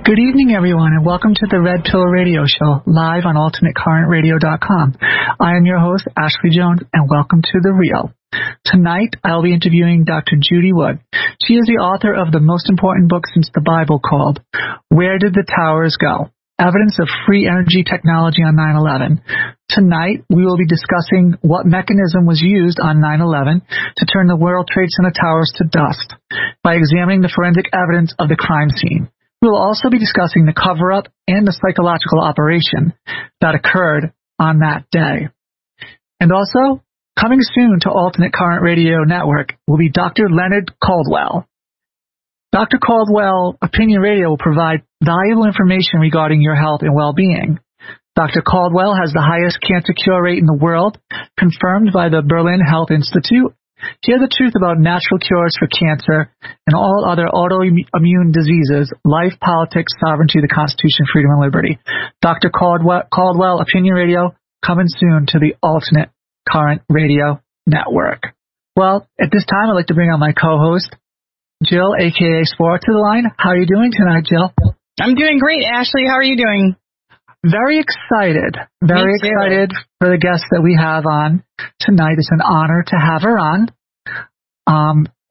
Good evening, everyone, and welcome to the Red Pill Radio Show, live on alternatecurrentradio.com. I am your host, Ashley Jones, and welcome to The Real. Tonight, I'll be interviewing Dr. Judy Wood. She is the author of the most important book since the Bible called, Where Did the Towers Go? Evidence of Free Energy Technology on 9/11. Tonight, we will be discussing what mechanism was used on 9/11 to turn the World Trade Center towers to dust by examining the forensic evidence of the crime scene. We will also be discussing the cover-up and the psychological operation that occurred on that day. And also, coming soon to Alternate Current Radio Network will be Dr. Leonard Caldwell. Dr. Caldwell Opinion Radio will provide valuable information regarding your health and well-being. Dr. Caldwell has the highest cancer cure rate in the world, confirmed by the Berlin Health Institute. Hear the truth about natural cures for cancer and all other autoimmune diseases, life, politics, sovereignty, the Constitution, freedom, and liberty. Dr. Caldwell Opinion Radio, coming soon to the Alternate Current Radio Network. Well, at this time, I'd like to bring on my co-host, Jill, a.k.a. Spora, to the line. How are you doing tonight, Jill? I'm doing great, Ashley. How are you doing? Very excited. Very excited for the guest that we have on tonight. It's an honor to have her on.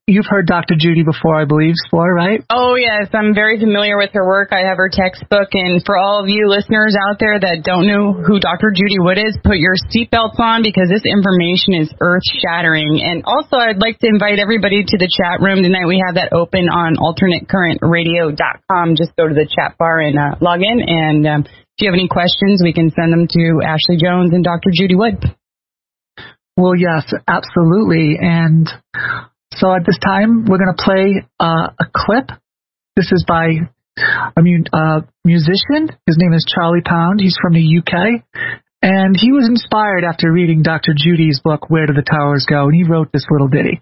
You've heard Dr. Judy before, I believe, Spora, right? Oh, yes. I'm very familiar with her work. I have her textbook. And for all of you listeners out there that don't know who Dr. Judy Wood is, put your seatbelts on because this information is earth-shattering. And also, I'd like to invite everybody to the chat room tonight. We have that open on alternatecurrentradio.com. Just go to the chat bar and log in. And if you have any questions, we can send them to Ashley Jones and Dr. Judy Wood. Well, yes, absolutely. And so at this time, we're going to play a clip. This is by a musician. His name is Charlie Pound. He's from the UK. And he was inspired after reading Dr. Judy's book, Where Did the Towers Go? And he wrote this little ditty.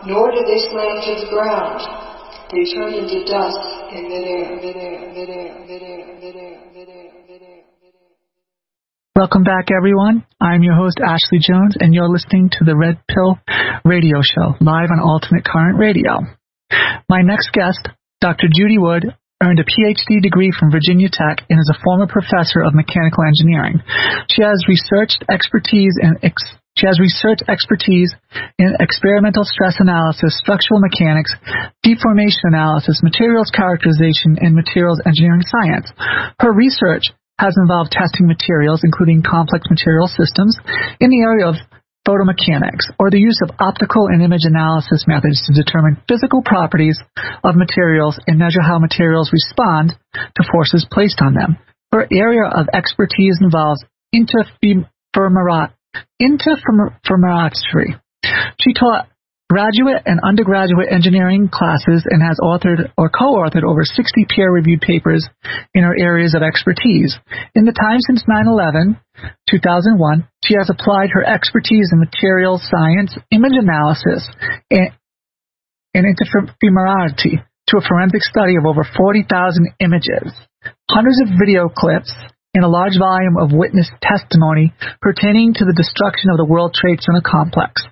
nor do they slant to the ground. They turn into dust in midair, midair, midair, midair, midair, midair, midair. Welcome back, everyone. I'm your host, Ashley Jones, and you're listening to the Red Pill Radio Show, live on Alternate Current Radio. My next guest, Dr. Judy Wood, earned a PhD degree from Virginia Tech and is a former professor of mechanical engineering. She has research expertise in experimental stress analysis, structural mechanics, deformation analysis, materials characterization, and materials engineering science. Her research has involved testing materials, including complex material systems, in the area of photomechanics, or the use of optical and image analysis methods to determine physical properties of materials and measure how materials respond to forces placed on them. Her area of expertise involves interferometry. She taught graduate and undergraduate engineering classes and has authored or co-authored over 60 peer-reviewed papers in her areas of expertise. In the time since 9/11, 2001, she has applied her expertise in materials science, image analysis, and interferometry to a forensic study of over 40,000 images, hundreds of video clips, and a large volume of witness testimony pertaining to the destruction of the World Trade Center complex.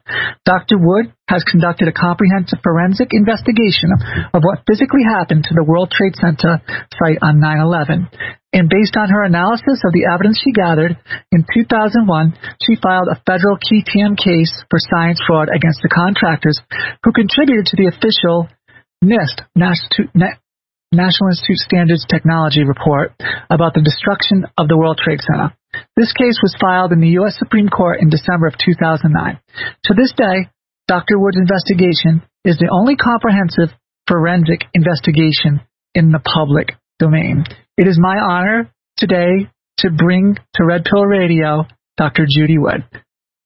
Dr. Wood has conducted a comprehensive forensic investigation of what physically happened to the World Trade Center site on 9/11. And based on her analysis of the evidence she gathered, in 2001, she filed a federal key TM case for science fraud against the contractors who contributed to the official NIST, National Institute Standards Technology report about the destruction of the World Trade Center. This case was filed in the U.S. Supreme Court in December of 2009. To this day, Dr. Wood's investigation is the only comprehensive forensic investigation in the public domain. It is my honor today to bring to Red Pill Radio Dr. Judy Wood.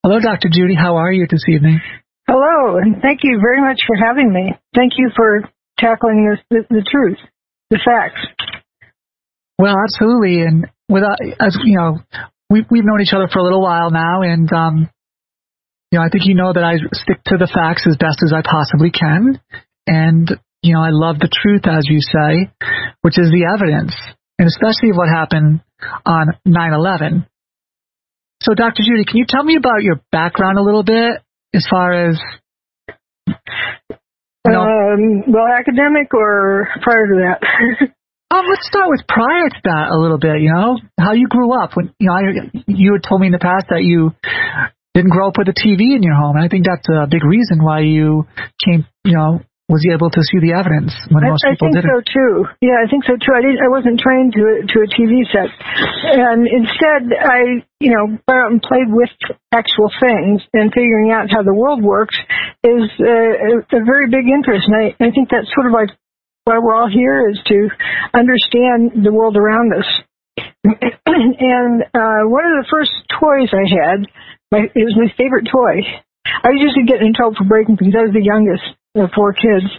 Hello, Dr. Judy. How are you this evening? Hello, and thank you very much for having me. Thank you for tackling the truth. The facts. Well, absolutely, and as you know, we've known each other for a little while now, and I think you know that I stick to the facts as best as I possibly can, and I love the truth, as you say, which is the evidence, and especially what happened on 9/11. So, Dr. Judy, can you tell me about your background a little bit, as far as well, academic or prior to that? Let's start with prior to that a little bit, how you grew up. When you had told me in the past that you didn't grow up with a TV in your home, and I think that's a big reason why you came, was able to see the evidence when most people didn't. I think so too. Yeah, I think so too. I wasn't trained to a TV set, and instead I went out and played with actual things, and figuring out how the world works is a very big interest. And I think that's sort of like why we're all here, is to understand the world around us. And one of the first toys I had, it was my favorite toy. I was usually getting in trouble for breaking things. I was the youngest of 4 kids.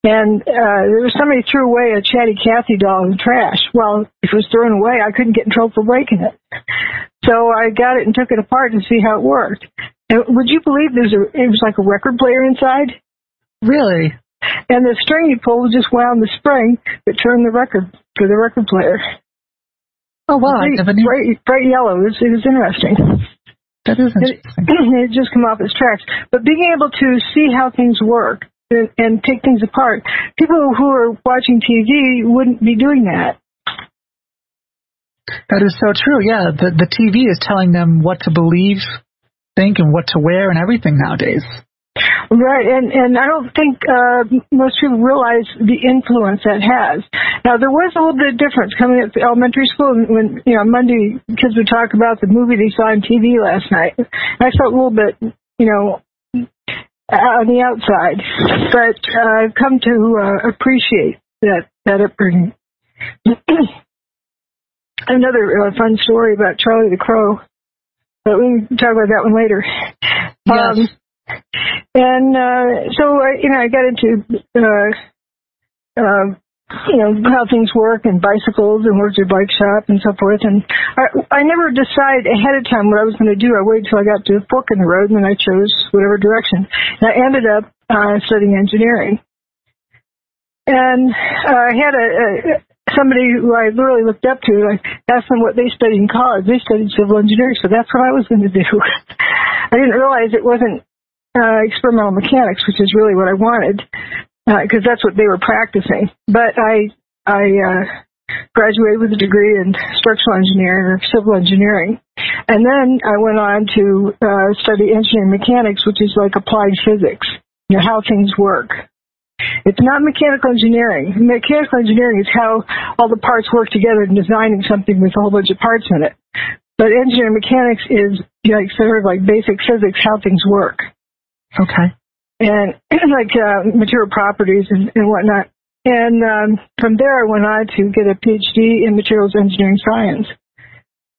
And there was somebody threw away a Chatty Cathy doll in the trash. Well, if it was thrown away, I couldn't get in trouble for breaking it. So I got it and took it apart to see how it worked. And would you believe it was like a record player inside? Really? And the string you pulled just wound the spring that turned the record to the record player. Oh, wow. Bright yellow. It was interesting. That is interesting. It just come off its tracks. But being able to see how things work and take things apart, people who are watching TV wouldn't be doing that. That is so true. Yeah, the TV is telling them what to believe, think, and what to wear and everything nowadays. Right, and I don't think most people realize the influence that has. Now, there was a little bit of difference coming up to elementary school when, Monday kids would talk about the movie they saw on TV last night. I felt a little bit, on the outside, but I've come to appreciate that upbringing. Another fun story about Charlie the Crow, but we can talk about that one later. Yes. And so I got into how things work and bicycles and worked at a bike shop and so forth. And I never decided ahead of time what I was going to do. I waited till I got to the fork in the road, and then I chose whatever direction. And I ended up studying engineering. And I had somebody who I really looked up to. I asked them what they studied in college. They studied civil engineering, so that's what I was going to do. I didn't realize it wasn't experimental mechanics, which is really what I wanted, because that's what they were practicing. But I graduated with a degree in structural engineering or civil engineering, and then I went on to study engineering mechanics, which is like applied physics, how things work. It's not mechanical engineering. Mechanical engineering is how all the parts work together in designing something with a whole bunch of parts in it. But engineering mechanics is sort of like basic physics, how things work. Okay. And like material properties and whatnot. And from there I went on to get a PhD in materials engineering science.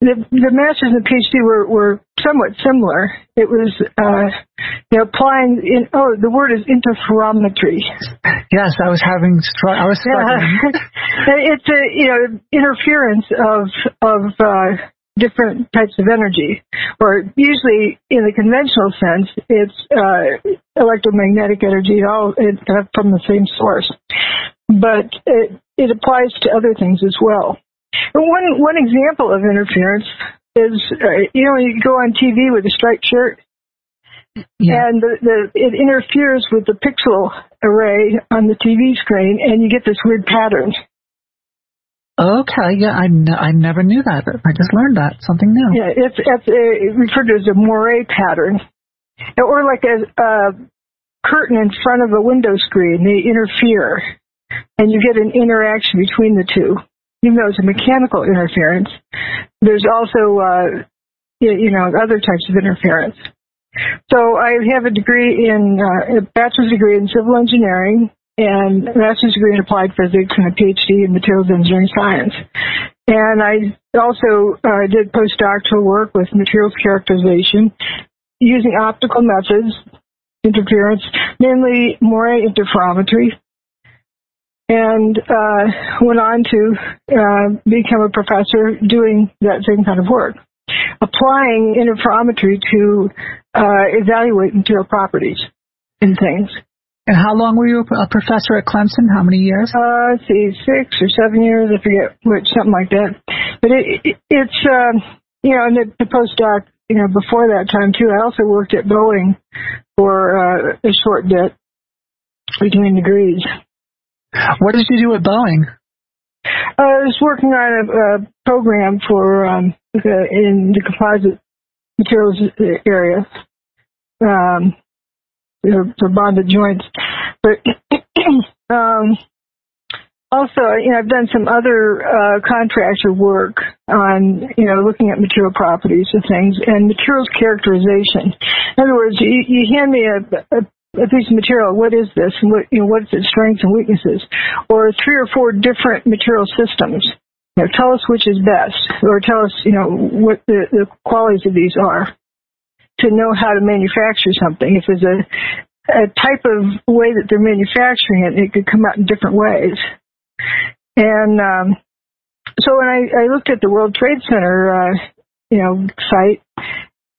The master's and the PhD were somewhat similar. It was, applying the word is interferometry. Yes, I was struggling. It's interference of different types of energy, or usually in the conventional sense, it's electromagnetic energy, all from the same source. But it applies to other things as well. One example of interference is, you go on TV with a striped shirt, and it interferes with the pixel array on the TV screen, and you get this weird pattern. Okay, yeah, I never knew that. I just learned that, something new. Yeah, it's referred to as a moire pattern, or like a curtain in front of a window screen. They interfere, and you get an interaction between the two. Even though it's a mechanical interference, there's also, other types of interference. So I have a degree a bachelor's degree in civil engineering, and a master's degree in applied physics, and a PhD in materials engineering science. And I also did postdoctoral work with materials characterization using optical methods, interference, mainly moire interferometry. And went on to become a professor doing that same kind of work, applying interferometry to evaluate material properties in things. And how long were you a professor at Clemson? How many years? Let's see, 6 or 7 years, I forget which, something like that. But it's and the postdoc, before that time too, I also worked at Boeing for a short bit between degrees. What did you do at Boeing? I was working on a program for in the composite materials area for bonded joints. But also, I've done some other contractor work on, looking at material properties and things, and materials characterization. In other words, you hand me a piece of material, what is this, and what's its strengths and weaknesses, or 3 or 4 different material systems. Tell us which is best, or tell us, what the qualities of these are, to know how to manufacture something. If there's a type of way that they're manufacturing it, it could come out in different ways. And so when I looked at the World Trade Center, site,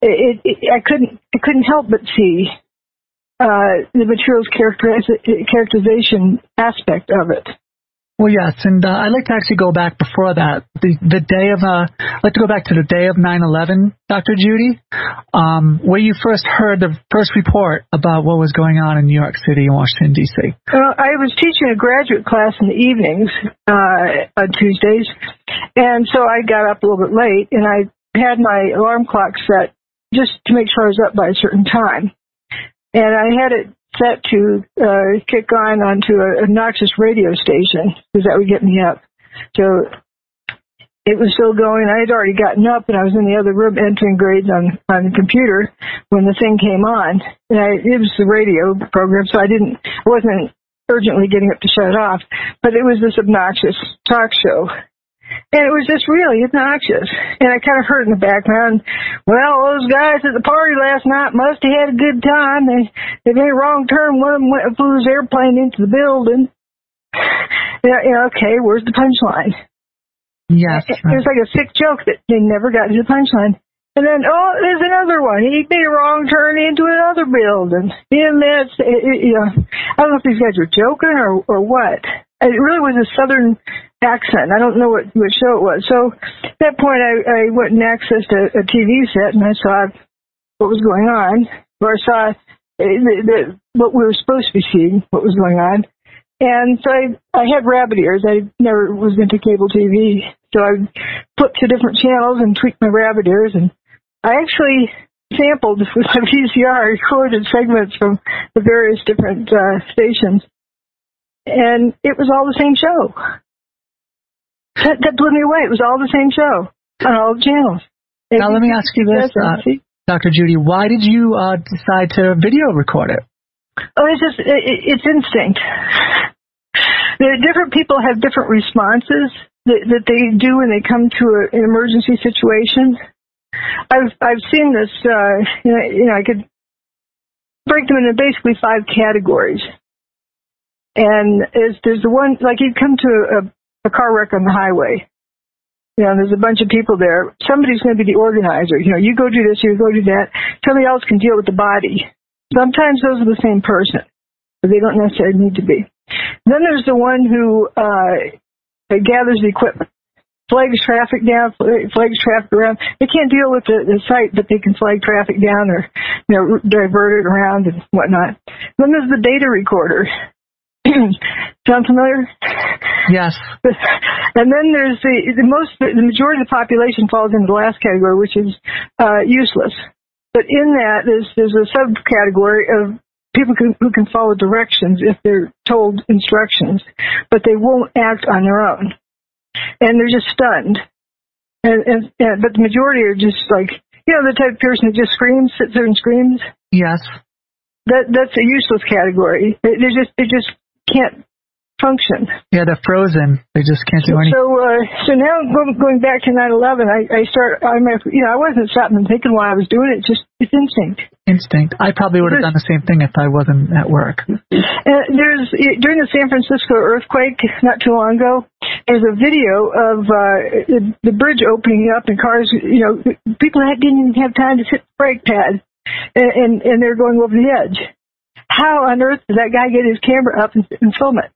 I couldn't help but see the materials characterization aspect of it. Well, yes, and I'd like to actually go back before that. I'd like to go back to the day of 9/11, Dr. Judy, where you first heard the first report about what was going on in New York City and Washington, D.C. I was teaching a graduate class in the evenings on Tuesdays, and so I got up a little bit late, and I had my alarm clock set just to make sure I was up by a certain time. And I had it set to kick on onto an obnoxious radio station, because that would get me up. So it was still going. I had already gotten up, and I was in the other room entering grades on the computer when the thing came on. And it was the radio program, so I wasn't urgently getting up to shut it off. But it was this obnoxious talk show. And it was just really obnoxious. And I kind of heard in the background, well, those guys at the party last night must have had a good time. They made a wrong turn. One of them flew his airplane into the building. Okay, where's the punchline? Yes. It was like a sick joke that they never got to the punchline. And then, there's another one. He made a wrong turn into another building. I don't know if these guys were joking or what. It really was a southern accent. I don't know what show it was. So at that point, I went and accessed a TV set, and I saw what was going on, or I saw what we were supposed to be seeing, what was going on. And so I had rabbit ears. I never was into cable TV. So I flipped to different channels and tweaked my rabbit ears. And I actually sampled with my VCR, recorded segments from the various different stations. And it was all the same show. That blew me away. It was all the same show on all the channels. Now let me ask you this, Dr. Judy. Why did you decide to video record it? Oh, it's instinct. Different people have different responses that they do when they come to an emergency situation. I've seen this. I could break them into basically 5 categories. And there's the one, like you come to a car wreck on the highway. There's a bunch of people there. Somebody's going to be the organizer. You go do this, you go do that. Somebody else can deal with the body. Sometimes those are the same person, but they don't necessarily need to be. Then there's the one who gathers the equipment, flags traffic down, flags traffic around. They can't deal with the site, but they can flag traffic down or divert it around and whatnot. Then there's the data recorder. Sound familiar? Yes. And then there's the majority of the population falls into the last category, which is useless. But in that, there's a subcategory of people who can follow directions if they're told instructions, but they won't act on their own, and they're just stunned. But the majority are just like the type of person who just sits there and screams. Yes. That's a useless category. They just can't function. Yeah, they're frozen. They just can't do anything. So now going back to 9/11, I wasn't stopping and thinking while I was doing it. It's instinct. Instinct. I probably would have done the same thing if I wasn't at work. During the San Francisco earthquake not too long ago, there's a video of the bridge opening up and cars. People didn't even have time to hit the brake pad, and they're going over the edge. How on earth did that guy get his camera up and film it?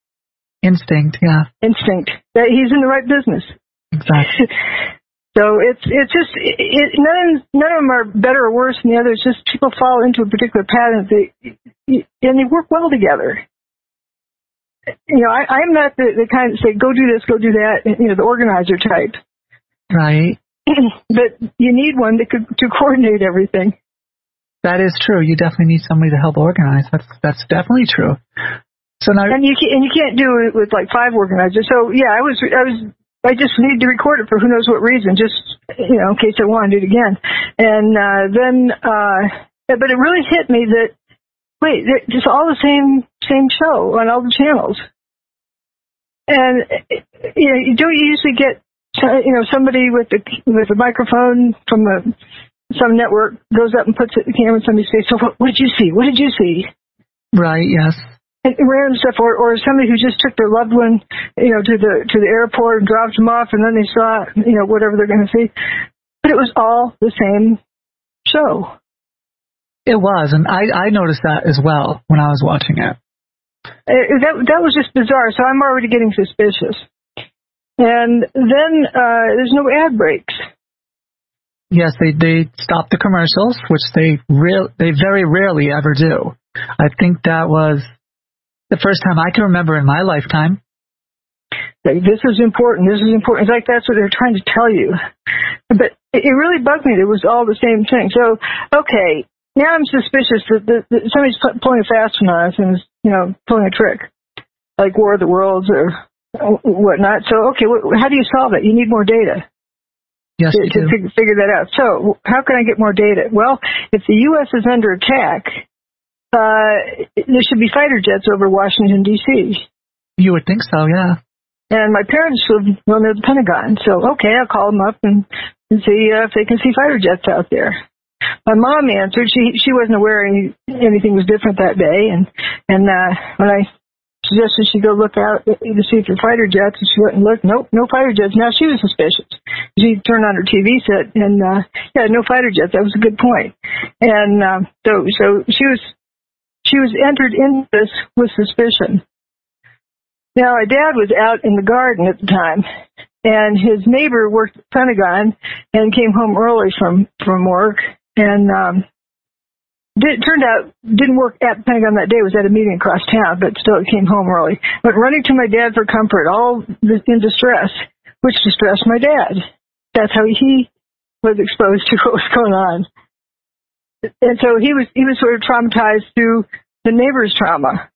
Instinct, yeah. Instinct. He's in the right business. Exactly. So it's just none of them are better or worse than the others. Just people fall into a particular pattern, and they work well together. I'm not the kind that say go do this, go do that. The organizer type. Right. But you need one to coordinate everything. That is true. You definitely need somebody to help organize. That's definitely true. So now, and you can't do it with like 5 organizers. So yeah, I just need to record it for who knows what reason, just in case I want to do it again. And but it really hit me that it's all the same show on all the channels. And you don't usually get somebody with a microphone from some network goes up and puts it in the camera in somebody's face. So what did you see? What did you see? Right. Yes. And random stuff, or somebody who just took their loved one, to the airport and dropped them off, and then they saw, whatever they're going to see. But it was all the same show. It was, and I noticed that as well when I was watching it. That was just bizarre. So I'm already getting suspicious. And then there's no ad breaks. Yes, they stopped the commercials, which they very rarely ever do. I think that was the first time I can remember in my lifetime. This is important. This is important. It's like that's what they're trying to tell you. But it really bugged me that it was all the same thing. So, okay, now I'm suspicious that somebody's pulling a fast one on us and is, pulling a trick, like War of the Worlds or whatnot. So, okay, how do you solve it? You need more data. Yes, to figure that out. So, how can I get more data? Well, if the U.S. is under attack, there should be fighter jets over Washington, D.C. You would think so, yeah. And my parents live near the Pentagon, so okay, I'll call them up and see if they can see fighter jets out there. My mom answered. She wasn't aware anything was different that day, and when I suggested she go look out to see if there are fighter jets, and she went and looked. Nope, no fighter jets. Now she was suspicious. She turned on her TV set, and no fighter jets. That was a good point. And so she was entered into this with suspicion. Now, my dad was out in the garden at the time, and his neighbor worked at the Pentagon and came home early from work, and it turned out didn't work at the Pentagon that day. It was at a meeting across town, but still it came home early. But running to my dad for comfort, all in distress, which distressed my dad. That's how he was exposed to what was going on. And so he was sort of traumatized through the neighbor's trauma.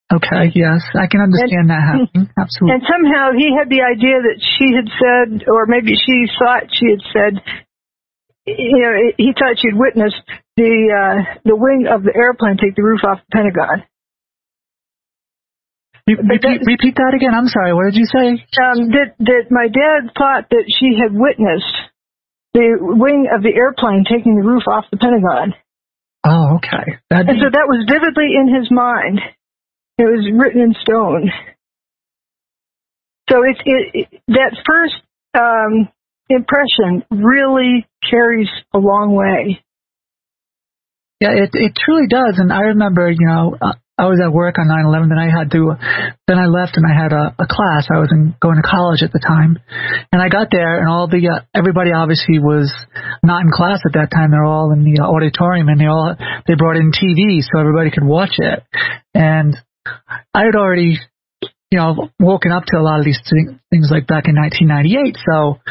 Okay, yes, I can understand that happening. Absolutely. And somehow he had the idea that she had said, or maybe she thought she had said, he thought she'd witnessed the wing of the airplane take the roof off the Pentagon. Repeat that again. I'm sorry. What did you say? That my dad thought that she had witnessed the wing of the airplane taking the roof off the Pentagon. Oh, okay. And so that was vividly in his mind. It was written in stone. So that first impression really carries a long way. Yeah, it truly does. And I remember, I was at work on 9/11. Then I left and I had a class. I was going to college at the time, and I got there, and everybody obviously was not in class at that time. They're all in the auditorium, and they brought in TV so everybody could watch it. And I had already, woken up to a lot of these things like back in 1998. So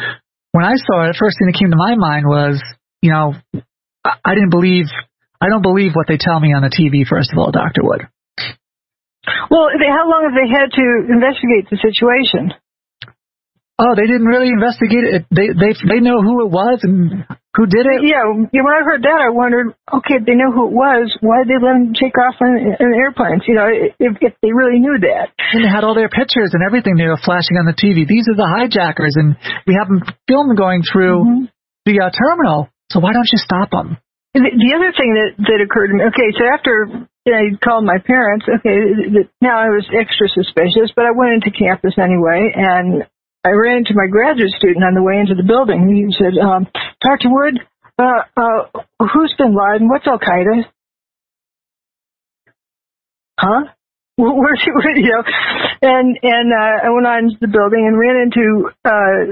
when I saw it, the first thing that came to my mind was, I don't believe what they tell me on the TV, first of all, Dr. Wood. Well, how long have they had to investigate the situation? Oh, they didn't really investigate it. They know who it was and who did it. Yeah, when I heard that, I wondered, okay, if they know who it was, why did they let them take off in airplanes? If they really knew that. And they had all their pictures and everything they were flashing on the TV. These are the hijackers, and we have them filmed going through the terminal. So why don't you stop them? The other thing that occurred to me, okay, so after I called my parents, okay, now I was extra suspicious, but I went into campus anyway, and I ran into my graduate student on the way into the building. He said, Dr. Wood, who's bin Laden? What's Al-Qaeda? Huh? And I went on into the building and ran into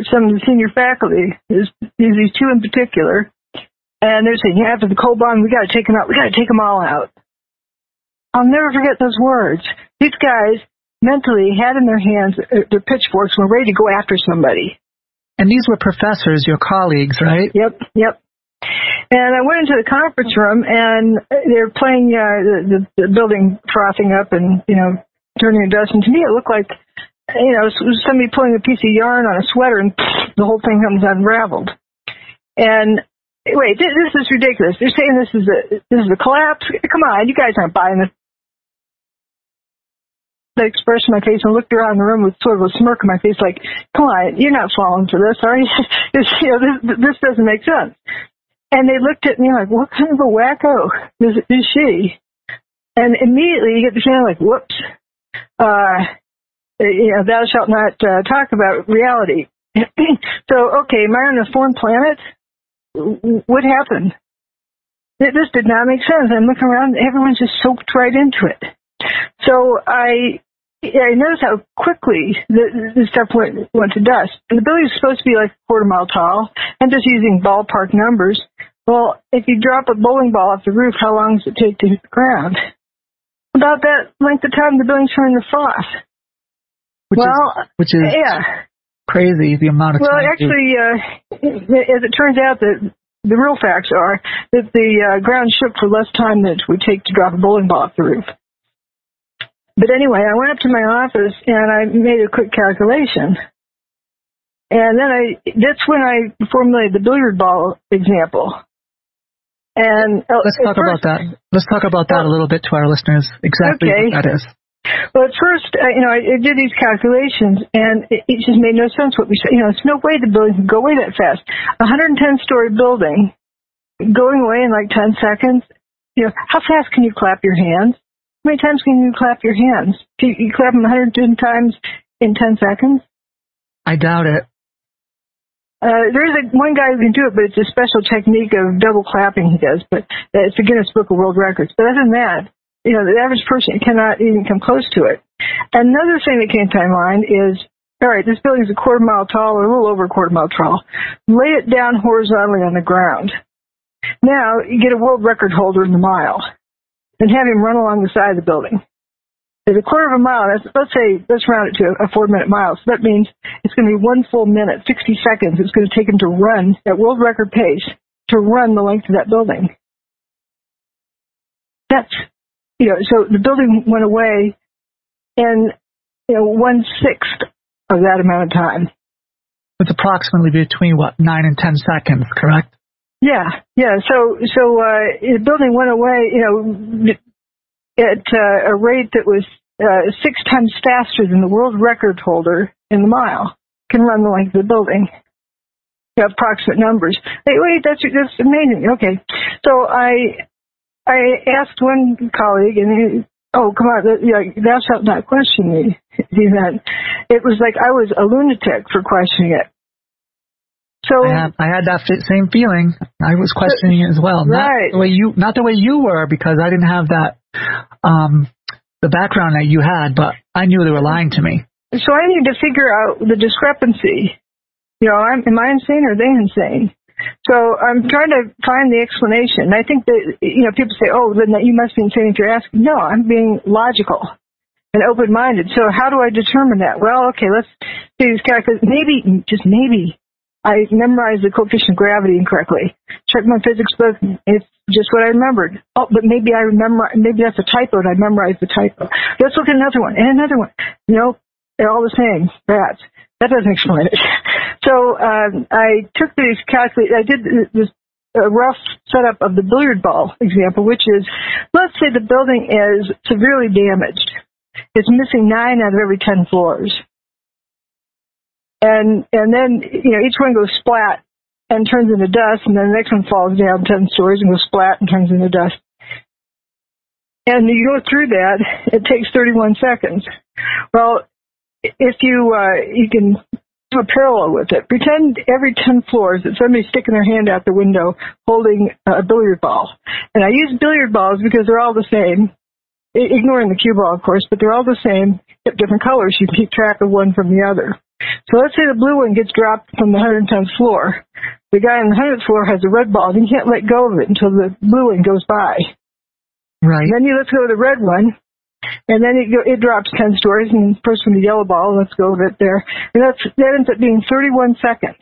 some of the senior faculty. There's these two in particular. And they're saying, after the cold bomb, we got to take them out. We got to take them all out. I'll never forget those words. These guys mentally had in their hands their pitchforks and were ready to go after somebody. And these were professors, your colleagues, right? Yep. And I went into the conference room, and they're playing the building frothing up and, turning to dust. And to me, it looked like, somebody pulling a piece of yarn on a sweater, and the whole thing comes unraveled. And wait, this is ridiculous. They're saying this is a collapse. Come on, you guys aren't buying this. I expressed my face and looked around the room with sort of a smirk on my face, like, come on, you're not falling for this, are you? This doesn't make sense. And they looked at me like, what kind of a wacko is she? And immediately you get the feeling like, whoops, thou shalt not talk about reality. So, okay, am I on a foreign planet? What happened? This did not make sense. I'm looking around, everyone's just soaked right into it. So I noticed how quickly the stuff went to dust. And the building is supposed to be like a quarter-mile tall. I'm just using ballpark numbers. Well, if you drop a bowling ball off the roof, how long does it take to hit the ground? About that length of time, the building's turning to froth. Which is crazy, the amount of time. Well, actually, as it turns out, the real facts are that the ground shook for less time than it would take to drop a bowling ball off the roof. But anyway, I went up to my office and I made a quick calculation. And then that's when I formulated the billiard ball example. And let's talk about that. Let's talk about that a little bit to our listeners, exactly what that is. Well, at first, I did these calculations, and it just made no sense what we said. There's no way the building can go away that fast. A 110-story building going away in like 10 seconds. How fast can you clap your hands? How many times can you clap your hands? Can you clap them 110 times in 10 seconds? I doubt it. There is one guy who can do it, but it's a special technique of double clapping he does, but it's the Guinness Book of World Records. But other than that, the average person cannot even come close to it. Another thing that came to my mind is, all right, this building is a quarter mile tall, or a little over a quarter mile tall. Lay it down horizontally on the ground. Now, you get a world record holder in the mile, and have him run along the side of the building. At a quarter of a mile, let's round it to a 4-minute mile. So that means it's going to be 1 full minute, 60 seconds. It's going to take him to run at world record pace to run the length of that building. That's, so the building went away in, 1/6 of that amount of time. It's approximately between 9 and 10 seconds, correct? Yeah. So the building went away, at a rate that was 6 times faster than the world record holder in the mile can run the length of the building. Approximate numbers. Hey, wait, that's amazing. Okay, so I asked one colleague, and he, oh, come on, thou shalt not question me. It was like I was a lunatic for questioning it. So I had that same feeling. I was questioning it as well. Right. Not the way you were, because I didn't have that the background that you had, but I knew they were lying to me. So I need to figure out the discrepancy. Am I insane or are they insane? So I'm trying to find the explanation. I think that, people say, oh, then you must be insane if you're asking. No, I'm being logical and open-minded. So how do I determine that? Well, okay, let's see these characters. Maybe, just maybe, I memorized the coefficient of gravity incorrectly. Check my physics book. It's just what I remembered. Oh, but maybe maybe that's a typo and I memorized the typo. Let's look at another one and another one. Nope, they're all the same. That doesn't explain it. So I took these I did this rough setup of the billiard ball example, which is, let's say the building is severely damaged. It's missing 9 out of every 10 floors. And then, each one goes splat and turns into dust, and then the next one falls down 10 stories and goes splat and turns into dust. And you go through that, it takes 31 seconds. Well, if you can do a parallel with it, pretend every 10 floors that somebody's sticking their hand out the window holding a billiard ball. And I use billiard balls because they're all the same, ignoring the cue ball, of course, but they're all the same, except different colors. You can keep track of one from the other. So let's say the blue one gets dropped from the 110th floor. The guy on the 100th floor has a red ball, and he can't let go of it until the blue one goes by. Right. And then let's go to the red one, and then it drops 10 stories, and the person with the yellow ball, let's go with it there. And that ends up being 31 seconds.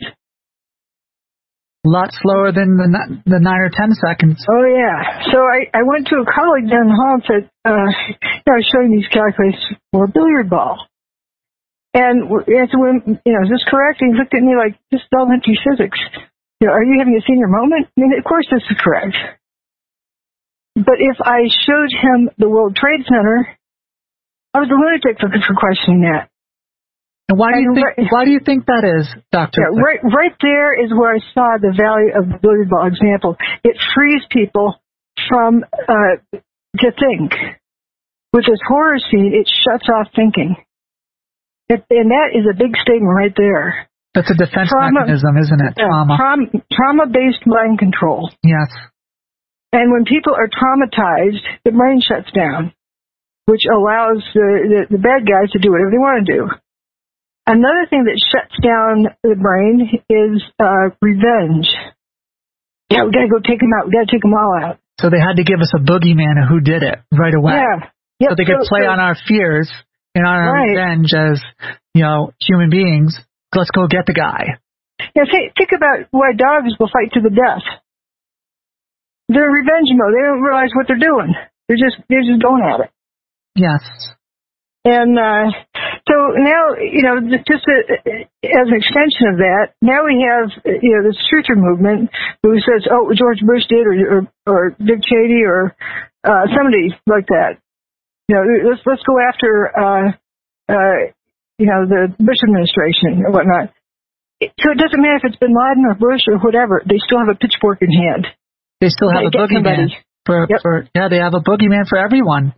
A lot slower than the 9 or 10 seconds. Oh, yeah. So I went to a colleague down the hall and said, I was showing these calculations for a billiard ball. And I said, is this correct? And he looked at me like, this is elementary physics. Are you having a senior moment? I mean, of course this is correct. But if I showed him the World Trade Center, I was a lunatic for questioning that. And why do you think that is, Doctor? Yeah, right there is where I saw the value of the billiard ball example. It frees people from to think. With this horror scene, it shuts off thinking. And that is a big statement right there. That's a defense mechanism, isn't it? Trauma-based mind control. Yes. And when people are traumatized, the brain shuts down, which allows the bad guys to do whatever they want to do. Another thing that shuts down the brain is revenge. Yeah, we got to go take them out. We got to take them all out. So they had to give us a boogeyman of who did it right away. Yeah. Yep. So they could play on our fears and on our revenge as, human beings. Let's go get the guy. Yeah, think about why dogs will fight to the death. They're in revenge mode. They don't realize what they're doing. They're just going at it. Yes. And so now, just as an extension of that, now we have, this truther movement who says, oh, George Bush did, or Dick Cheney, or somebody like that. Let's go after, the Bush administration or whatnot. So it doesn't matter if it's Bin Laden or Bush or whatever. They still have a pitchfork in hand. They still have a boogeyman. They have a boogeyman for everyone.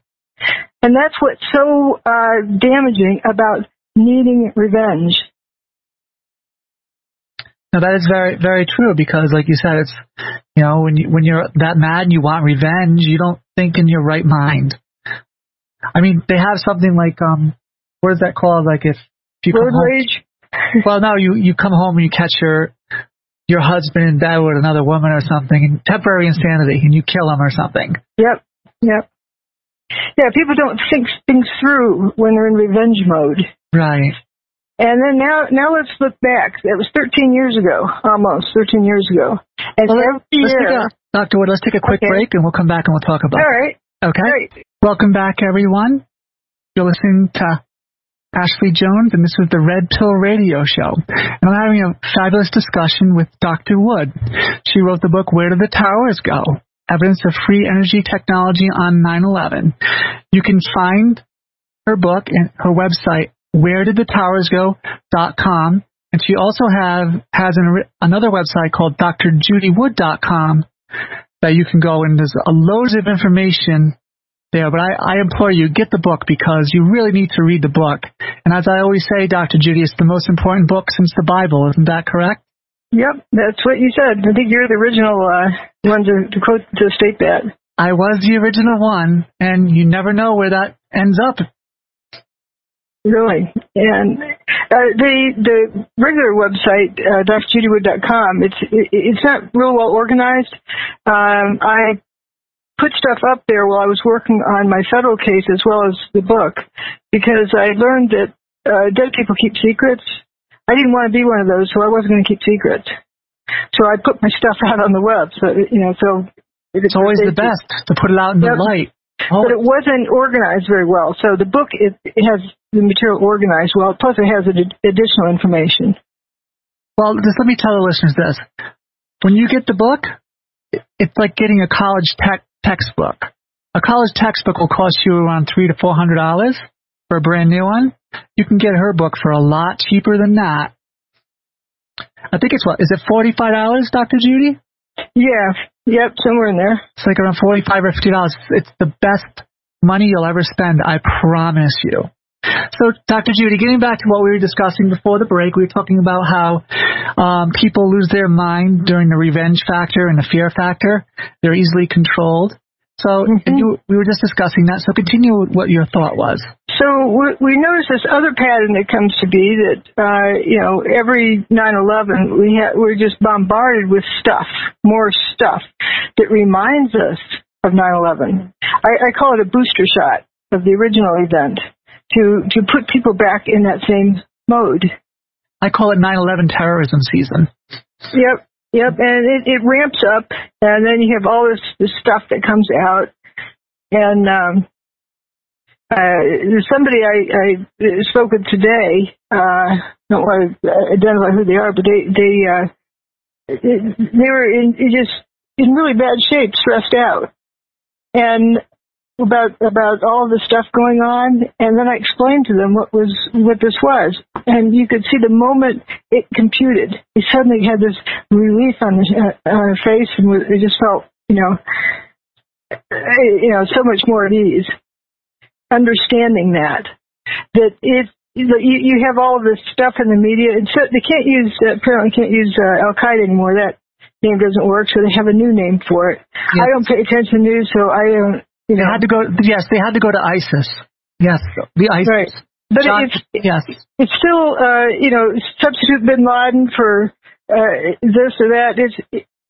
And that's what's so damaging about needing revenge. Now that is very, very true, because like you said, it's, when you're that mad and you want revenge, you don't think in your right mind. I mean, they have something like, what is that called? Like if you come home, rage? Well, no, you come home and you catch your husband in bed with another woman or something, and temporary insanity, and you kill him or something. Yep. Yeah, people don't think things through when they're in revenge mode. Right. And then now let's look back. That was 13 years ago, almost 13 years ago. And every year... Dr. Wood, let's take a quick break, and we'll come back and we'll talk about it. All right. Okay. Great. Welcome back, everyone. You're listening to Ashley Jones, and this is the Red Pill Radio Show. And I'm having a fabulous discussion with Dr. Wood. She wrote the book, Where Did the Towers Go? Evidence of Free Energy Technology on 9/11. You can find her book and her website, wheredidthetowersgo.com. And she also has another website called drjudywood.com that you can go, and there's loads of information there. But I implore you, get the book, because you really need to read the book. And as I always say, Dr. Judy, it's the most important book since the Bible. Isn't that correct? Yep, that's what you said. I think you're the original one to state that. I was the original one, and you never know where that ends up. Really. And the regular website, drjudywood.com, it's not real well organized. I put stuff up there while I was working on my federal case as well as the book, because I learned that dead people keep secrets. I didn't want to be one of those, so I wasn't going to keep secrets. So I put my stuff out on the web. So it's always the best to put it out in the light. But it wasn't organized very well. So the book, it has the material organized well, plus it has additional information. Well, just let me tell the listeners this. When you get the book, it's like getting a college textbook. A college textbook will cost you around $300 to $400 for a brand new one. You can get her book for a lot cheaper than that. I think it's is it $45, Dr. Judy? Yeah. Yep, somewhere in there. It's like around $45 or $50. It's the best money you'll ever spend, I promise you. So, Dr. Judy, getting back to what we were discussing before the break, we were talking about how people lose their mind during the revenge factor and the fear factor. They're easily controlled. So, we were just discussing that. So, continue with what your thought was. So, we noticed this other pattern that comes to be that, every 9/11, we're just bombarded with stuff, more stuff that reminds us of 9/11. I call it a booster shot of the original event to put people back in that same mode. I call it 9/11 terrorism season. Yep, and it ramps up, and then you have all this stuff that comes out. And there's somebody I spoke with today. Don't want to identify who they are, but they were in really bad shape, stressed out, and about all the stuff going on. And then I explained to them what this was, and you could see the moment it computed, he suddenly had this relief on her face, and it just felt, so much more at ease. Understanding that you have all of this stuff in the media, and so they apparently can't use Al-Qaeda anymore. That name doesn't work, so they have a new name for it. Yes. I don't pay attention to news, so I don't. They had to go. Yes, they had to go to ISIS. Yes, the ISIS. Right. But it's still substitute Bin Laden for this or that.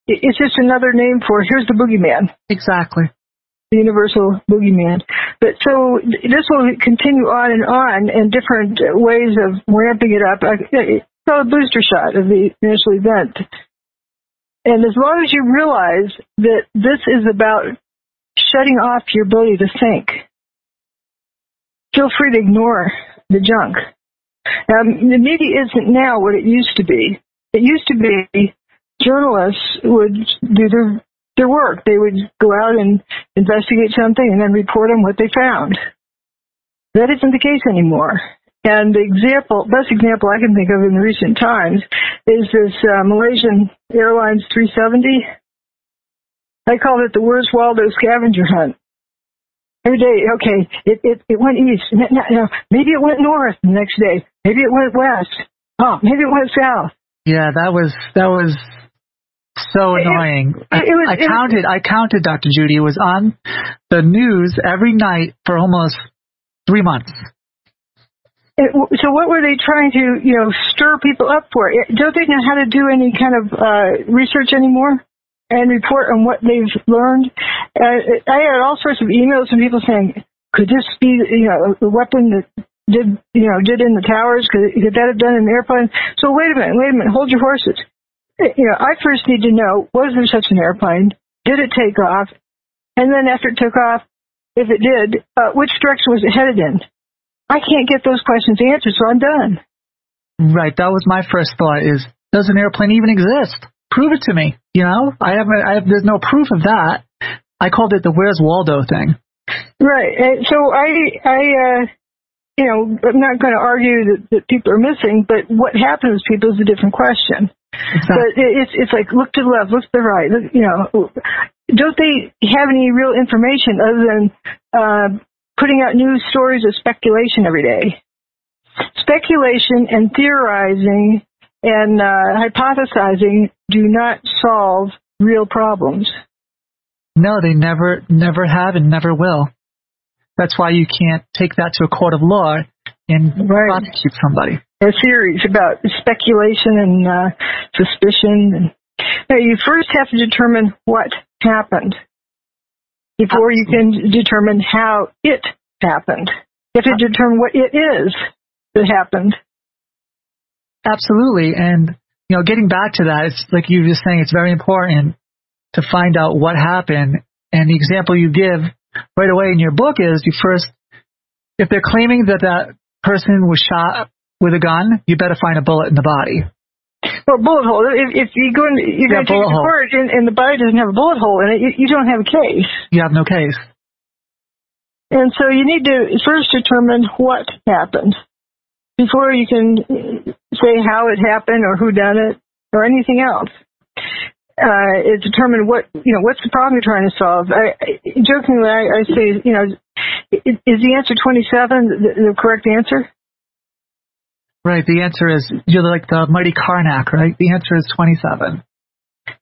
It's just another name for here's the boogeyman. Exactly. The universal boogeyman. But so this will continue on and different ways of ramping it up. It's called a booster shot of the initial event. And as long as you realize that this is about shutting off your ability to think, feel free to ignore the junk. The media isn't now what it used to be. It used to be journalists would do their work. They would go out and investigate something and then report on what they found. That isn't the case anymore. And the best example I can think of in recent times is this Malaysian Airlines 370. I call it the Where's Waldo scavenger hunt. Every day, okay, it went east. Maybe it went north the next day. Maybe it went west. Oh, maybe it went south. Yeah, that was so annoying. I counted, Dr. Judy. It was on the news every night for almost 3 months. So what were they trying to, stir people up for? Don't they know how to do any kind of research anymore and report on what they've learned? I had all sorts of emails from people saying, could this be, the weapon that did in the towers? Could that have done in the airplane? So wait a minute, hold your horses. I first need to know, was there such an airplane? Did it take off? And then after it took off, if it did, which direction was it headed in? I can't get those questions answered, so I'm done. Right. That was my first thought is, does an airplane even exist? Prove it to me. There's no proof of that. I called it the Where's Waldo thing. Right. So I'm not going to argue that people are missing, but what happens to people is a different question. Exactly. But it's like, look to the left, look to the right. Don't they have any real information other than putting out news stories of speculation every day? Speculation and theorizing and hypothesizing do not solve real problems. No, they never have and never will. That's why you can't take that to a court of law and prosecute somebody. There are theories about speculation and suspicion. Now, you first have to determine what happened before you can determine how it happened. You have to determine what it is that happened. Absolutely. And, getting back to that, it's like you were just saying, it's very important to find out what happened. And the example you give right away in your book is if they're claiming that person was shot with a gun, you better find a bullet in the body. Well, bullet hole. If you're going to take it to court and the body doesn't have a bullet hole in it, you don't have a case. You have no case. And so you need to first determine what happened before you can say how it happened or who done it or anything else. Determine what's the problem you're trying to solve. Jokingly, I say, is the answer 27 the correct answer? Right. The answer is, you're like the mighty Karnak, right? The answer is 27.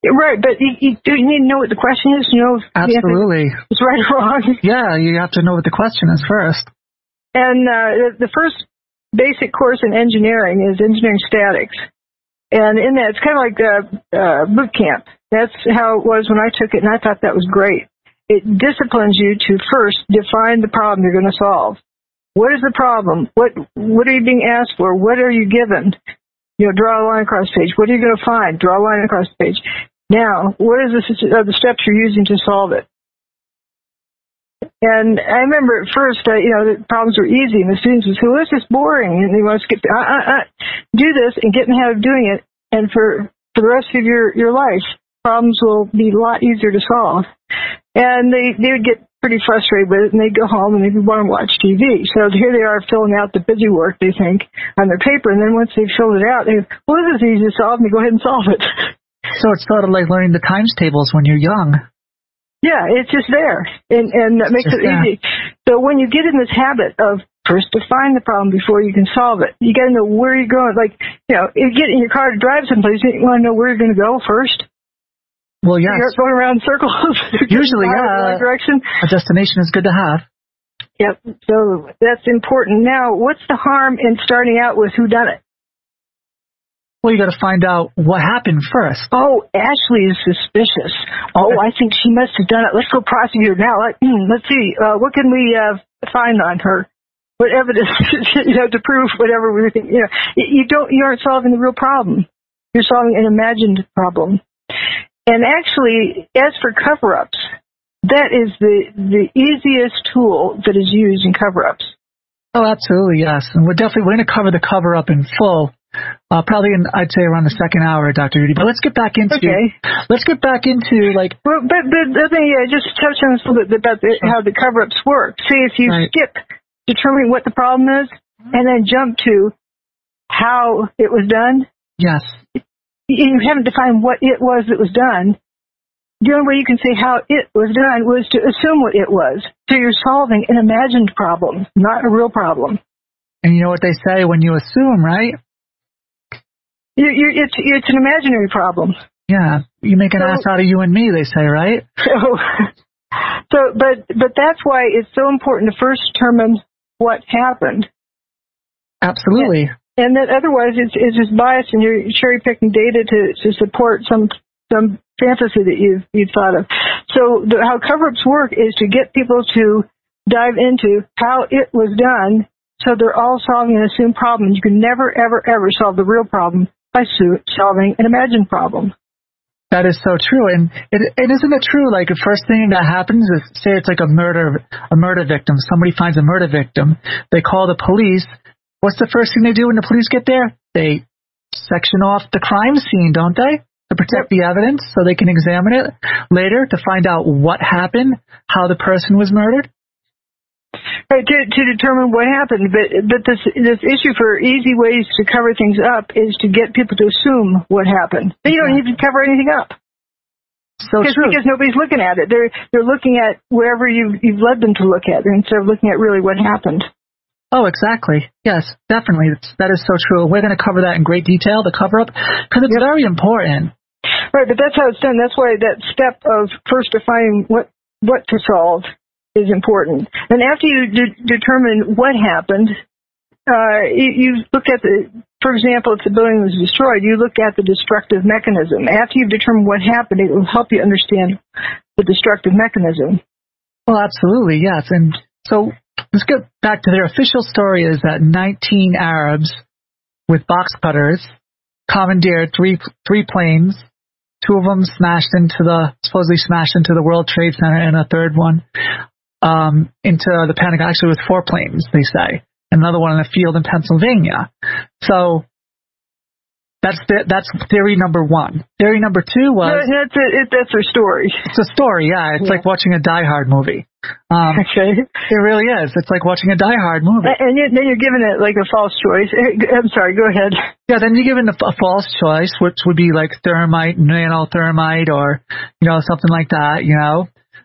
Right, but you need to know what the question is. Absolutely. It's right or wrong. Yeah, you have to know what the question is first. And the first basic course in engineering is engineering statics. And in that, it's kind of like boot camp. That's how it was when I took it, and I thought that was great. It disciplines you to first define the problem you're going to solve. What is the problem? What are you being asked for? What are you given? Draw a line across the page. What are you going to find? Draw a line across the page. Now, what is the steps you're using to solve it? And I remember at first, the problems were easy, and the students would say, well, this is boring, and they want to skip. Do this and get in the habit of doing it, and for the rest of your life, problems will be a lot easier to solve. And they would get pretty frustrated with it, and they'd go home and they'd want to watch TV. So here they are filling out the busy work, they think, on their paper, and then once they've filled it out, they go, well, this is easy to solve, and they go ahead and solve it. So it's sort of like learning the times tables when you're young. Yeah, it's just there, and that makes it easy. So when you get in this habit of first define the problem before you can solve it, you got to know where you're going. Like, if you get in your car to drive someplace, you want to know where you're going to go first. Well, yes. You're going around in circles. Usually, direction. A destination is good to have. Yep, so that's important. Now, what's the harm in starting out with who done it? Well, you got to find out what happened first. Oh, Ashley is suspicious. Oh, I think she must have done it. Let's go prosecute her now. Let's see. What can we find on her? What evidence, to prove whatever we think. You aren't solving the real problem. You're solving an imagined problem. And actually, as for cover-ups, that is the easiest tool that is used in cover-ups. Oh, absolutely, yes. And we're going to cover the cover-up in full. Probably I'd say around the second hour, Dr. Judy. But let's get back into like. Well, but let me just touch on this a little bit about how the cover-ups work. See, if you skip determining what the problem is and then jump to how it was done. Yes. You haven't defined what it was that was done. the only way you can say how it was done was to assume what it was. So you're solving an imagined problem, not a real problem. And you know what they say when you assume, right? It's an imaginary problem. Yeah, you make an ass out of you and me, they say, right? But that's why it's so important to first determine what happened. Absolutely. And that otherwise it's just biased, and you're cherry picking data to support some fantasy that you've thought of. So how cover-ups work is to get people to dive into how it was done, so they're all solving an assumed problem. You can never, ever, ever solve the real problem by solving an imagined problem. That is so true. And isn't it true, like, the first thing that happens is, say it's like a murder victim. Somebody finds a murder victim. They call the police. What's the first thing they do when the police get there? They section off the crime scene, don't they? To protect the evidence so they can examine it later to find out what happened, how the person was murdered. Right, to determine what happened. But this issue for easy ways to cover things up is to get people to assume what happened. Then you don't need to cover anything up. So true. Because nobody's looking at it. They're looking at wherever you've led them to look at it instead of looking at really what happened. Oh, exactly. Yes, definitely. That is so true. We're going to cover that in great detail, the cover-up, because it's very important. Right, but that's how it's done. That's why that step of first defining what to solve is important. And after you determine what happened, you look at for example, if the building was destroyed, you look at the destructive mechanism. After you've determined what happened, it will help you understand the destructive mechanism. Well, absolutely, yes. And so let's get back to their official story is that 19 Arabs with box cutters commandeered three planes. Two of them supposedly smashed into the World Trade Center, and a third one into the Pentagon. Actually, with 4 planes, they say. Another one in a field in Pennsylvania. So that's theory number 1. Theory number 2 was... That's their story. It's a story, yeah. It's like watching a Die Hard movie. Okay. It really is. It's like watching a Die Hard movie. And then you're giving it like a false choice. I'm sorry, go ahead. Yeah, then you're given a false choice, which would be like thermite, nanothermite, or, something like that,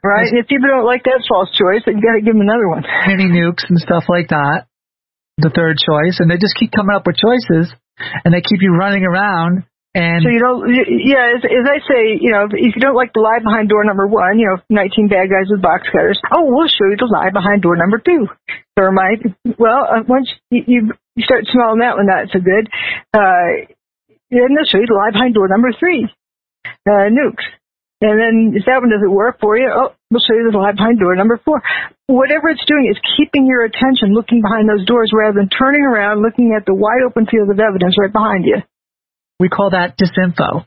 Right, and if people don't like that false choice, then you got to give them another one. Mini nukes and stuff like that, the third choice, and they just keep coming up with choices, and they keep you running around. And so as I say, if you don't like the lie behind door number 1, 19 bad guys with box cutters, we'll show you the lie behind door number 2, thermite. Well, once you start smelling that one, not so good, then they'll show you the lie behind door number 3, nukes. And then if that one doesn't work for you, we'll show you the lie behind door number 4. Whatever it's doing is keeping your attention looking behind those doors rather than turning around, looking at the wide open field of evidence right behind you. We call that disinfo.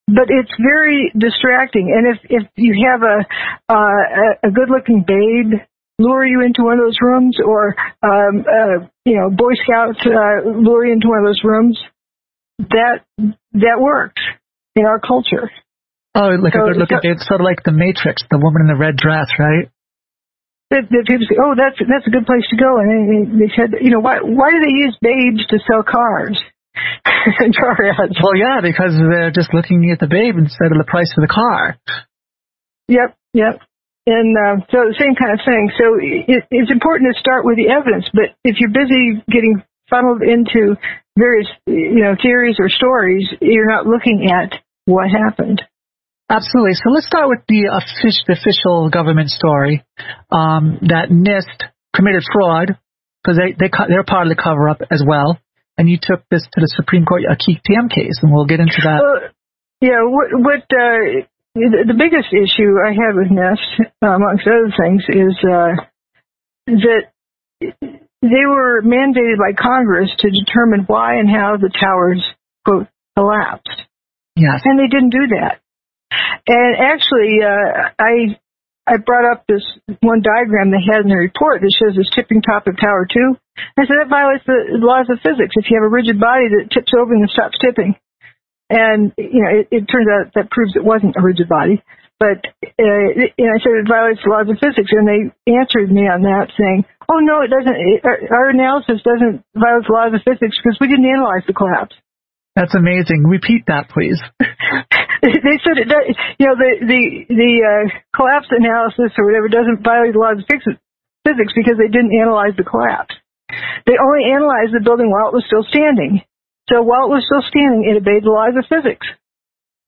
But it's very distracting. And if you have a good-looking babe lure you into one of those rooms, or Boy Scouts lure you into one of those rooms, that works in our culture. Oh, like a good-looking babe, sort of like the Matrix, the woman in the red dress, right? The people say, that's a good place to go. And they said, why do they use babes to sell cars? Well, yeah, because they're just looking at the babe instead of the price of the car. Yep. And so the same kind of thing. So it's important to start with the evidence, but if you're busy getting funneled into various theories or stories, you're not looking at what happened. Absolutely. So let's start with the official government story that NIST committed fraud, because they're part of the cover-up as well. And you took this to the Supreme Court, a key TM case, and we'll get into that. What the biggest issue I have with NIST, amongst other things, is that they were mandated by Congress to determine why and how the towers, quote, collapsed. Yes. And they didn't do that. And actually, I brought up this one diagram they had in the report that shows this tipping top of Tower 2. I said that violates the laws of physics if you have a rigid body that tips over and stops tipping. And, it turns out that proves it wasn't a rigid body. But I said it violates the laws of physics, and they answered me on that saying, oh, no, it doesn't. Our analysis doesn't violate the laws of physics because we didn't analyze the collapse. That's amazing. Repeat that, please. They said it does, the collapse analysis or whatever doesn't violate the laws of physics because they didn't analyze the collapse. They only analyzed the building while it was still standing. So while it was still standing, it obeyed the laws of physics.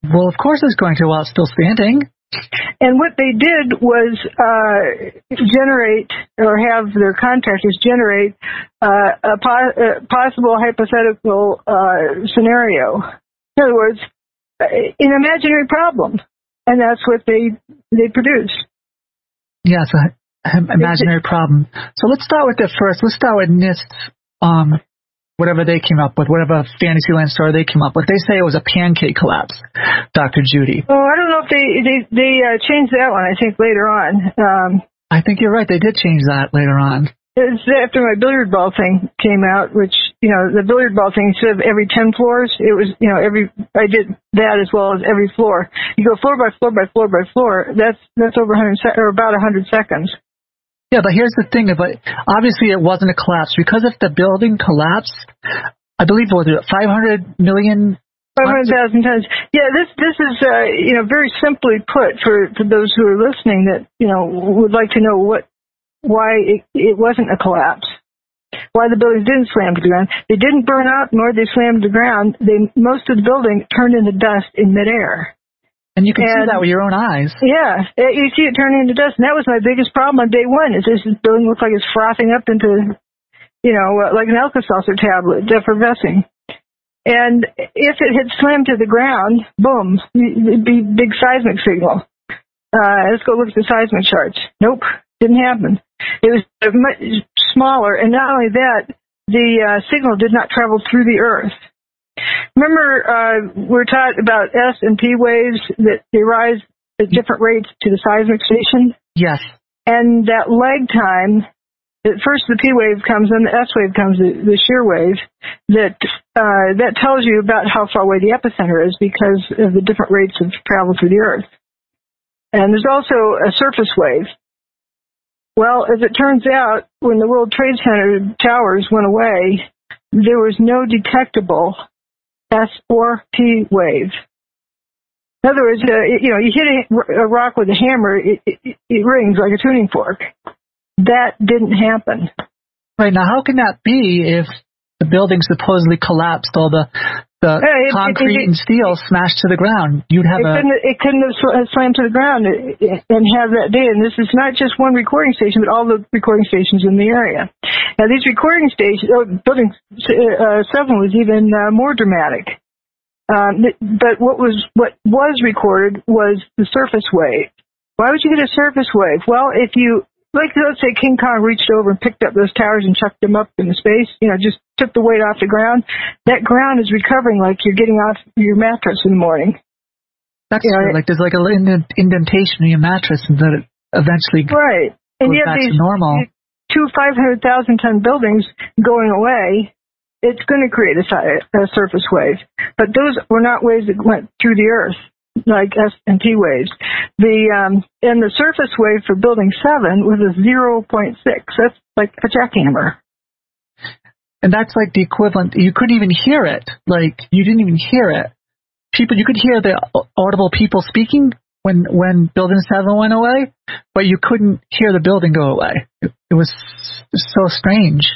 Well, of course it's going to while it's still standing. And what they did was generate, or have their contractors generate, a possible hypothetical scenario. In other words, an imaginary problem. And that's what they produced. Yes, an imaginary problem. So let's start with it first. Let's start with NIST, whatever they came up with, whatever Fantasyland story they came up with. They say it was a pancake collapse, Dr. Judy. Oh, I don't know if they changed that one, I think, later on. I think you're right. They did change that later on. It was after my billiard ball thing came out, which, the billiard ball thing, instead of every 10 floors, it was, I did that as well as every floor. You go floor by floor by floor by floor, that's over 100 or about 100 seconds. Yeah, but here's the thing. But obviously it wasn't a collapse because if the building collapsed, I believe it was 500 million. 500,000 tons. Yeah, this is very simply put for those who are listening that would like to know why it wasn't a collapse, why the buildings didn't slam to the ground. They didn't burn up, nor they slammed to the ground. Most of the building turned into dust in midair. And you can see that with your own eyes. Yeah, you see it turning into dust. And that was my biggest problem on day one, is this building looked like it's frothing up into, like an Alka-Seltzer tablet, effervescing. And if it had slammed to the ground, boom, it'd be big seismic signal. Let's go look at the seismic charts. Nope, didn't happen. It was much smaller, and not only that, the signal did not travel through the earth. Remember, we're taught about S and P waves, that they rise at different rates to the seismic station? Yes. And that lag time, at first the P wave comes, then the S wave comes, the shear wave, that tells you about how far away the epicenter is because of the different rates of travel through the earth. And there's also a surface wave. Well, as it turns out, when the World Trade Center towers went away, there was no detectable S or P wave. In other words, you hit a rock with a hammer, it rings like a tuning fork. That didn't happen. Right, now how can that be if the building supposedly collapsed, all the concrete and steel smashed to the ground? You'd have it couldn't have slammed to the ground and have that day. And this is not just one recording station, but all the recording stations in the area. Now, these recording stations, building 7 was even more dramatic. But what was recorded was the surface wave. Why would you get a surface wave? Well, if you, let's say King Kong reached over and picked up those towers and chucked them up into space, just took the weight off the ground, that ground is recovering like you're getting off your mattress in the morning. That's true. Like there's like a indentation in your mattress and that it eventually goes back to normal. 2 500,000-ton buildings going away, it's going to create a surface wave. But those were not waves that went through the earth, like S and P waves. And the surface wave for Building 7 was a 0.6. That's like a jackhammer. And that's like the equivalent. You couldn't even hear it. Like, you didn't even hear it. You could hear the audible people speaking when Building 7 went away, but you couldn't hear the building go away. It was so strange.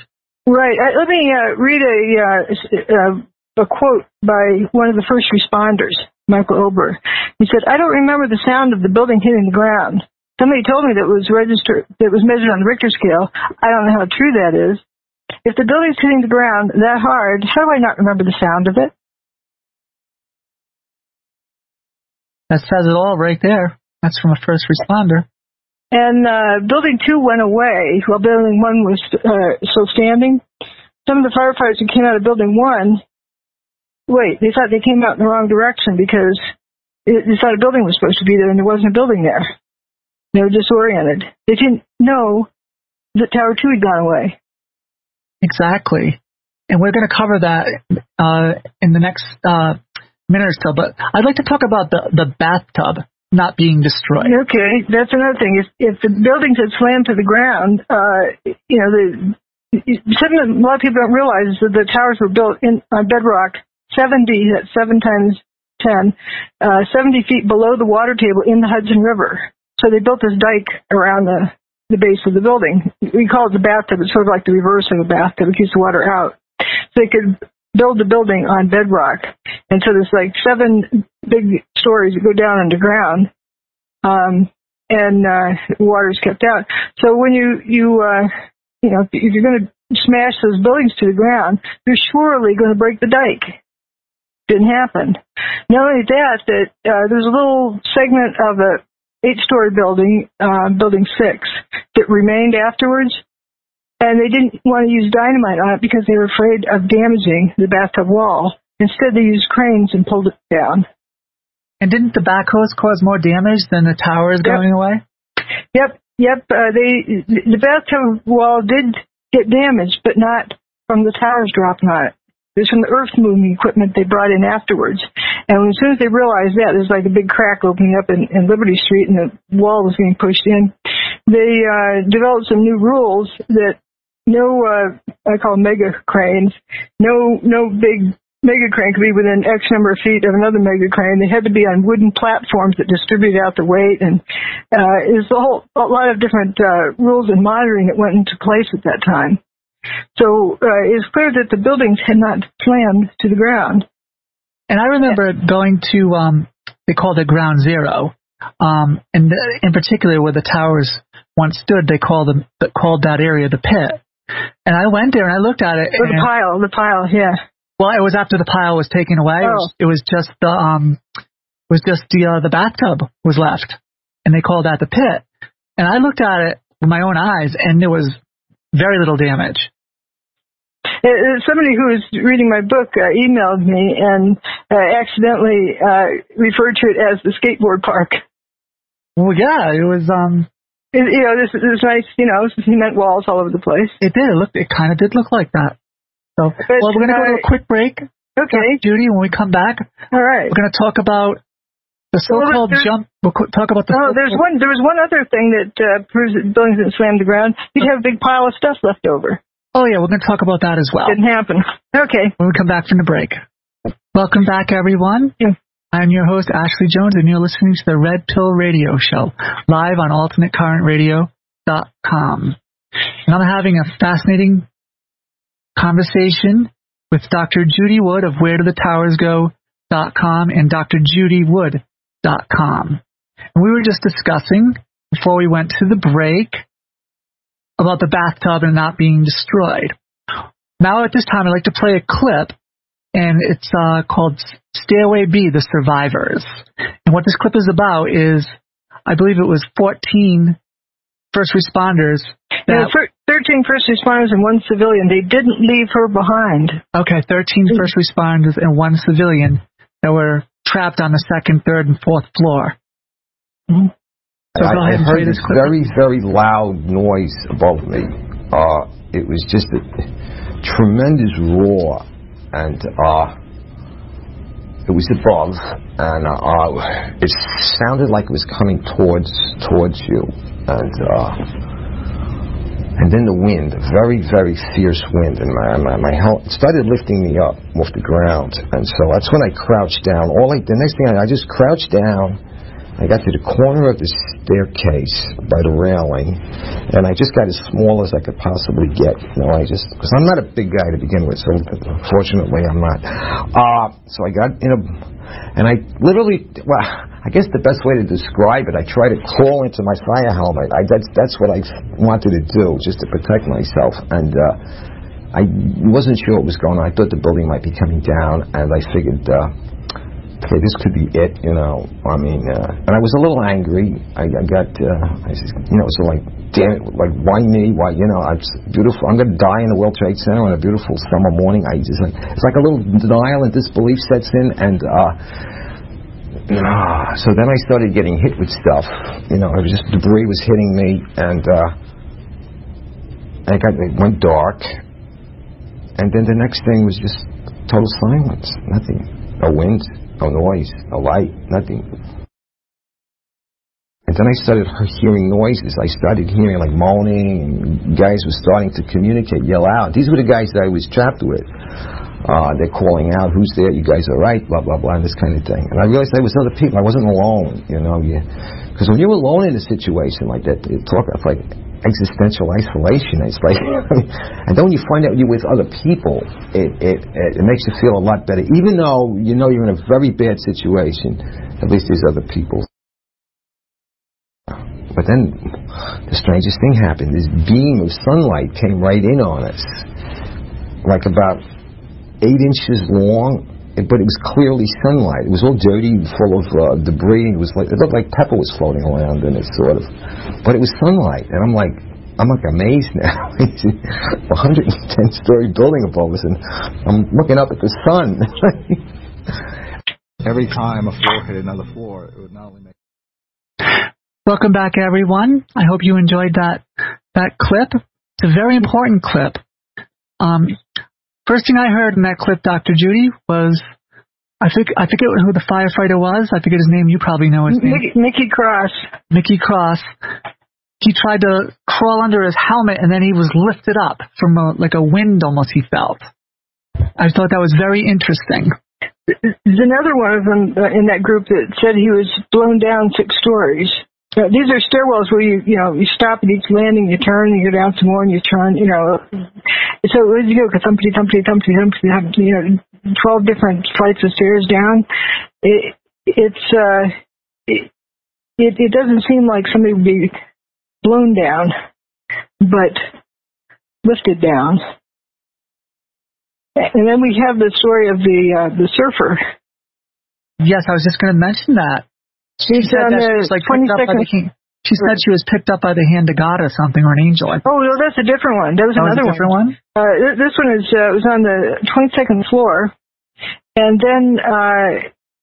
Right. Let me read a quote by one of the first responders, Michael Ober. He said, "I don't remember the sound of the building hitting the ground. Somebody told me that was measured on the Richter scale. I don't know how true that is. If the building's hitting the ground that hard, how do I not remember the sound of it?" That says it all right there. That's from a first responder. And Building 2 went away while Building 1 was still standing. Some of the firefighters who came out of Building 1, they thought they came out in the wrong direction because they thought a building was supposed to be there and there wasn't a building there. They were disoriented. They didn't know that Tower 2 had gone away. Exactly. And we're going to cover that in the next minute or so. But I'd like to talk about the bathtub not being destroyed. Okay, that's another thing. If the buildings had slammed to the ground, something a lot of people don't realize is that the towers were built on bedrock 7 times 10, 70 feet below the water table in the Hudson River. So they built this dike around the base of the building. We call it the bathtub. It's sort of like the reverse of a bathtub. It keeps the water out. So they could build the building on bedrock. And so there's like 7 big stories that go down underground. And water is kept out. So when you know, if you're going to smash those buildings to the ground, you're surely going to break the dike. Didn't happen. Not only that, there's a little segment of a 8-story building, building 6, that remained afterwards, and they didn't want to use dynamite on it because they were afraid of damaging the bathtub wall. Instead, they used cranes and pulled it down. And didn't the backhoes cause more damage than the towers going away? Yep. The bathtub wall did get damaged, but not from the towers dropping on it. It was from the earth moving equipment they brought in afterwards. And as soon as they realized that, there's like a big crack opening up in Liberty Street and the wall was being pushed in. They developed some new rules that no, I call them mega cranes, no big mega crane could be within X number of feet of another mega crane. They had to be on wooden platforms that distributed out the weight, and there's a lot of different rules and monitoring that went into place at that time. So it's clear that the buildings had not slammed to the ground. And I remember going to, they called it Ground Zero, and in particular where the towers once stood, they called that area the pit. And I went there and I looked at it. The pile, yeah. Well, it was after the pile was taken away. Oh. It was just the bathtub was left, and they called that the pit. And I looked at it with my own eyes, and there was very little damage. Somebody who was reading my book emailed me and accidentally referred to it as the skateboard park. Well, yeah, it was. This nice, cement walls all over the place. It did. It kind of did look like that. So, we're going to go to a quick break. Okay. Judy, when we come back, all right, we're going to talk about the so-called jump. We'll talk about the. There was one other thing that proves that buildings didn't slam to the ground. You'd have a big pile of stuff left over. Oh yeah, we're going to talk about that as well. Didn't happen. Okay. When we come back from the break. Welcome back, everyone. Yeah. I'm your host, Ashley Jones, and you're listening to the Red Pill Radio Show, live on AlternateCurrentRadio.com. And I'm having a fascinating conversation with Dr. Judy Wood of WhereDoTheTowersGo.com and DrJudyWood.com. And we were just discussing, before we went to the break, about the bathtub and not being destroyed. Now at this time, I'd like to play a clip, and it's called Stairway B, The Survivors. And what this clip is about is, I believe it was 14 first responders. 13 first responders and 1 civilian. They didn't leave her behind. Okay, 13 first responders and 1 civilian that were trapped on the 2nd, 3rd, and 4th floor. Mm-hmm. So I heard this very, very loud noise above me. It was just a tremendous roar, and it was above, and it sounded like it was coming towards you, and then the wind, a very, very fierce wind, and my heart started lifting me up off the ground, and so that's when I crouched down. The next thing I just crouched down. I got to the corner of the staircase by the railing, and I just got as small as I could possibly get. Because I'm not a big guy to begin with, so fortunately I'm not. So I got and I literally, I guess the best way to describe it, I tried to crawl into my fire helmet. That's what I wanted to do, just to protect myself. And I wasn't sure what was going on. I thought the building might be coming down, and I figured, okay, this could be it, and I was a little angry. I said, so like, damn it, like, why me? Why, I'm beautiful. I'm going to die in the World Trade Center on a beautiful summer morning. It's like a little denial and disbelief sets in, and so then I started getting hit with stuff. It was just debris was hitting me, and it went dark, and then the next thing was just total silence, nothing, no wind. No noise, no light, nothing. And then I started hearing noises. I started hearing like moaning, and guys were starting to communicate, yell out. These were the guys that I was trapped with. They're calling out, who's there? You guys are right, blah, blah, blah, and this kind of thing. And I realized there was other people. I wasn't alone, you know. Because when you're alone in a situation like that, you talk about like existential isolation. It's like, and then when you find out you're with other people, it makes you feel a lot better. Even though you know you're in a very bad situation, at least there's other people. But then the strangest thing happened. This beam of sunlight came right in on us, like about 8 inches long, but it was clearly sunlight. It was all dirty, full of debris. It looked like pepper was floating around in it, sort of. But it was sunlight, and I'm like amazed now. It's a 110-story building above us, and I'm looking up at the sun. Every time a floor hit another floor, it would not only make. Welcome back, everyone. I hope you enjoyed that clip. It's a very important clip. First thing I heard in that clip, Dr. Judy, was I forget who the firefighter was. I forget his name. You probably know his name. Mickey Cross. Mickey Cross. He tried to crawl under his helmet, and then he was lifted up from like a wind almost he felt. I thought that was very interesting. There's another one of them in that group that said he was blown down 6 stories. These are stairwells where you stop at each landing, you turn, you go down some more, and you turn, So as you go, thumpty, 12 different flights of stairs down. It doesn't seem like somebody would be blown down, but lifted down. And then we have the story of the surfer. Yes, I was just going to mention that. She said that she was She said she was picked up by the hand of God or something, or an angel. Oh, no, that's a different one. That was another different one. This one was on the 22nd floor, and then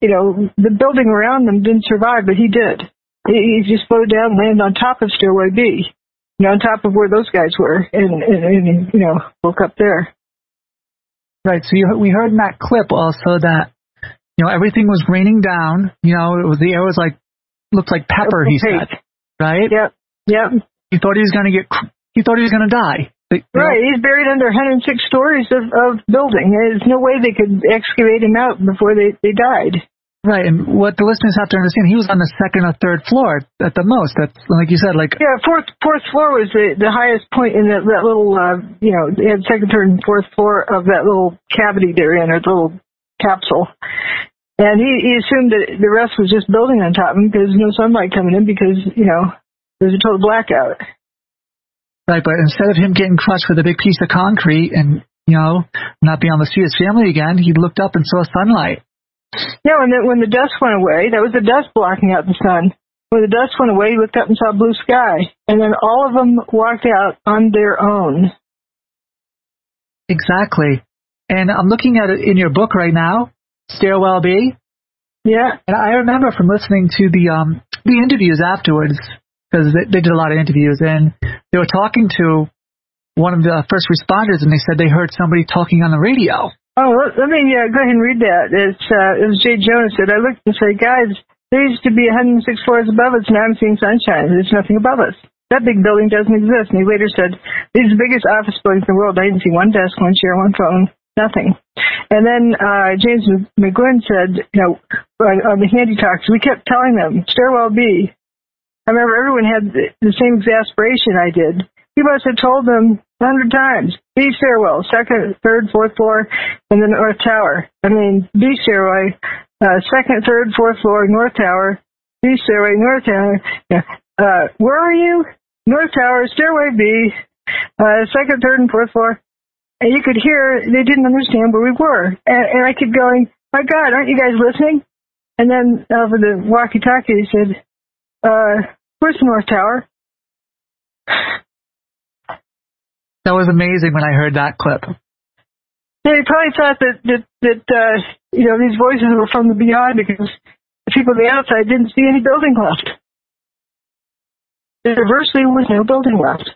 the building around them didn't survive, but he did. He just flowed down, and landed on top of Stairway B, on top of where those guys were, and woke up there. Right. So we heard in that clip also that everything was raining down. The air was looked like pepper. He said, right? Yep. He thought he was going to die. Right. He's buried under 106 stories of building. There's no way they could excavate him out before they died. Right. And what the listeners have to understand, he was on the 2nd or 3rd floor at the most. That's like you said, fourth floor was the highest point in that little they had 2nd, 3rd, and 4th floor of that little cavity they're in, or the little capsule. And he assumed that the rest was just building on top of him because no sunlight coming in because, there's a total blackout. Right, but instead of him getting crushed with a big piece of concrete and, not being able to see his family again, he looked up and saw sunlight. Yeah, and then when the dust went away, that was the dust blocking out the sun. When the dust went away, he looked up and saw blue sky. And then all of them walked out on their own. Exactly. And I'm looking at it in your book right now, Stairwell B. Yeah. And I remember from listening to the interviews afterwards, because they did a lot of interviews, and they were talking to one of the first responders, and they said they heard somebody talking on the radio. Oh, let me go ahead and read that. It was Jay Jonas said, I looked and said, guys, there used to be 106 floors above us, and I'm seeing sunshine. There's nothing above us. That big building doesn't exist. And he later said, these are the biggest office buildings in the world. I didn't see one desk, one chair, one phone, nothing. And then James McGuinn said, on the Handy Talks, we kept telling them, Stairwell B. I remember everyone had the same exasperation I did. He must have told them 100 times. B stairwell, 2nd, 3rd, 4th floor, and the North Tower. I mean, B stairway, 2nd, 3rd, 4th floor, North Tower. B stairway, North Tower. Where are you? North Tower, Stairway B, 2nd, 3rd, and 4th floor. And you could hear they didn't understand where we were. And I kept going, my God, aren't you guys listening? And then over the walkie-talkie, he said, where's the North Tower? That was amazing when I heard that clip. Yeah, he probably thought that these voices were from the beyond because the people on the outside didn't see any building left. There virtually was no building left.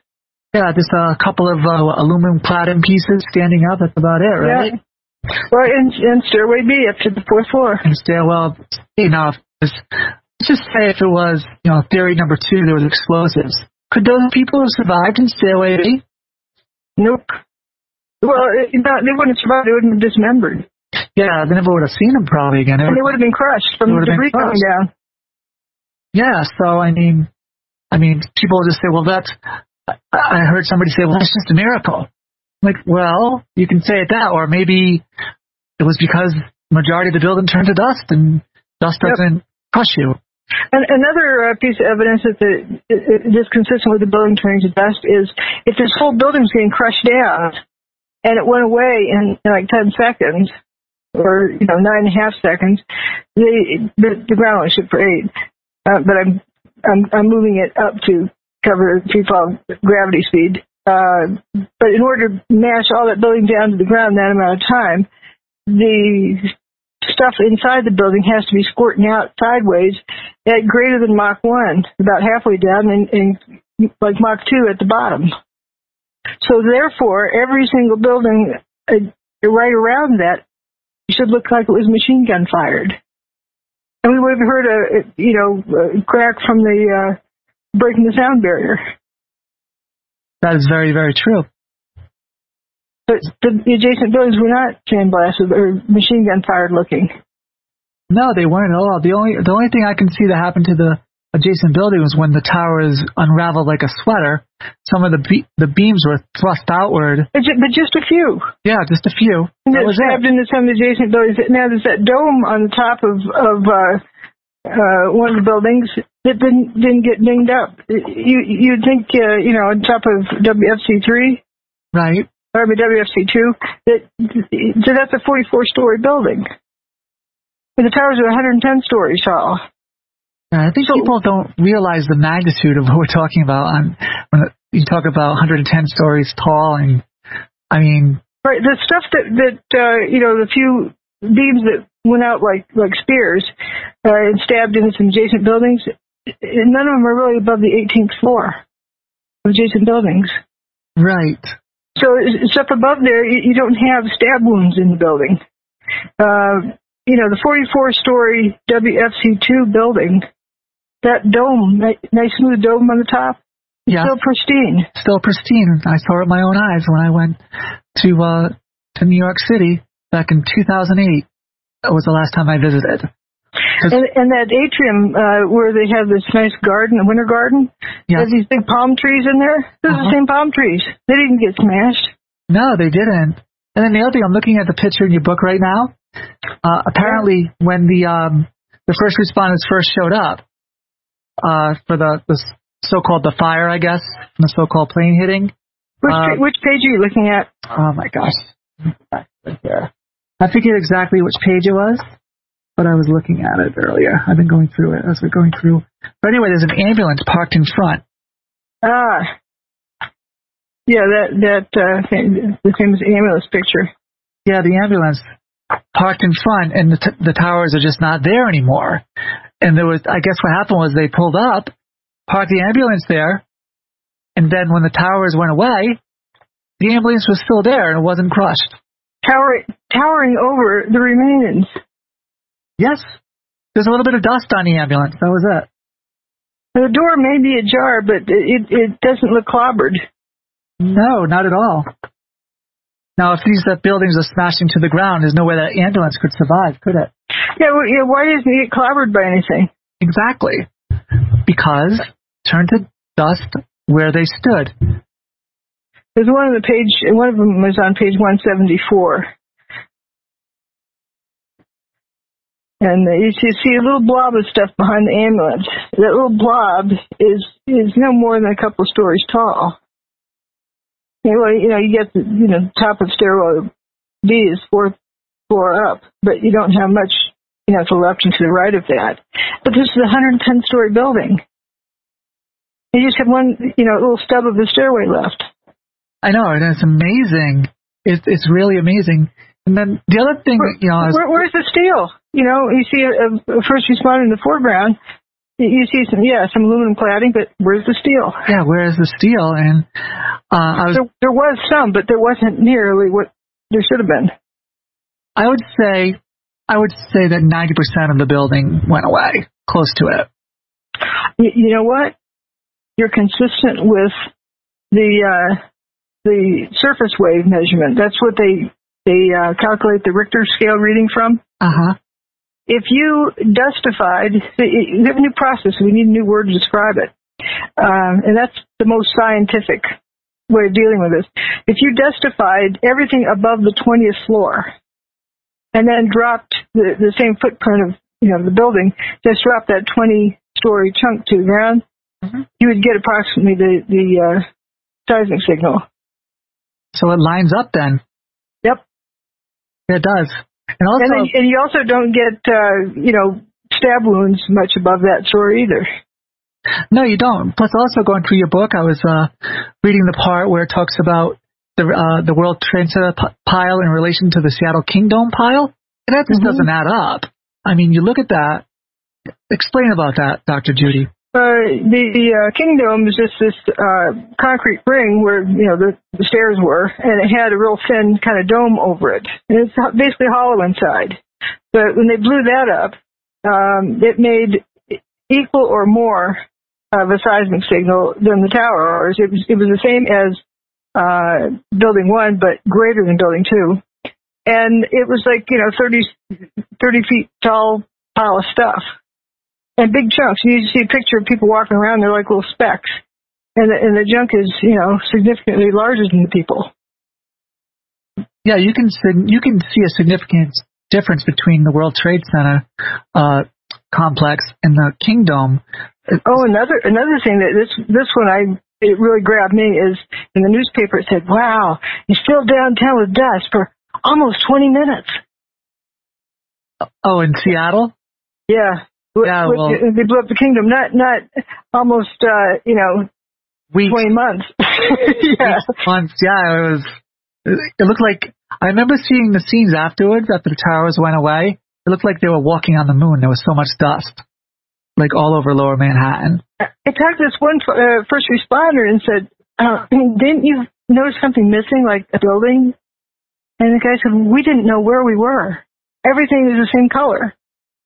Yeah, just a couple of aluminum cladding pieces standing up. That's about it, right? Yeah. Well, and Stairway B up to the 4th floor. And stairwell, let's just say if it was, theory number 2, there was explosives. Could those people have survived in Stairway B? Nope. Well, they wouldn't have survived. They would have been dismembered. Yeah, they never would have seen them probably again. And they would have been crushed from the debris coming down. Yeah, so I mean, people just say, well, I heard somebody say, well, that's just a miracle. Like, well, you can say it that, or maybe it was because the majority of the building turned to dust, and dust doesn't crush you. And another piece of evidence that is consistent with the building turning to dust is if this whole building's getting crushed down and it went away in like 10 seconds or 9.5 seconds, the ground only shook for 8. But I'm moving it up to cover free-fall gravity speed. But in order to mash all that building down to the ground in that amount of time, the stuff inside the building has to be squirting out sideways at greater than Mach 1, about halfway down, and like Mach 2 at the bottom. So therefore, every single building right around that should look like it was machine gun fired. And we would have heard a crack from the breaking the sound barrier. That is very, very true. But the adjacent buildings were not sandblasted or machine gun fired looking. No, they weren't at all. The only thing I can see that happened to the adjacent building was when the towers unraveled like a sweater. Some of the beams were thrust outward. But just a few. Yeah, just a few. And that was stabbed into some of the adjacent buildings. Now there's that dome on the top of one of the buildings that didn't get dinged up. You'd think, on top of WFC3. Right. Or WFC2, so that's a 44-story building. And the towers are 110 stories tall. Yeah, I think people don't realize the magnitude of what we're talking about when you talk about 110 stories tall. And I mean, right, the stuff that the few beams that went out like spears and stabbed into some adjacent buildings, none of them are really above the 18th floor of adjacent buildings. Right. So stuff above there, you don't have stab wounds in the building. The 44-story WFC2 building, that dome, that nice smooth dome on the top, still pristine. Still pristine. I saw it with my own eyes when I went to New York City back in 2008. That was the last time I visited. And that atrium where they have this nice garden, a winter garden, has these big palm trees in there. Those are the same palm trees. They didn't get smashed. No, they didn't. And then the other thing, I'm looking at the picture in your book right now. Apparently, when the first responders first showed up for the so-called the fire, I guess, the so-called plane hitting. Which page are you looking at? Oh my gosh, back there. I forget exactly which page it was, but I was looking at it earlier. I've been going through it as we're going through. But anyway, there's an ambulance parked in front. Yeah, the famous ambulance picture. Yeah, the ambulance parked in front, and the towers are just not there anymore. And there was, I guess what happened was they pulled up, parked the ambulance there, and then when the towers went away, the ambulance was still there and it wasn't crushed. Towering over the remains. Yes. There's a little bit of dust on the ambulance. That was it. The door may be ajar, but it doesn't look clobbered. No, not at all. Now, if these buildings are smashing to the ground, there's no way that ambulance could survive, could it? Yeah, why doesn't it get clobbered by anything? Exactly. Because turned to dust where they stood. There's one of them was on page 174. And you see a little blob of stuff behind the ambulance. That little blob is no more than a couple of stories tall. You get the top of stairwell B is 4th floor up, but you don't have much, to the left and to the right of that. But this is a 110-story building. You just have one, little stub of the stairway left. I know, and it's amazing. It's really amazing. And then the other thing, where's the steel? You see a first responder in the foreground. You see some aluminum cladding, but where's the steel? Yeah, where's the steel? And there was some, but there wasn't nearly what there should have been. I would say that 90% of the building went away, close to it. You know what? You're consistent with the the surface wave measurement. That's what they calculate the Richter scale reading from. Uh-huh. If you dustified, we have a new process. We need a new word to describe it. And that's the most scientific way of dealing with this. If you dustified everything above the 20th floor and then dropped the same footprint of the building, just drop that 20-story chunk to the ground, you would get approximately the seismic signal. So it lines up then. Yep. It does. And also, and you also don't get stab wounds much above that story either. No, you don't. Plus, also going through your book, I was reading the part where it talks about the World Trade Center pile in relation to the Seattle Kingdom pile. And that just doesn't add up. I mean, you look at that. Explain about that, Dr. Judy. The Kingdom is just this concrete ring where the stairs were, and it had a real thin kind of dome over it. And it's basically hollow inside. But when they blew that up, it made equal or more of a seismic signal than the tower. It was the same as Building 1, but greater than Building 2. And it was like 30 feet tall pile of stuff. And big chunks. You see a picture of people walking around, they're like little specks. And the junk is, significantly larger than the people. Yeah, you can see a significant difference between the World Trade Center complex and the Kingdom. Oh, another thing that this one it really grabbed me is in the newspaper it said, "Wow, it's filled downtown with dust for almost 20 minutes." Oh, in Seattle? Yeah. Yeah, well, they blew up the Kingdom, not almost, 20 months. Yeah. Months, yeah. It looked like, I remember seeing the scenes afterwards, after the towers went away. It looked like they were walking on the moon. There was so much dust, like all over Lower Manhattan. I talked to this one first responder and said, didn't you notice something missing, like a building? And the guy said, we didn't know where we were. Everything was the same color.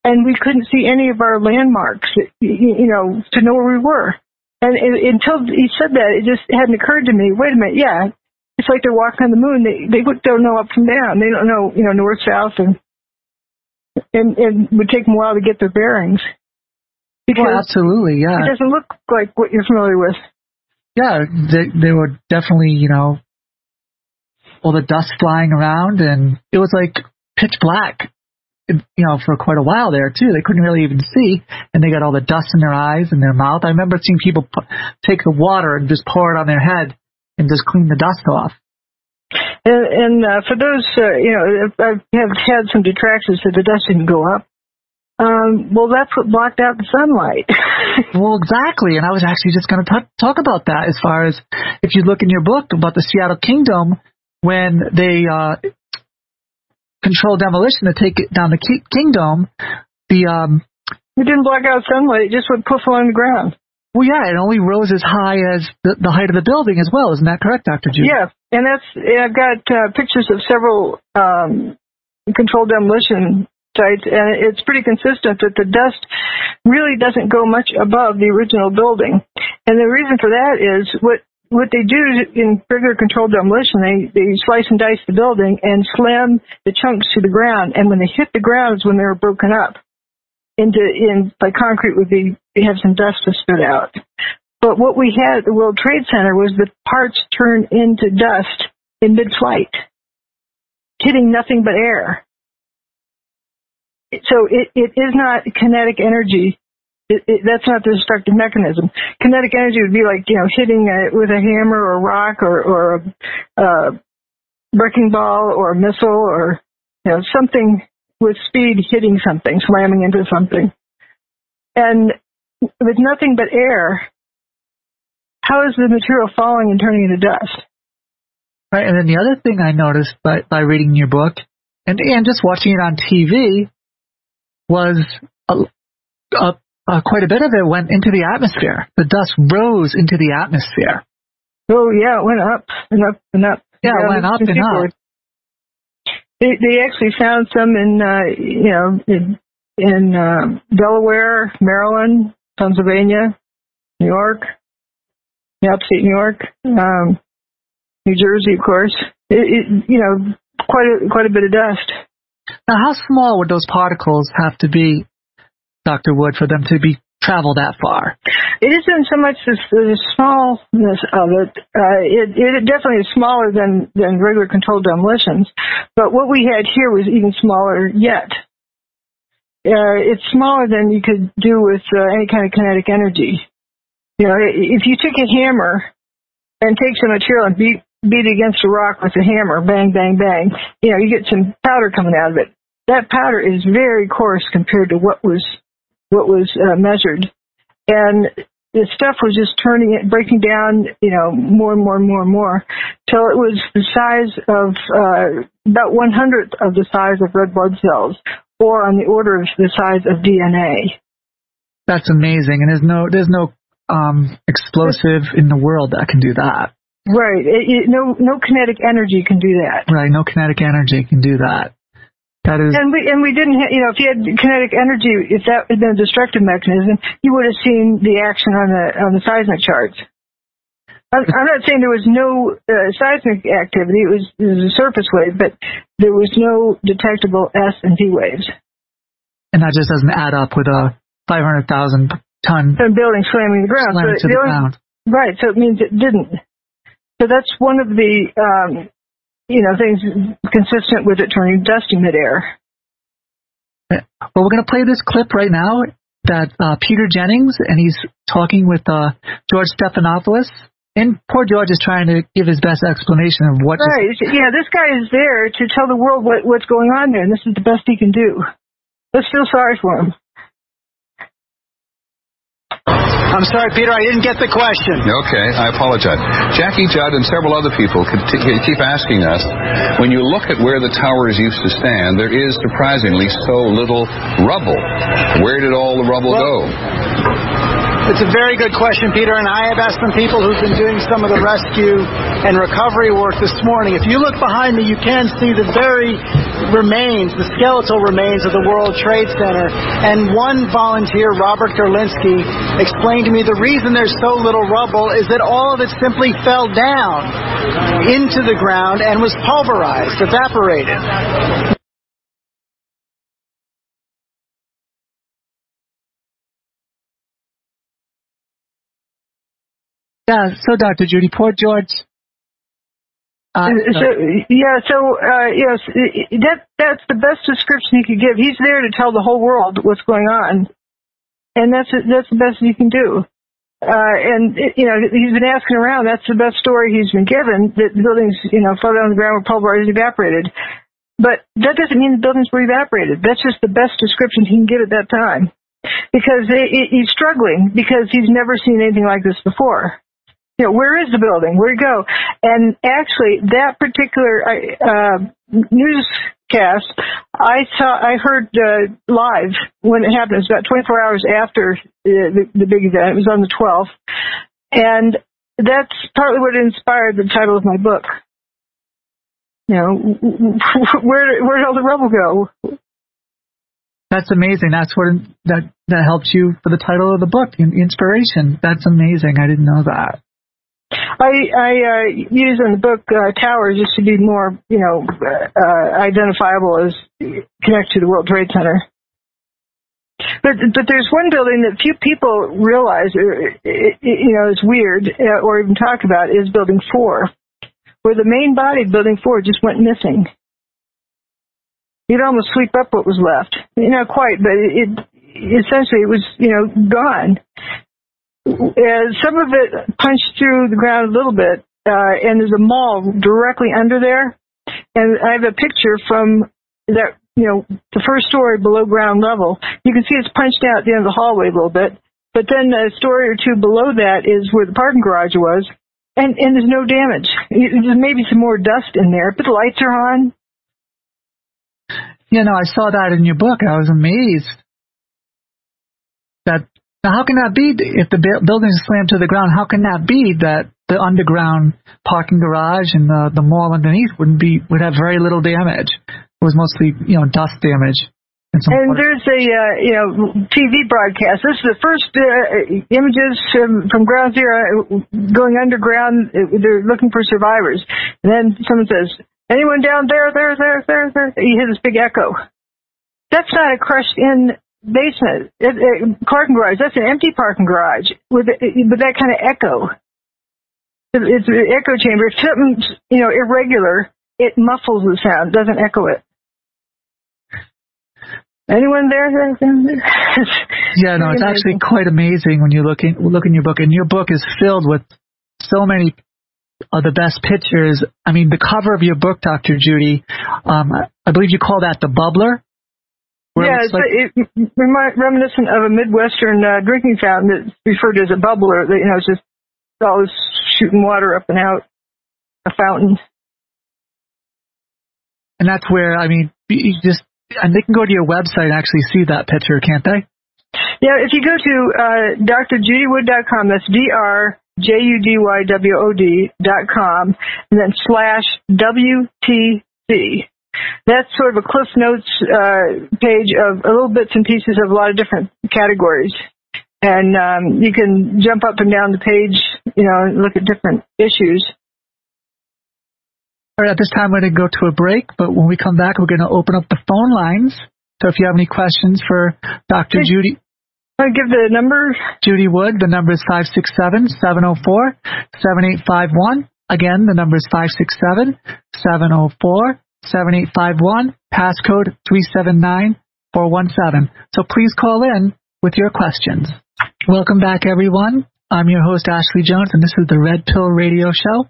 And we couldn't see any of our landmarks, to know where we were. And until he said that, it just hadn't occurred to me, wait a minute, yeah, it's like they're walking on the moon. They don't know up from down. They don't know, north, south, and it would take them a while to get their bearings. Because absolutely, yeah. It doesn't look like what you're familiar with. Yeah, they were definitely, all the dust flying around, and it was like pitch black. For quite a while there, too. They couldn't really even see, and they got all the dust in their eyes and their mouth. I remember seeing people take the water and just pour it on their head and just clean the dust off. And for those, I have had some detractors that the dust didn't go up. Well, that's what blocked out the sunlight. Well, exactly, and I was actually just going to talk about that as far as, if you look in your book about the Seattle Kingdom, when they controlled demolition to take it down the Kingdom, it didn't block out sunlight, it just went poof along the ground. Well, yeah, it only rose as high as the height of the building as well. Isn't that correct, Dr. Judy? Yeah, and I've got pictures of several controlled demolition sites, and it's pretty consistent that the dust really doesn't go much above the original building. And the reason for that is what they do in regular controlled demolition, they slice and dice the building and slam the chunks to the ground. And when they hit the ground is when they were broken up by concrete they have some dust to spit out. But what we had at the World Trade Center was the parts turned into dust in mid-flight, hitting nothing but air. So it is not kinetic energy. That's not the destructive mechanism. Kinetic energy would be like, hitting with a hammer or a rock or a wrecking ball or a missile or, something with speed hitting something, slamming into something. And with nothing but air, how is the material falling and turning into dust? Right, and then the other thing I noticed by reading your book and just watching it on TV was quite a bit of it went into the atmosphere. The dust rose into the atmosphere. Oh, yeah, it went up and up and up. Yeah, it went up and up. They actually found some in Delaware, Maryland, Pennsylvania, New York, upstate New York. New Jersey, of course. Quite a bit of dust. Now, how small would those particles have to be, Dr. Wood, for them to travel that far? It isn't so much the smallness of it. It definitely is smaller than regular controlled demolitions. But what we had here was even smaller yet. It's smaller than you could do with any kind of kinetic energy. If you took a hammer and take some material and beat it against a rock with a hammer, bang, bang, bang, you get some powder coming out of it. That powder is very coarse compared to what was measured. And the stuff was just breaking down, more and more and more and more, till it was the size of about 1/100th of the size of red blood cells, or on the order of the size of DNA. That's amazing, and there's no explosive in the world that can do that. Right. No kinetic energy can do that. Right. No kinetic energy can do that. That is. And we didn't. If you had kinetic energy, if that had been a destructive mechanism, you would have seen the action on the seismic charts. I'm not saying there was no seismic activity. It was a surface wave, but there was no detectable S and P waves. And that just doesn't add up with a 500,000 ton building slamming the ground. To the ground. Right. So it means it didn't. So that's one of the things consistent with it turning dust in midair. Well, we're going to play this clip right now. That Peter Jennings, and he's talking with George Stephanopoulos. And poor George is trying to give his best explanation of what. Right. This guy is there to tell the world what's going on there, and this is the best he can do. Let's feel sorry for him. I'm sorry, Peter, I didn't get the question. Okay, I apologize. Jackie Judd and several other people keep asking us, when you look at where the towers used to stand, there is surprisingly so little rubble. Where did all the rubble go? It's a very good question, Peter, and I have asked some people who've been doing some of the rescue and recovery work this morning. If you look behind me, you can see the very remains, the skeletal remains of the World Trade Center. And one volunteer, Robert Gerlinsky, explained to me the reason there's so little rubble is that all of it simply fell down into the ground and was pulverized, evaporated. Yeah, so Dr. Judy, poor George. That's the best description he could give. He's there to tell the whole world what's going on, and that's the best he can do. He's been asking around. That's the best story he's been given. That the buildings, fell down on the ground, were pulverized, evaporated. But that doesn't mean the buildings were evaporated. That's just the best description he can give at that time, because he's struggling because he's never seen anything like this before. Where is the building? Where'd it go? And actually, that particular newscast, I heard live when it happened. It was about 24 hours after the big event. It was on the 12th. And that's partly what inspired the title of my book. Where did all the rubble go? That's amazing. That's what that helped you for the title of the book, Inspiration. That's amazing. I didn't know that. I use in the book towers just to be more, identifiable as connected to the World Trade Center. But there's one building that few people realize, is weird or even talk about, is Building 4, where the main body of Building 4 just went missing. You'd almost sweep up what was left. Not quite, but essentially it was, gone. Some of it punched through the ground a little bit, and there's a mall directly under there. And I have a picture from that, the first story below ground level. You can see it's punched out at the end of the hallway a little bit. But then a story or two below that is where the parking garage was, and there's no damage. There's maybe some more dust in there, but the lights are on. I saw that in your book. I was amazed. Now, how can that be? If the building is slammed to the ground, how can that be that the underground parking garage and the mall underneath would have very little damage? It was mostly, dust damage. And there's a TV broadcast. This is the first images from ground zero going underground. They're looking for survivors. And then someone says, "Anyone down there? There." You hear this big echo. That's not a crushed-in basement, parking garage. That's an empty parking garage with that kind of echo. It's an echo chamber. If something's irregular, it muffles the sound, doesn't echo it. Anyone there? Yeah, no, it's actually quite amazing when you look in your book, and your book is filled with so many of the best pictures. I mean, the cover of your book, Dr. Judy, I believe you call that the bubbler. Yeah, it's reminiscent of a Midwestern drinking fountain that's referred to as a bubbler. It's just all this shooting water up and out, a fountain. And that's where, and they can go to your website and actually see that picture, can't they? Yeah, if you go to drjudywood.com, that's drjudywood.com, and then /WTC. That's sort of a Cliff Notes page of little bits and pieces of a lot of different categories. And you can jump up and down the page, and look at different issues. All right, at this time, we're going to go to a break, but when we come back, we're going to open up the phone lines. So if you have any questions for Dr. Judy. I'll give the number. Judy Wood, the number is 567-704-7851. Again, the number is 567-704-7851, passcode 379417. So please call in with your questions. Welcome back, everyone. I'm your host, Ashley Jones, and this is the Red Pill Radio Show.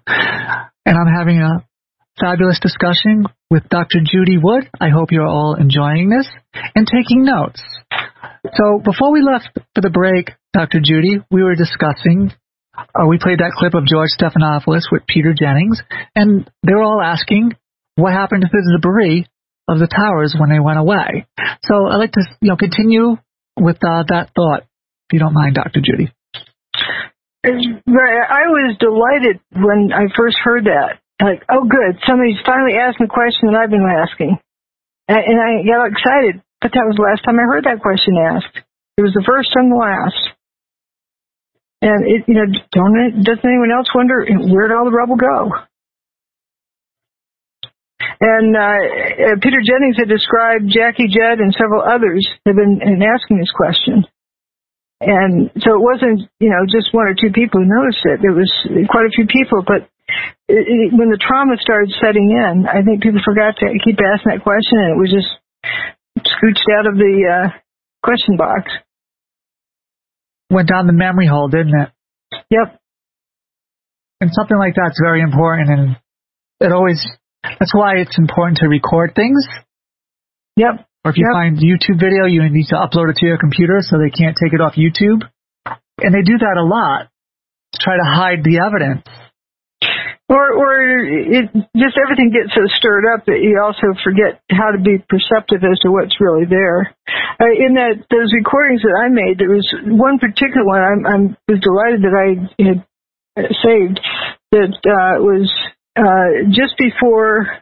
And I'm having a fabulous discussion with Dr. Judy Wood. I hope you're all enjoying this and taking notes. So before we left for the break, Dr. Judy, we were discussing, we played that clip of George Stephanopoulos with Peter Jennings, and they were all asking what happened to the debris of the towers when they went away. So I'd like to continue with that thought, if you don't mind, Dr. Judy. I was delighted when I first heard that. Like, oh, good, somebody's finally asking the question that I've been asking. And I got excited, but that was the last time I heard that question asked. It was the first and the last. And, doesn't anyone else wonder where'd all the rubble go? And Peter Jennings had described Jackie Judd and several others have been asking this question. And so it wasn't, just one or two people who noticed it. There was quite a few people, but when the trauma started setting in, I think people forgot to keep asking that question, and it was just scooched out of the question box. Went down the memory hole, didn't it? Yep. And something like that's very important, and that's why it's important to record things. Yep. Or if you find YouTube video, you need to upload it to your computer so they can't take it off YouTube. And they do that a lot to try to hide the evidence. Or just everything gets so stirred up that you also forget how to be perceptive as to what's really there. In those recordings that I made, there was one particular one I was delighted that I had saved that was just before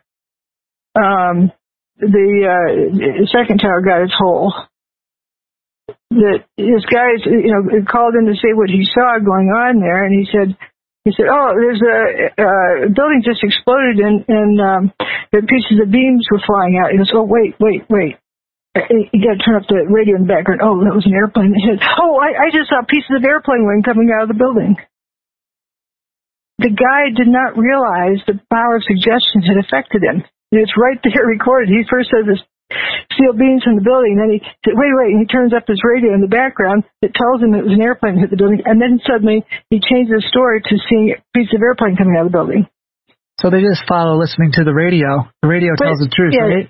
the second tower got its hole. That his guys, called in to say what he saw going on there, and he said, "Oh, there's a building just exploded, and the pieces of beams were flying out." He goes, "Oh, wait. You got to turn up the radio in the background. Oh, that was an airplane." He said, "Oh, I just saw pieces of airplane wing coming out of the building." The guy did not realize the power of suggestion had affected him. It's right there recorded. He first said this steel beams from the building, and then he said, wait, and he turns up his radio in the background that tells him it was an airplane that hit the building, and then suddenly he changed the story to seeing a piece of airplane coming out of the building. So they just follow listening to the radio. The radio tells the truth, right?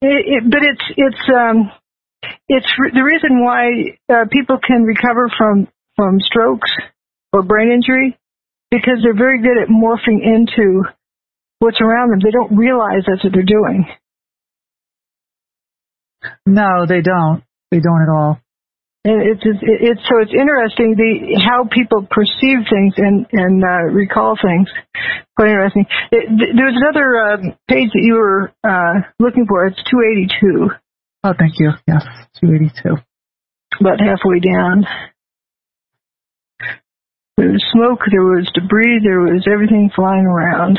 But it's the reason why people can recover from strokes or brain injury, because they're very good at morphing into what's around them. They don't realize that's what they're doing. No, they don't. They don't at all. And it's interesting how people perceive things and recall things. Quite interesting. There's another page that you were looking for. It's 282. Oh, thank you. Yes, 282. About halfway down. There was smoke, there was debris, there was everything flying around.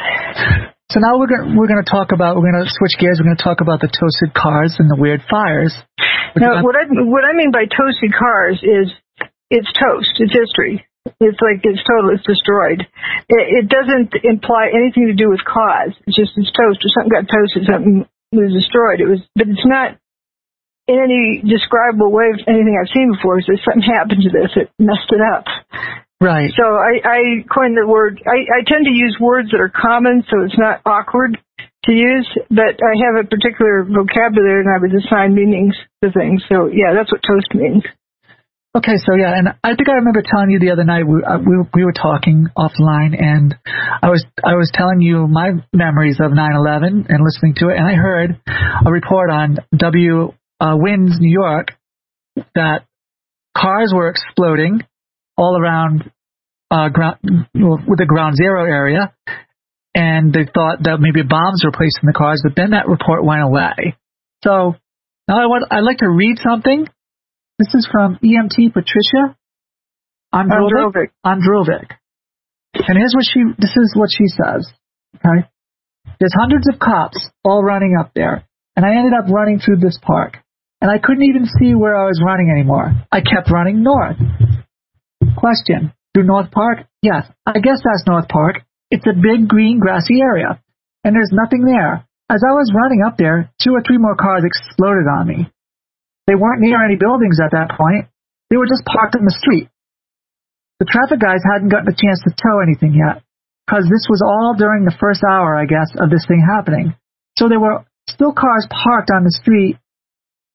So now we're going to switch gears. We're going to talk about the toasted cars and the weird fires. Now, what I mean by toasted cars is it's toast. It's history. It's like it's total. It's destroyed. It doesn't imply anything to do with cause. It's just it's toast. Or something got toasted. Something was destroyed. But it's not in any describable way of anything I've seen before. So something happened to this. It messed it up. Right. So I coined the word. I tend to use words that are common, so it's not awkward to use. But I have a particular vocabulary, and I would assign meanings to things. So yeah, that's what toast means. Okay, so yeah, and I think I remember telling you the other night we were talking offline, and I was telling you my memories of 9/11 and listening to it, and I heard a report on WINS New York that cars were exploding all around with the ground zero area, and they thought that maybe bombs were placed in the cars, but then that report went away. So now I'd like to read something. This is from EMT Patricia Androvic. And this is what she says. Okay. There's hundreds of cops all running up there, and I ended up running through this park, and I couldn't even see where I was running anymore. I kept running north. Question. Through North Park? Yes. I guess that's North Park. It's a big green grassy area, and there's nothing there. As I was running up there, 2 or 3 more cars exploded on me. They weren't near any buildings at that point. They were just parked in the street. The traffic guys hadn't gotten a chance to tow anything yet, because this was all during the first hour, I guess, of this thing happening. So there were still cars parked on the street,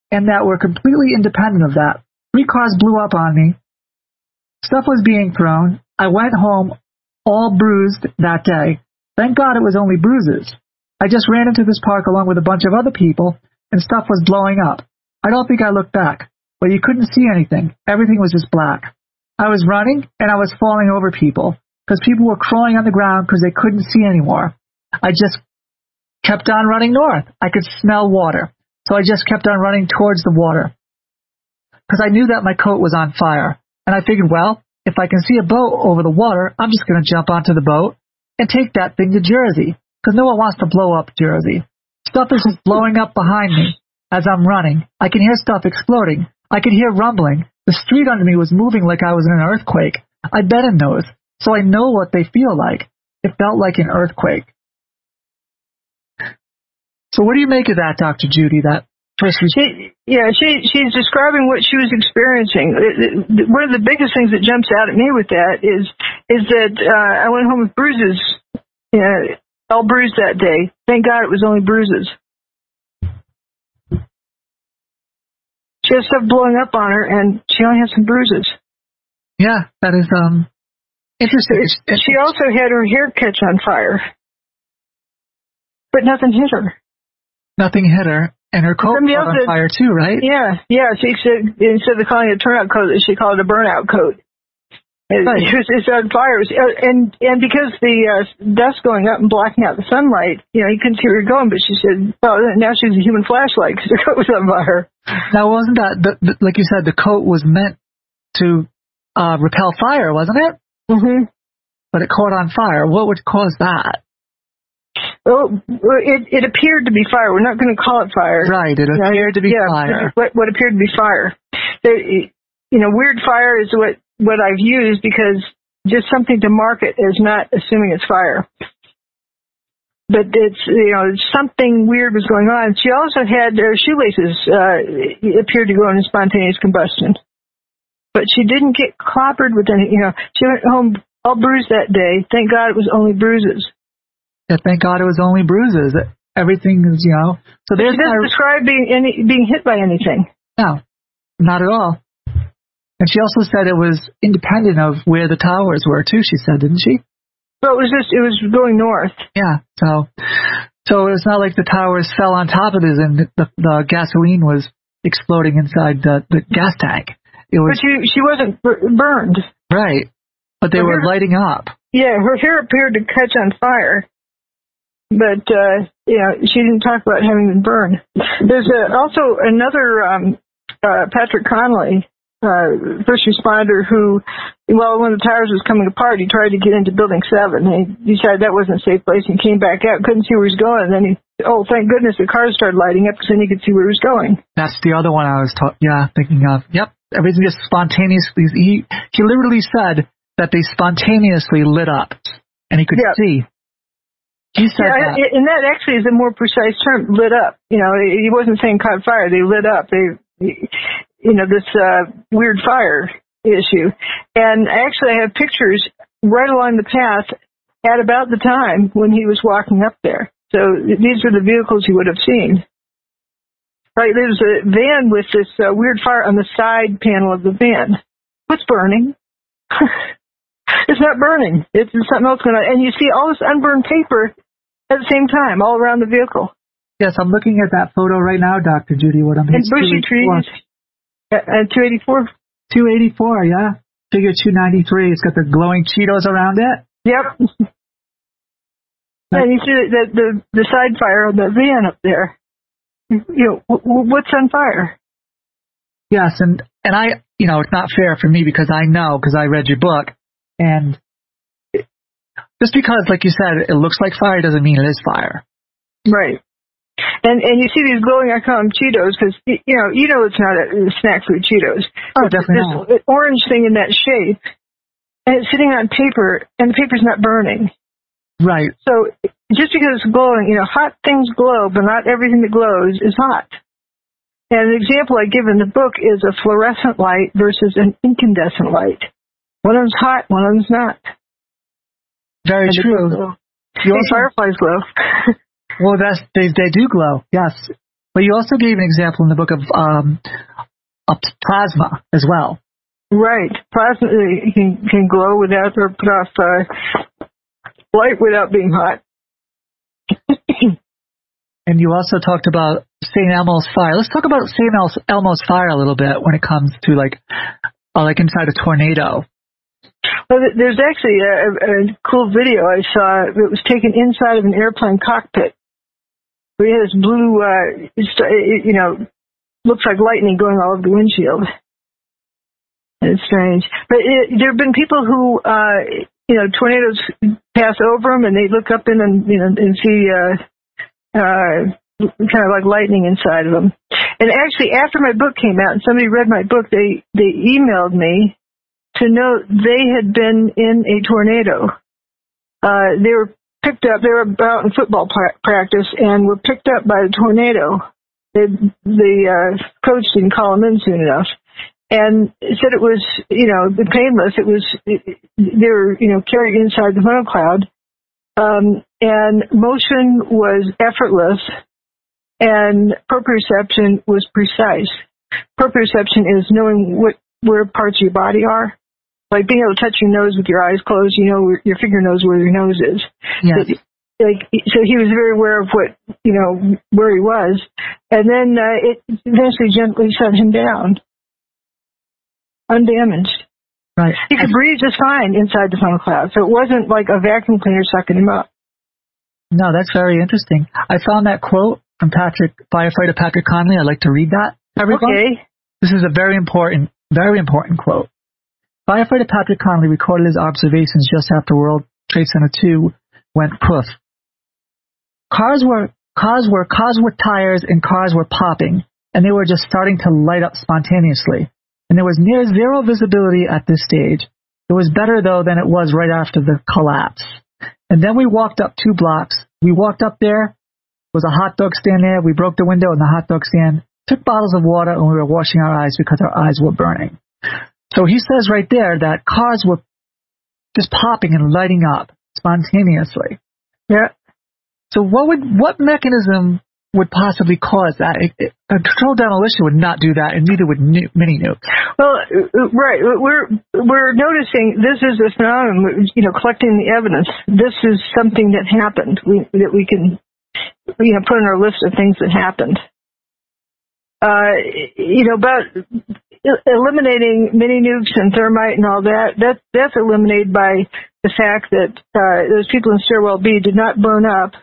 and that were completely independent of that. 3 cars blew up on me. Stuff was being thrown. I went home all bruised that day. Thank God it was only bruises. I just ran into this park along with a bunch of other people, and stuff was blowing up. I don't think I looked back, but you couldn't see anything. Everything was just black. I was running, and I was falling over people, because people were crawling on the ground because they couldn't see anymore. I just kept on running north. I could smell water, so I just kept on running towards the water, because I knew that my coat was on fire. And I figured, well, if I can see a boat over the water, I'm just going to jump onto the boat and take that thing to Jersey, because no one wants to blow up Jersey. Stuff is just blowing up behind me as I'm running. I can hear stuff exploding. I could hear rumbling. The street under me was moving like I was in an earthquake. I've been in those, so I know what they feel like. It felt like an earthquake. So what do you make of that, Dr. Judy, that person? She's describing what she was experiencing. One of the biggest things that jumps out at me with that is that I went home with bruises, all bruised that day. Thank God it was only bruises. She has stuff blowing up on her, and she only has some bruises. Yeah, that is interesting. She also had her hair catch on fire, but nothing hit her. Nothing hit her. And her coat caught on fire too, right? Yeah. She said instead of calling it a turnout coat, she called it a burnout coat. Right. It's on fire, and because the dust going up and blocking out the sunlight, you couldn't see where you're going. But she said, "Well, now she's a human flashlight because her coat was on fire." Now, wasn't that like you said? The coat was meant to repel fire, wasn't it? Mm-hmm. But it caught on fire. What would cause that? Well, it appeared to be fire. We're not going to call it fire. Right, it appeared to be fire. What appeared to be fire. Weird fire is what I've used because just something to mark it as not assuming it's fire. But it's something weird was going on. She also had her shoelaces appeared to go into spontaneous combustion. But she didn't get clobbered with any, she went home all bruised that day. Thank God it was only bruises. Yeah, thank God it was only bruises. Everything is, So there's. She doesn't describe being hit by anything. No, not at all. And she also said it was independent of where the towers were too. She said, didn't she? Well, it was going north. Yeah. So it's not like the towers fell on top of this and the gasoline was exploding inside the gas tank. It was. But she wasn't burned. Right. But they were lighting up. Yeah, her hair appeared to catch on fire. but she didn't talk about having been burned. There's also another Patrick Connolly, first responder, who, while one of the towers was coming apart, he tried to get into Building 7. He decided that wasn't a safe place and came back out, couldn't see where he was going. And then thank goodness the cars started lighting up because then he could see where he was going. That's the other one I was thinking of. Yep. Everything just spontaneously. He literally said that they spontaneously lit up and he could see. He said that. And that actually is a more precise term, lit up. He wasn't saying caught fire. They lit up. This weird fire issue. And actually I have pictures right along the path at about the time when he was walking up there. So these are the vehicles he would have seen. Right, there's a van with this weird fire on the side panel of the van. What's burning? It's not burning. It's something else going on. And you see all this unburned paper at the same time all around the vehicle. Yes, I'm looking at that photo right now, Dr. Judy Wood. And bushy trees. At 284. 284, yeah. Figure 293. It's got the glowing Cheetos around it. Yep. And you see the side fire on the van up there. What's on fire? Yes, and I, it's not fair for me because I know, because I read your book, and just because, like you said, it looks like fire doesn't mean it is fire. Right. And you see these glowing, I call them Cheetos, because, it's not a snack food, Cheetos. Oh, definitely. This orange thing in that shape, and it's sitting on paper, and the paper's not burning. Right. So just because it's glowing, hot things glow, but not everything that glows is hot. And an example I give in the book is a fluorescent light versus an incandescent light. One of them's hot, one of them's not. Very true. Fireflies glow. Well, they do glow, yes. But you also gave an example in the book of plasma as well. Right. Plasma can glow without or put off light without being hot. And you also talked about St. Elmo's fire. Let's talk about St. Elmo's fire a little bit when it comes to like inside a tornado. Well, there's actually a cool video I saw. It was taken inside of an airplane cockpit. We had this blue, looks like lightning going all over the windshield. It's strange. But there have been people who, tornadoes pass over them and they look up in and see kind of like lightning inside of them. And actually, after my book came out and somebody read my book, they emailed me to know they had been in a tornado. They were picked up. They were out in football practice and were picked up by the tornado. The coach didn't call them in soon enough, and said it was painless. They were carried inside the funnel cloud, and motion was effortless, and proprioception was precise. Proprioception is knowing where parts of your body are. Like being able to touch your nose with your eyes closed, your finger knows where your nose is. Yes. So he was very aware of where he was. And then it eventually gently set him down, undamaged. Right. He could breathe just fine inside the funnel cloud. So it wasn't like a vacuum cleaner sucking him up. No, that's very interesting. I found that quote from firefighter Patrick Connolly. I'd like to read that. Everyone. Okay. This is a very important quote. Firefighter Patrick Connolly recorded his observations just after World Trade Center 2 went poof. Cars were tires and cars were popping, and they were just starting to light up spontaneously. And there was near zero visibility at this stage. It was better, though, than it was right after the collapse. And then we walked up 2 blocks. We walked up there, was a hot dog stand there. We broke the window in the hot dog stand, took bottles of water, and we were washing our eyes because our eyes were burning. So he says right there that cars were just popping and lighting up spontaneously. Yeah. So what mechanism would possibly cause that? A controlled demolition would not do that, and neither would mini nukes. Well, right. We're noticing this is a phenomenon. Collecting the evidence. This is something that happened. That we can put on our list of things that happened. About eliminating mini nukes and thermite and all that's eliminated by the fact that those people in stairwell B did not burn up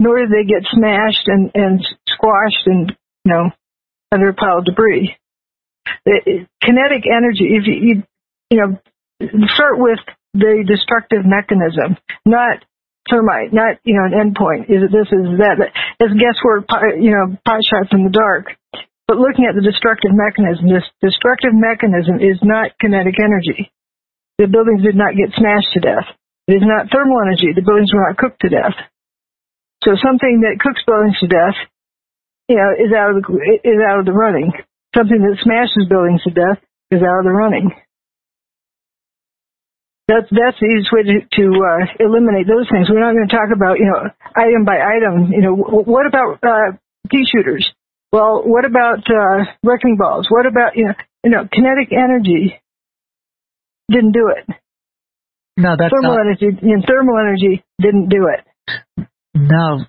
nor did they get smashed and squashed and, under a pile of debris. The kinetic energy, if you start with the destructive mechanism, not thermite, not, an endpoint. Is it this, is that? It's guesswork, pot shots in the dark. But looking at the destructive mechanism, this destructive mechanism is not kinetic energy. The buildings did not get smashed to death. It is not thermal energy. The buildings were not cooked to death. So something that cooks buildings to death, is out of the running. Something that smashes buildings to death is out of the running. That's the easiest way to eliminate those things. We're not going to talk about, item by item. What about pea shooters? Well, what about wrecking balls? What about, kinetic energy didn't do it. No, that's thermal energy. Thermal energy didn't do it. No,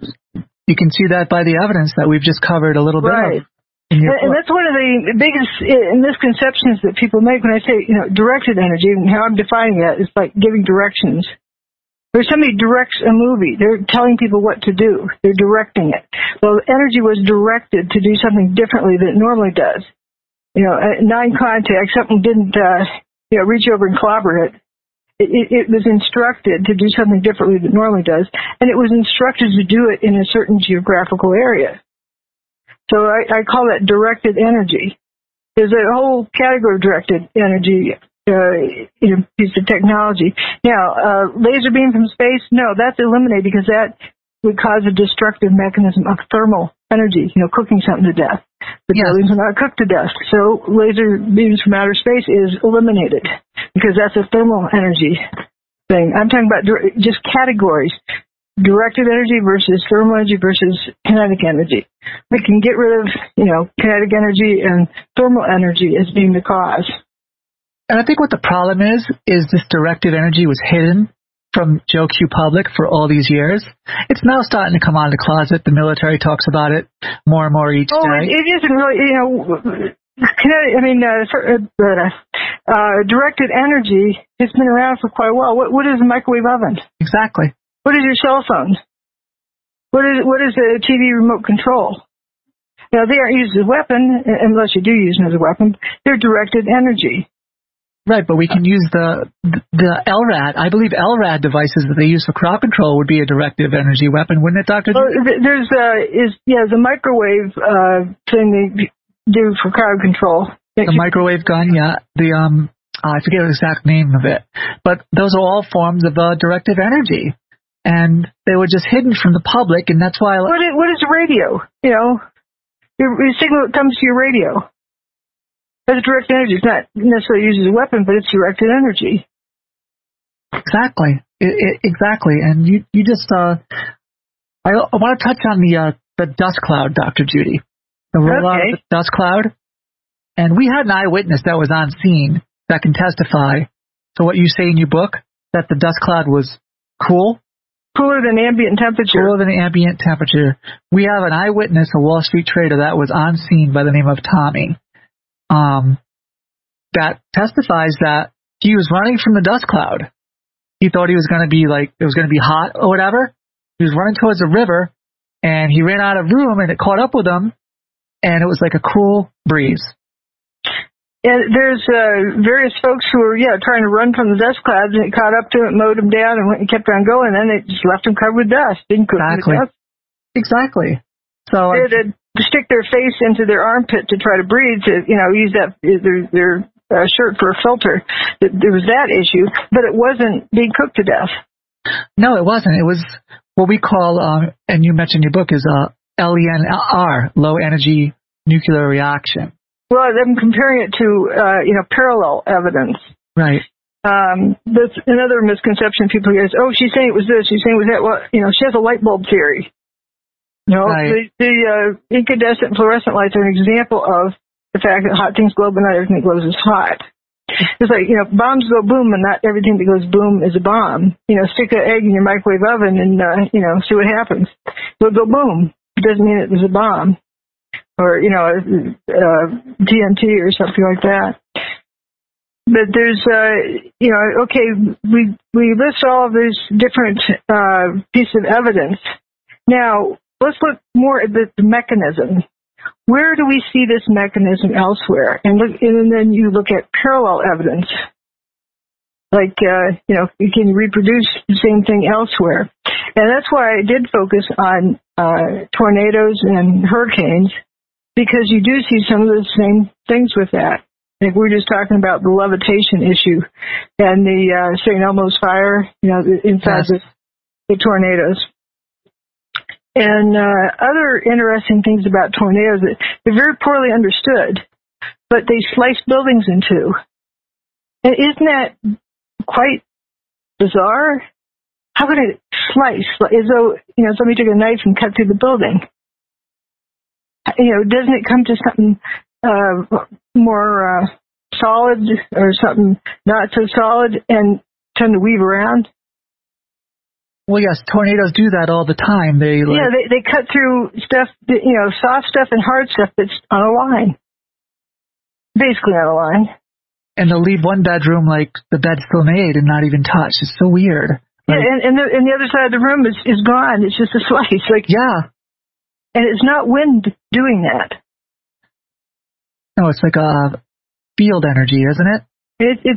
you can see that by the evidence that we've just covered a little bit right. of. And that's one of the biggest misconceptions that people make when I say, directed energy, and how I'm defining that is like giving directions. Or somebody directs a movie. They're telling people what to do. They're directing it. Well, energy was directed to do something differently than it normally does. Non-contact, something didn't, reach over and clobber it. It was instructed to do something differently than it normally does, and it was instructed to do it in a certain geographical area. So I call that directed energy. There's a whole category of directed energy, piece of technology. Now, laser beam from space, no, that's eliminated because that would cause a destructive mechanism of thermal energy, cooking something to death. The buildings are not cooked to death. So laser beams from outer space is eliminated because that's a thermal energy thing. I'm talking about just categories. Directed energy versus thermal energy versus kinetic energy. We can get rid of, kinetic energy and thermal energy as being the cause. And I think what the problem is this directed energy was hidden from Joe Q public for all these years. It's now starting to come out of the closet. The military talks about it more and more each day. It isn't really, directed energy has been around for quite a while. What is a microwave oven? Exactly. What is your cell phone? What is a TV remote control? Now, they aren't used as a weapon, unless you do use them as a weapon. They're directed energy. Right, but we can use the LRAD. I believe LRAD devices that they use for crowd control would be a directive energy weapon, wouldn't it, Dr. Well, there's the microwave thing they do for crowd control. The microwave gun, yeah. I forget the exact name of it, but those are all forms of directive energy. And they were just hidden from the public, and that's why... What is a radio? Your signal that comes to your radio. That's directed energy. It's not necessarily used as a weapon, but it's directed energy. Exactly. Exactly. And you just... I want to touch on the dust cloud, Dr. Judy. The rollout of the dust cloud. And we had an eyewitness that was on scene that can testify to what you say in your book, that the dust cloud was cool. Cooler than ambient temperature. Cooler than ambient temperature. We have an eyewitness, a Wall Street trader that was on scene by the name of Tommy, that testifies that he was running from the dust cloud. He thought he was going to be it was going to be hot or whatever. He was running towards the river, and he ran out of room, and it caught up with him, and it was like a cool breeze. And there's various folks who were, trying to run from the dust clouds, and it caught up to it, mowed them down, and kept on going. And then it just left them covered with dust. Didn't cook them with dust. Exactly. So they'd stick their face into their armpit to try to breathe, to use that their shirt for a filter. There was that issue, but it wasn't being cooked to death. No, it wasn't. It was what we call, and you mentioned in your book, is LENR, low energy nuclear reaction. Well, I'm comparing it to, parallel evidence. Right. That's another misconception people hear is, she's saying it was this, she's saying it was that. Well, she has a light bulb theory. Right. The incandescent fluorescent lights are an example of the fact that hot things glow, but not everything that glows is hot. It's like, bombs go boom, and not everything that goes boom is a bomb. Stick an egg in your microwave oven and, see what happens. It'll go boom. It doesn't mean it was a bomb. Or, TNT or something like that. But there's, we list all of these different pieces of evidence, Now, let's look more at the mechanism. Where do we see this mechanism elsewhere? And then you look at parallel evidence. Like, you can reproduce the same thing elsewhere. And that's why I did focus on tornadoes and hurricanes, because you do see some of the same things with that. Like we were just talking about the levitation issue and the St. Elmo's fire, inside the tornadoes. And other interesting things about tornadoes, they're very poorly understood, but they slice buildings in two. And isn't that quite bizarre? How could it slice? As though, somebody took a knife and cut through the building. Doesn't it come to something more solid or something not so solid and tend to weave around? Well, yes, tornadoes do that all the time. They cut through stuff, soft stuff and hard stuff that's on a line. Basically on a line. And they'll leave one bedroom like the bed's still made and not even touched. It's so weird. Like, yeah, and the other side of the room is gone. It's just a slice. Yeah. And it's not wind doing that. No, it's like a field energy, isn't it? It's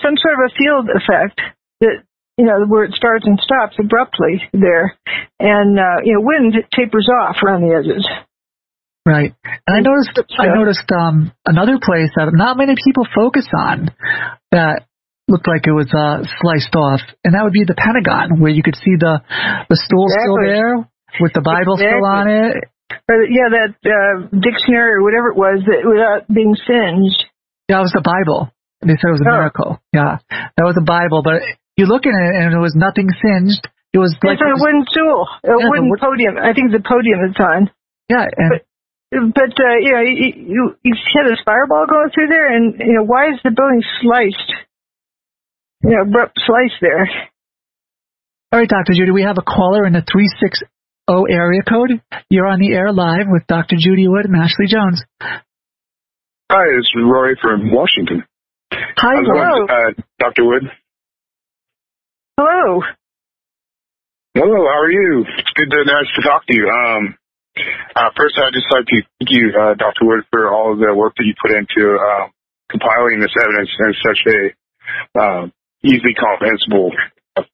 some sort of a field effect that, where it starts and stops abruptly there. And, wind tapers off around the edges. Right. And I noticed another place that not many people focus on that looked like it was sliced off, and that would be the Pentagon, where you could see the stool still there with the Bible still on it. That dictionary or whatever it was that without being singed. Yeah, it was the Bible. They said it was a miracle. Yeah, that was the Bible, but you look at it and it was nothing singed. It was like a wooden stool, a wooden podium. I think the podium is on. Yeah, But you hit a fireball going through there, and why is the building sliced? Abrupt slice there. All right, Dr. Judy, we have a caller in the 360 area code. You're on the air live with Dr. Judy Wood and Ashley Jones. Hi, it's Roy from Washington. Hi, hello. Dr. Wood. Hello. Hello, how are you? It's nice to talk to you. First, I'd just like to thank you, Dr. Wood, for all of the work that you put into compiling this evidence in such a easily comprehensible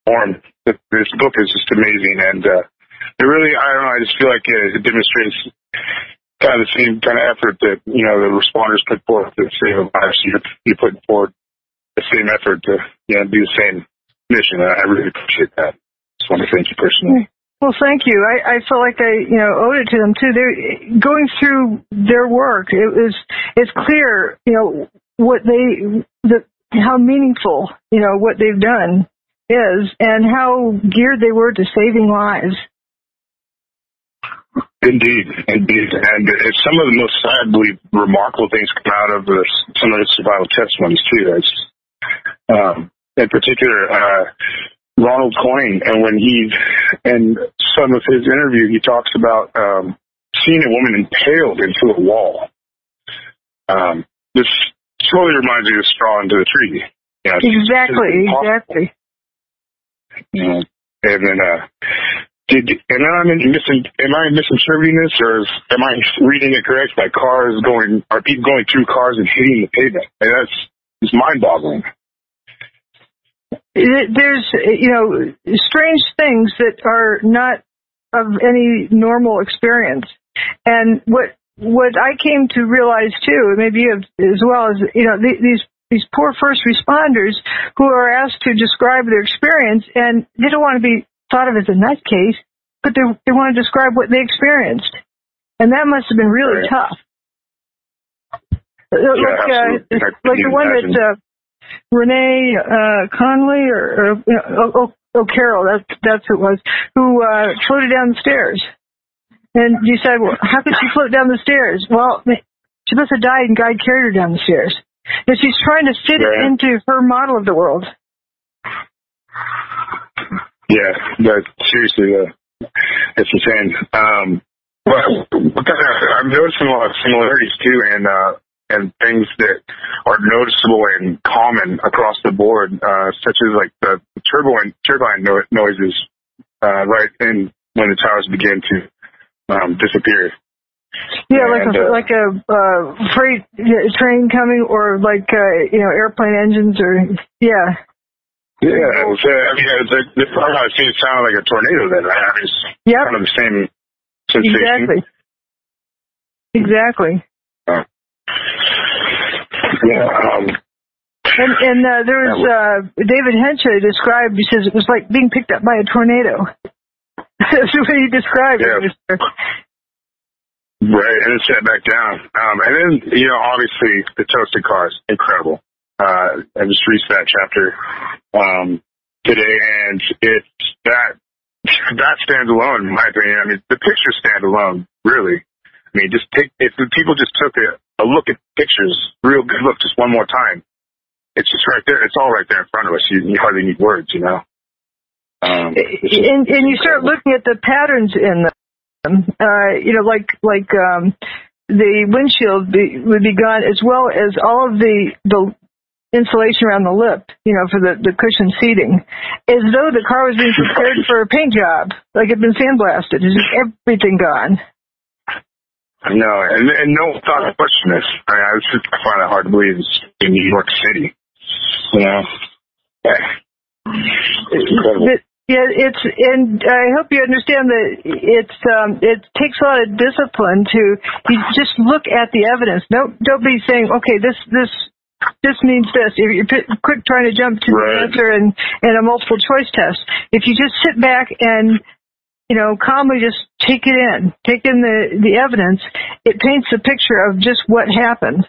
form. This book is just amazing, and it really, I don't know, I just feel like it demonstrates kind of the same kind of effort that, the responders put forth to save lives. You're putting forward the same effort to, do the same mission. I really appreciate that. Just want to thank you personally. Well, thank you. I felt like I, owed it to them too. They're going through their work. It's clear, how meaningful, what they've done is, and how geared they were to saving lives. Indeed. And it's some of the most, I believe, remarkable things come out of some of the survival testimonies too. In particular, Ronald Coyne, and when in some of his interview, he talks about seeing a woman impaled into a wall. This totally reminds me of straw into the tree. Exactly. And then, am I misinterpreting this, or am I reading it correct? Like are people going through cars and hitting the pavement? It's mind-boggling. There's, strange things that are not of any normal experience. And what I came to realize too, maybe as well, is, these poor first responders who are asked to describe their experience, and they don't want to be thought of as a nutcase, but they want to describe what they experienced. And that must have been really tough. Like the one that, Renee Conley or Carol, that's who it was, who floated down the stairs. And you said, well, how could she float down the stairs? Well, she must have died and God carried her down the stairs. And she's trying to fit it into her model of the world. Yeah, but seriously, it's insane. But I'm noticing a lot of similarities too, and things that are noticeable and common across the board, such as like the turbine noises right in when the towers began to disappear. Yeah, and, like a freight train coming, or like airplane engines, or yeah. Yeah, it was, it's it sounded like a tornado then. Right? I mean, it's kind of the same sensation. Exactly. And there was David Henche described. He says it was like being picked up by a tornado. That's the way he described it. Right, and it set back down. And then, obviously, the toasted cars, incredible. I just reached that chapter today, and it's that stands alone, in my opinion. I mean, the pictures stand alone, really. I mean, if people just took a look at pictures, real good look, just one more time, it's just right there. It's all right there in front of us. You hardly need words, And you start looking at the patterns in them. Like the windshield would be gone, as well as all of the insulation around the lip, for the cushion seating, as though the car was being prepared for a paint job, like it had been sandblasted. It's just everything gone. No, and no one thought to question this. I find it hard to believe it's in New York City. It's incredible. And I hope you understand that it takes a lot of discipline to just look at the evidence. Don't be saying, okay, this means this. If you're quick trying to jump to the answer and a multiple choice test, if you just sit back and calmly just take in the evidence, it paints a picture of just what happened.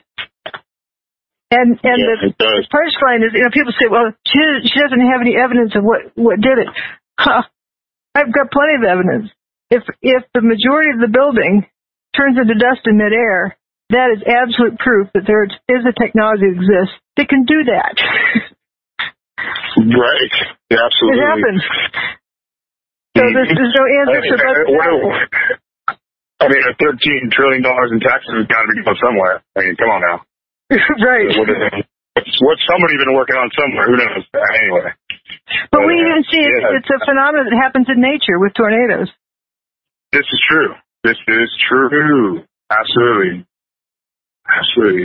And the punchline is, people say, well, she doesn't have any evidence of what did it. I've got plenty of evidence. If the majority of the building turns into dust in midair, that is absolute proof that there is a technology that exists that can do that. Right. Yeah, absolutely. It happens. So there's no answer to that. I mean, $13 trillion in taxes has got to be going somewhere. I mean, come on now. Right. What's somebody been working on somewhere? Who knows? Anyway. But we even see it's a phenomenon that happens in nature with tornadoes. This is true. This is true. Absolutely.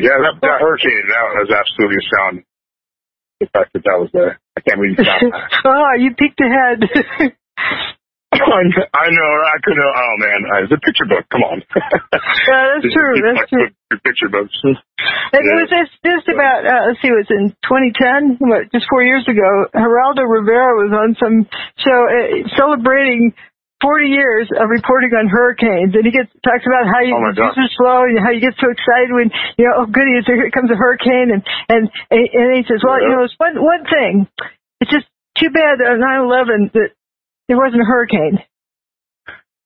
Yeah, that hurricane, that was absolutely astounding. The fact that was there. I can't believe you found that. You peeked ahead. I know. I could have. Oh man, it's a picture book. Come on. Yeah, that's true. That's true. Picture books. It was just about. Let's see, it was in 2010. Just 4 years ago. Reynolds Reveal was on some show celebrating 40 years of reporting on hurricanes, and he talks about how you are slow and how you get so excited when oh goody, here comes a hurricane, and he says, well, it's one thing. It's just too bad on 9/11 that there wasn't a hurricane.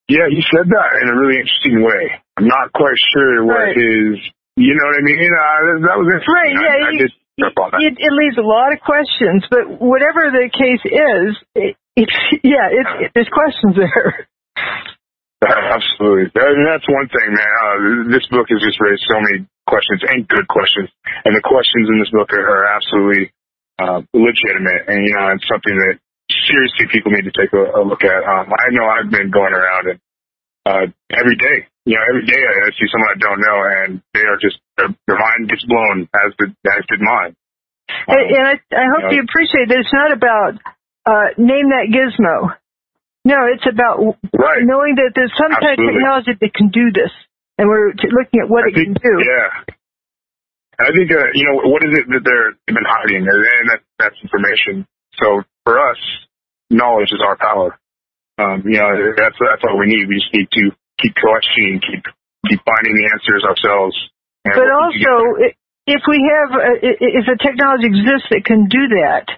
Yeah, he said that in a really interesting way. I'm not quite sure what his, you know what I mean? That was interesting. Right, yeah. I did jump on that. It leaves a lot of questions, but whatever the case is, there's questions there. Absolutely. That's one thing, man. This book has just raised so many questions, and good questions. And the questions in this book are absolutely legitimate, and, it's something that seriously people need to take a look at. I know I've been going around and every day I see someone I don't know, and they are just, their mind gets blown, as did mine. And I hope you appreciate that it's not about name that gizmo. No, it's about knowing that there's some kind of technology that can do this, and we're looking at what it can do. Yeah. I think, what is it that they've been hiding, and that's information. So for us, knowledge is our power. That's all we need. We just need to keep questioning, keep finding the answers ourselves. But also, if a technology exists that can do that,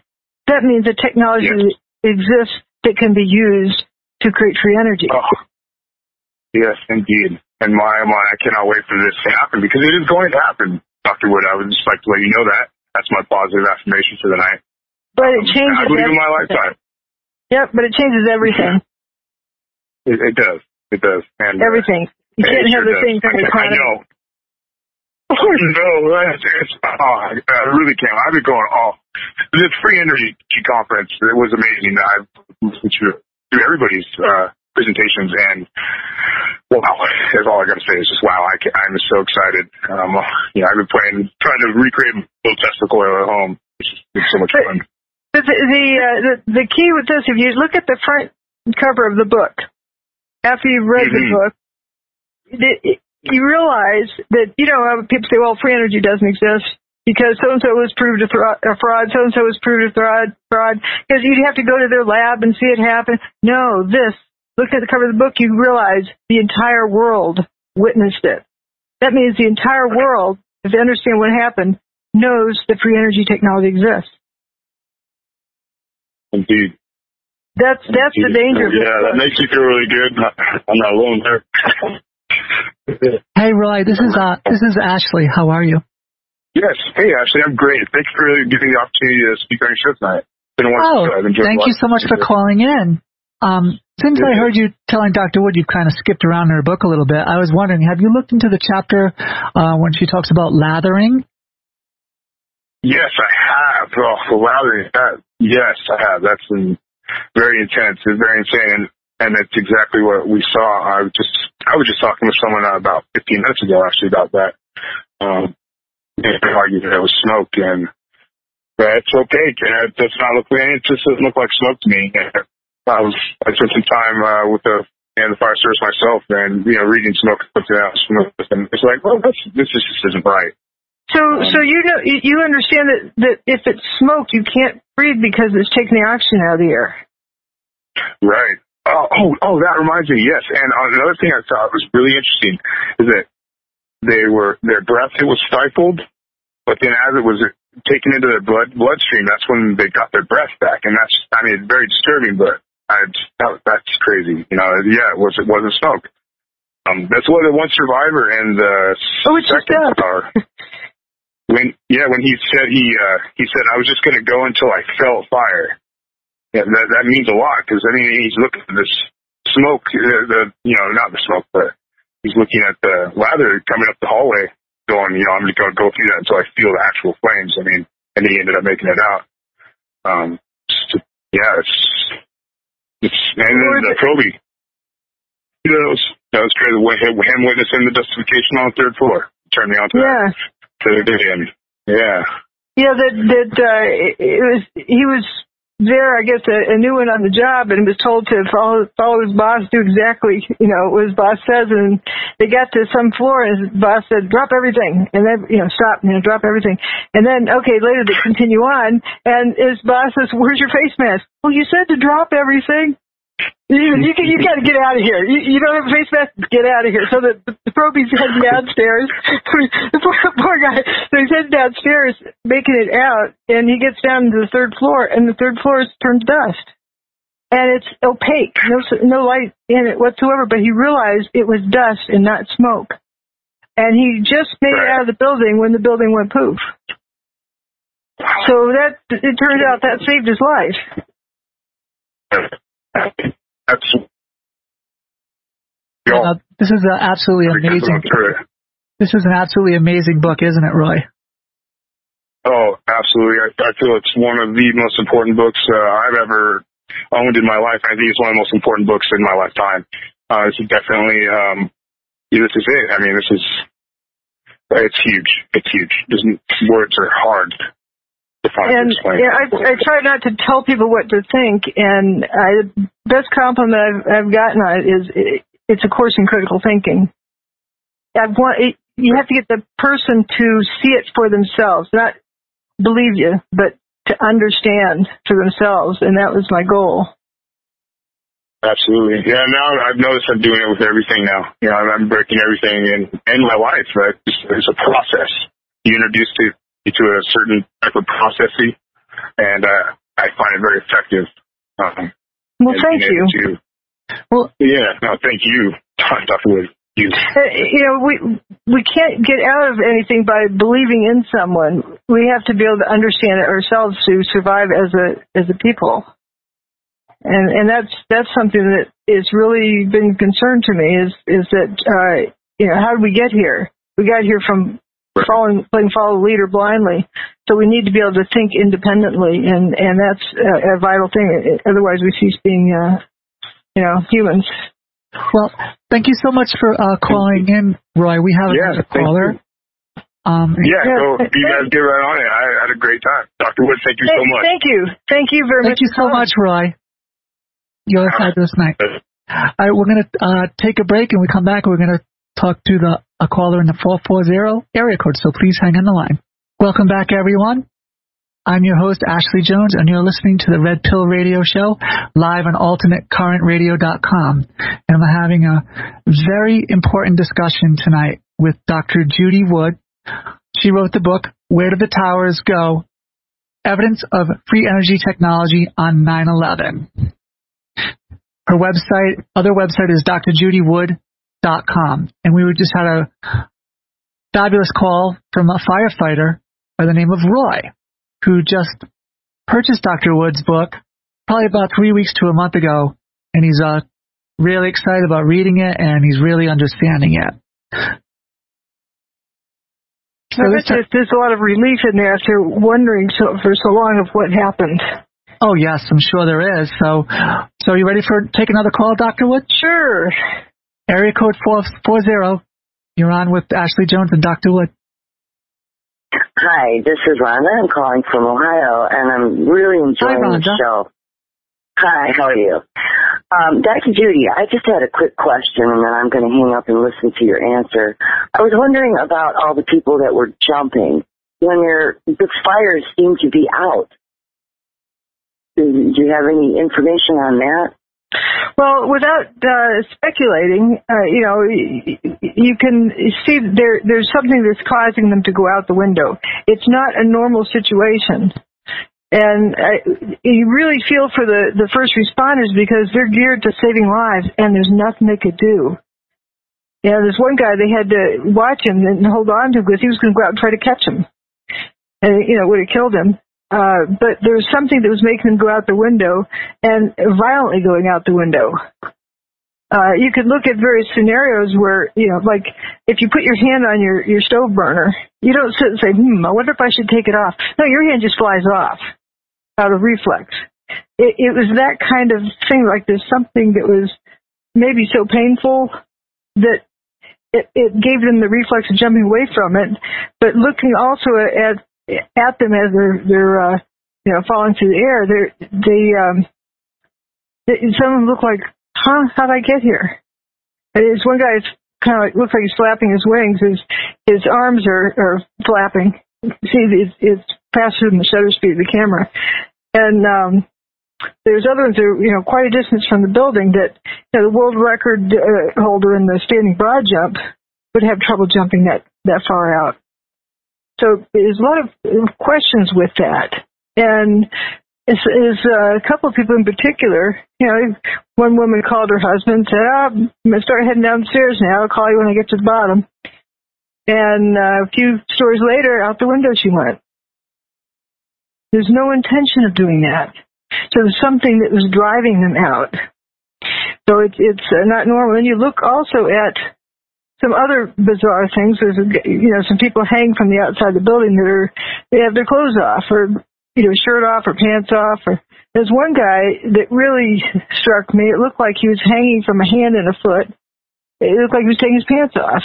that means a technology exists that can be used to create free energy. Oh. Yes, indeed. And my, I cannot wait for this to happen, because it is going to happen, Dr. Wood. I would just like to let you know that. That's my positive affirmation for the night. But it changes I believe in my lifetime. Yep, but it changes everything. It does. It does. And, everything. You can't have the same kind of economy. I know. No, I really can't. I've been going, this free energy conference, it was amazing. I've listened to through everybody's presentations, and wow, that's all I got to say is just wow. I'm so excited. I've been trying to recreate a little testicle at home. It's so much fun. The key with this, if you look at the front cover of the book, after you've read the book, you realize that, people say, well, free energy doesn't exist because so-and-so was proved a fraud, so-and-so was proved a fraud, because you'd have to go to their lab and see it happen. No, look at the cover of the book, you realize the entire world witnessed it. That means the entire world, if they understand what happened, knows that free energy technology exists. Indeed. That's the danger. Yeah, that makes you feel really good. I'm not alone there. Hey, Roy, this is Ashley. How are you? Yes. Hey, Ashley, I'm great. Thanks for giving me the opportunity to speak on your show tonight. Thank you so much for calling in. Since I heard you telling Dr. Wood you've kind of skipped around in her book a little bit, I was wondering, have you looked into the chapter when she talks about lathering? Yes, I have. Oh, the lathering. Yes, I have. That's very intense. It's very insane, and it's exactly what we saw. I was just talking with someone about 15 minutes ago, actually, about that. They argued that it was smoke, and it's opaque. And it just doesn't look like smoke to me. I spent some time with the fire service myself, and reading smoke and it's like, well, this just isn't right. So you understand that if it's smoke, you can't breathe because it's taking the oxygen out of the air. Right. Oh, that reminds me. Yes, and another thing I thought was really interesting is that their breath, it was stifled, but then as it was taken into their bloodstream, that's when they got their breath back, and that's very disturbing, but that's crazy. It wasn't smoke. That's what the one survivor and the second star. When he said he said I was just going to go until I felt fire. Yeah, that means a lot because he's looking at this smoke, not the smoke, but he's looking at the lather coming up the hallway, going, I'm going to go through that until I feel the actual flames. And he ended up making it out. It's and then the Proby. That was crazy. Him witnessing the justification on the third floor turned me on to that. To the day. Yeah. Yeah, he was there, I guess, a new one on the job, and was told to follow his boss, do exactly, what his boss says, and they got to some floor, and his boss said, drop everything, and then, stop, drop everything. And then, later they continue on, and his boss says, where's your face mask? Well, you said to drop everything. You got to get out of here. You don't have a face mask? Get out of here. So the Proby's heading downstairs. The poor guy. So he's heading downstairs, making it out, and he gets down to the third floor, and the third floor is turned to dust. And it's opaque. No light in it whatsoever, but he realized it was dust and not smoke. And he just made it out of the building when the building went poof. So it turns out that saved his life. This is an absolutely amazing. This is an absolutely amazing book, isn't it, Roy? Oh, absolutely. I feel it's one of the most important books I've ever owned in my life. I think it's one of the most important books in my lifetime. This is definitely. This is it. It's huge. It's huge. Words are hard. And I try not to tell people what to think, and the best compliment I've gotten on it is it's a course in critical thinking. You have to get the person to see it for themselves, not believe you, but to understand for themselves, and that was my goal. Absolutely. Yeah, now I've noticed I'm doing it with everything now. I'm breaking everything in my life. Right? It's a process. You introduce to a certain type of processing, and I find it very effective. Well, thank you. Thank you, Dr. Wood. We can't get out of anything by believing in someone. We have to be able to understand it ourselves to survive as a people. And that's something that has really been concerned to me is that how did we get here? We got here from playing follow the leader blindly. So we need to be able to think independently, and that's a vital thing. Otherwise, we cease being humans. Well, thank you so much for calling in, Roy. We have another caller. You guys get right on it. I had a great time. Dr. Wood, thank you so much. Thank you. Thank you very much. Thank you so much, Roy. You have a fabulous night. All right, we're going to take a break, and we come back. We're going to talk to a caller in the 440 area code, so please hang on the line. Welcome back, everyone. I'm your host, Ashley Jones, and you're listening to the Red Pill Radio Show, live on AlternateCurrentRadio.com. And I'm having a very important discussion tonight with Dr. Judy Wood. She wrote the book, Where Did the Towers Go? Evidence of Free Energy Technology on 9/11. Her other website is drjudywood.com. And we just had a fabulous call from a firefighter by the name of Roy, who just purchased Dr. Wood's book probably about 3 weeks to a month ago, and he's really excited about reading it, and he's really understanding it. So there's a lot of relief in there after wondering for so long of what happened. Oh, yes, I'm sure there is. So are you ready for take another call, Dr. Wood? Sure. Area code 440. You're on with Ashley Jones and Dr. Wood. Hi, this is Rhonda. I'm calling from Ohio, and I'm really enjoying the show. Hi, how are you? Dr. Judy, I just had a quick question, and then I'm going to hang up and listen to your answer. I was wondering about all the people that were jumping when the fires seemed to be out. Do you have any information on that? Well, without speculating, you can see there's something that's causing them to go out the window. It's not a normal situation. And you really feel for the first responders because they're geared to saving lives, and there's nothing they could do. There's one guy, they had to watch him and hold on to him because he was going to go out and try to catch him. And, it would have killed him. But there was something that was making them go out the window and violently going out the window. You could look at various scenarios where, like if you put your hand on your stove burner, you don't sit and say, I wonder if I should take it off. No, your hand just flies off out of reflex. It was that kind of thing, like there's something that was maybe so painful that it gave them the reflex of jumping away from it, but looking also at them as they're falling through the air, some of them look like, how'd I get here? There's one guy kind of looks like he's flapping his wings. His arms are flapping. See, it's faster than the shutter speed of the camera. And there's other ones that are, quite a distance from the building that the world record holder in the standing broad jump would have trouble jumping that far out. So there's a lot of questions with that. And is a couple of people in particular, one woman called her husband and said, I'm going to start heading down the stairs now. I'll call you when I get to the bottom. And a few stories later, out the window she went. There's no intention of doing that. So there's something that was driving them out. So it's not normal. And you look also at some other bizarre things. There's some people hang from the outside of the building they have their clothes off, or shirt off or pants off. Or there's one guy that really struck me. It looked like he was hanging from a hand and a foot. It looked like he was taking his pants off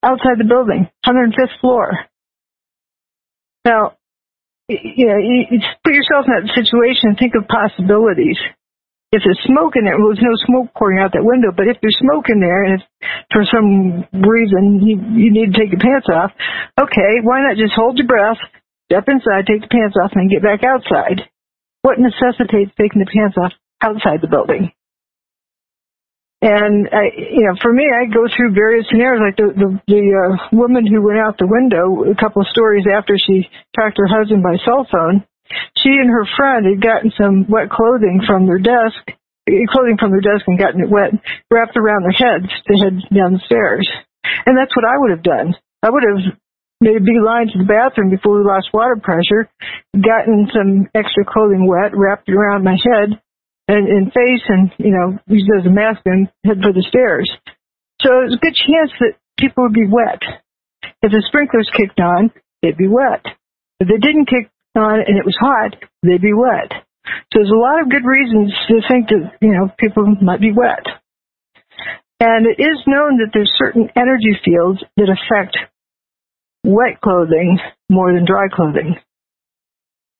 outside the building, 105th floor. Now, you put yourself in that situation and think of possibilities. If there's smoke in there, well, there's no smoke pouring out that window, but if there's smoke in there and if for some reason you need to take your pants off, okay, why not just hold your breath, step inside, take the pants off, and then get back outside? What necessitates taking the pants off outside the building? And, for me, I go through various scenarios, like the woman who went out the window a couple of stories after she talked to her husband by cell phone. She and her friend had gotten some wet clothing from their desk and gotten it wet, wrapped around their heads to head down the stairs. And that's what I would have done. I would have made a beeline to the bathroom before we lost water pressure, gotten some extra clothing wet, wrapped it around my head and face, and, used it as a mask and head for the stairs. So there's a good chance that people would be wet. If the sprinklers kicked on, they'd be wet. If they didn't kick on and it was hot, they'd be wet. So there's a lot of good reasons to think that, people might be wet. And it is known that there's certain energy fields that affect wet clothing more than dry clothing.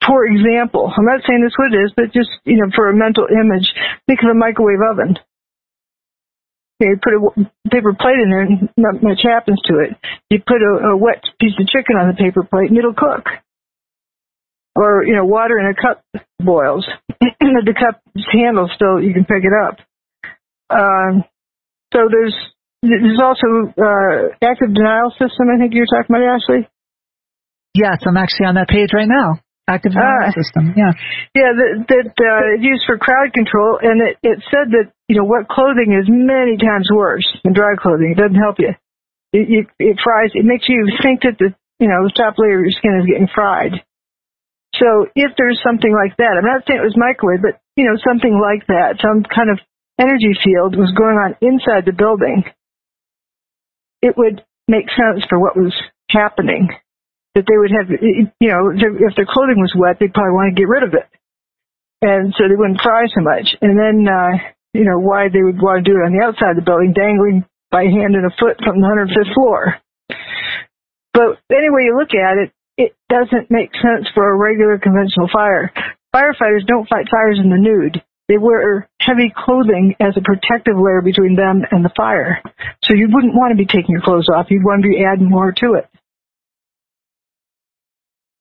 For example, I'm not saying this what it is, but just, for a mental image, think of a microwave oven. You put a paper plate in there and not much happens to it. You put a wet piece of chicken on the paper plate and it'll cook. Or, water in a cup boils. The cup's handle still, you can pick it up. So there's also active denial system, I think you were talking about, Ashley? Yes, I'm actually on that page right now. Active denial system, yeah. Yeah, that used for crowd control, and it said that, wet clothing is many times worse than dry clothing. It doesn't help you. It fries, it makes you think that the top layer of your skin is getting fried. So if there's something like that, I'm not saying it was microwave, but, something like that, some kind of energy field was going on inside the building, it would make sense for what was happening. That they would have, if their clothing was wet, they'd probably want to get rid of it. And so they wouldn't fry so much. And then, why they would want to do it on the outside of the building, dangling by hand and a foot from the 105th floor. But anyway you look at it, it doesn't make sense for a regular conventional fire. Firefighters don't fight fires in the nude. They wear heavy clothing as a protective layer between them and the fire. So you wouldn't want to be taking your clothes off. You'd want to be adding more to it.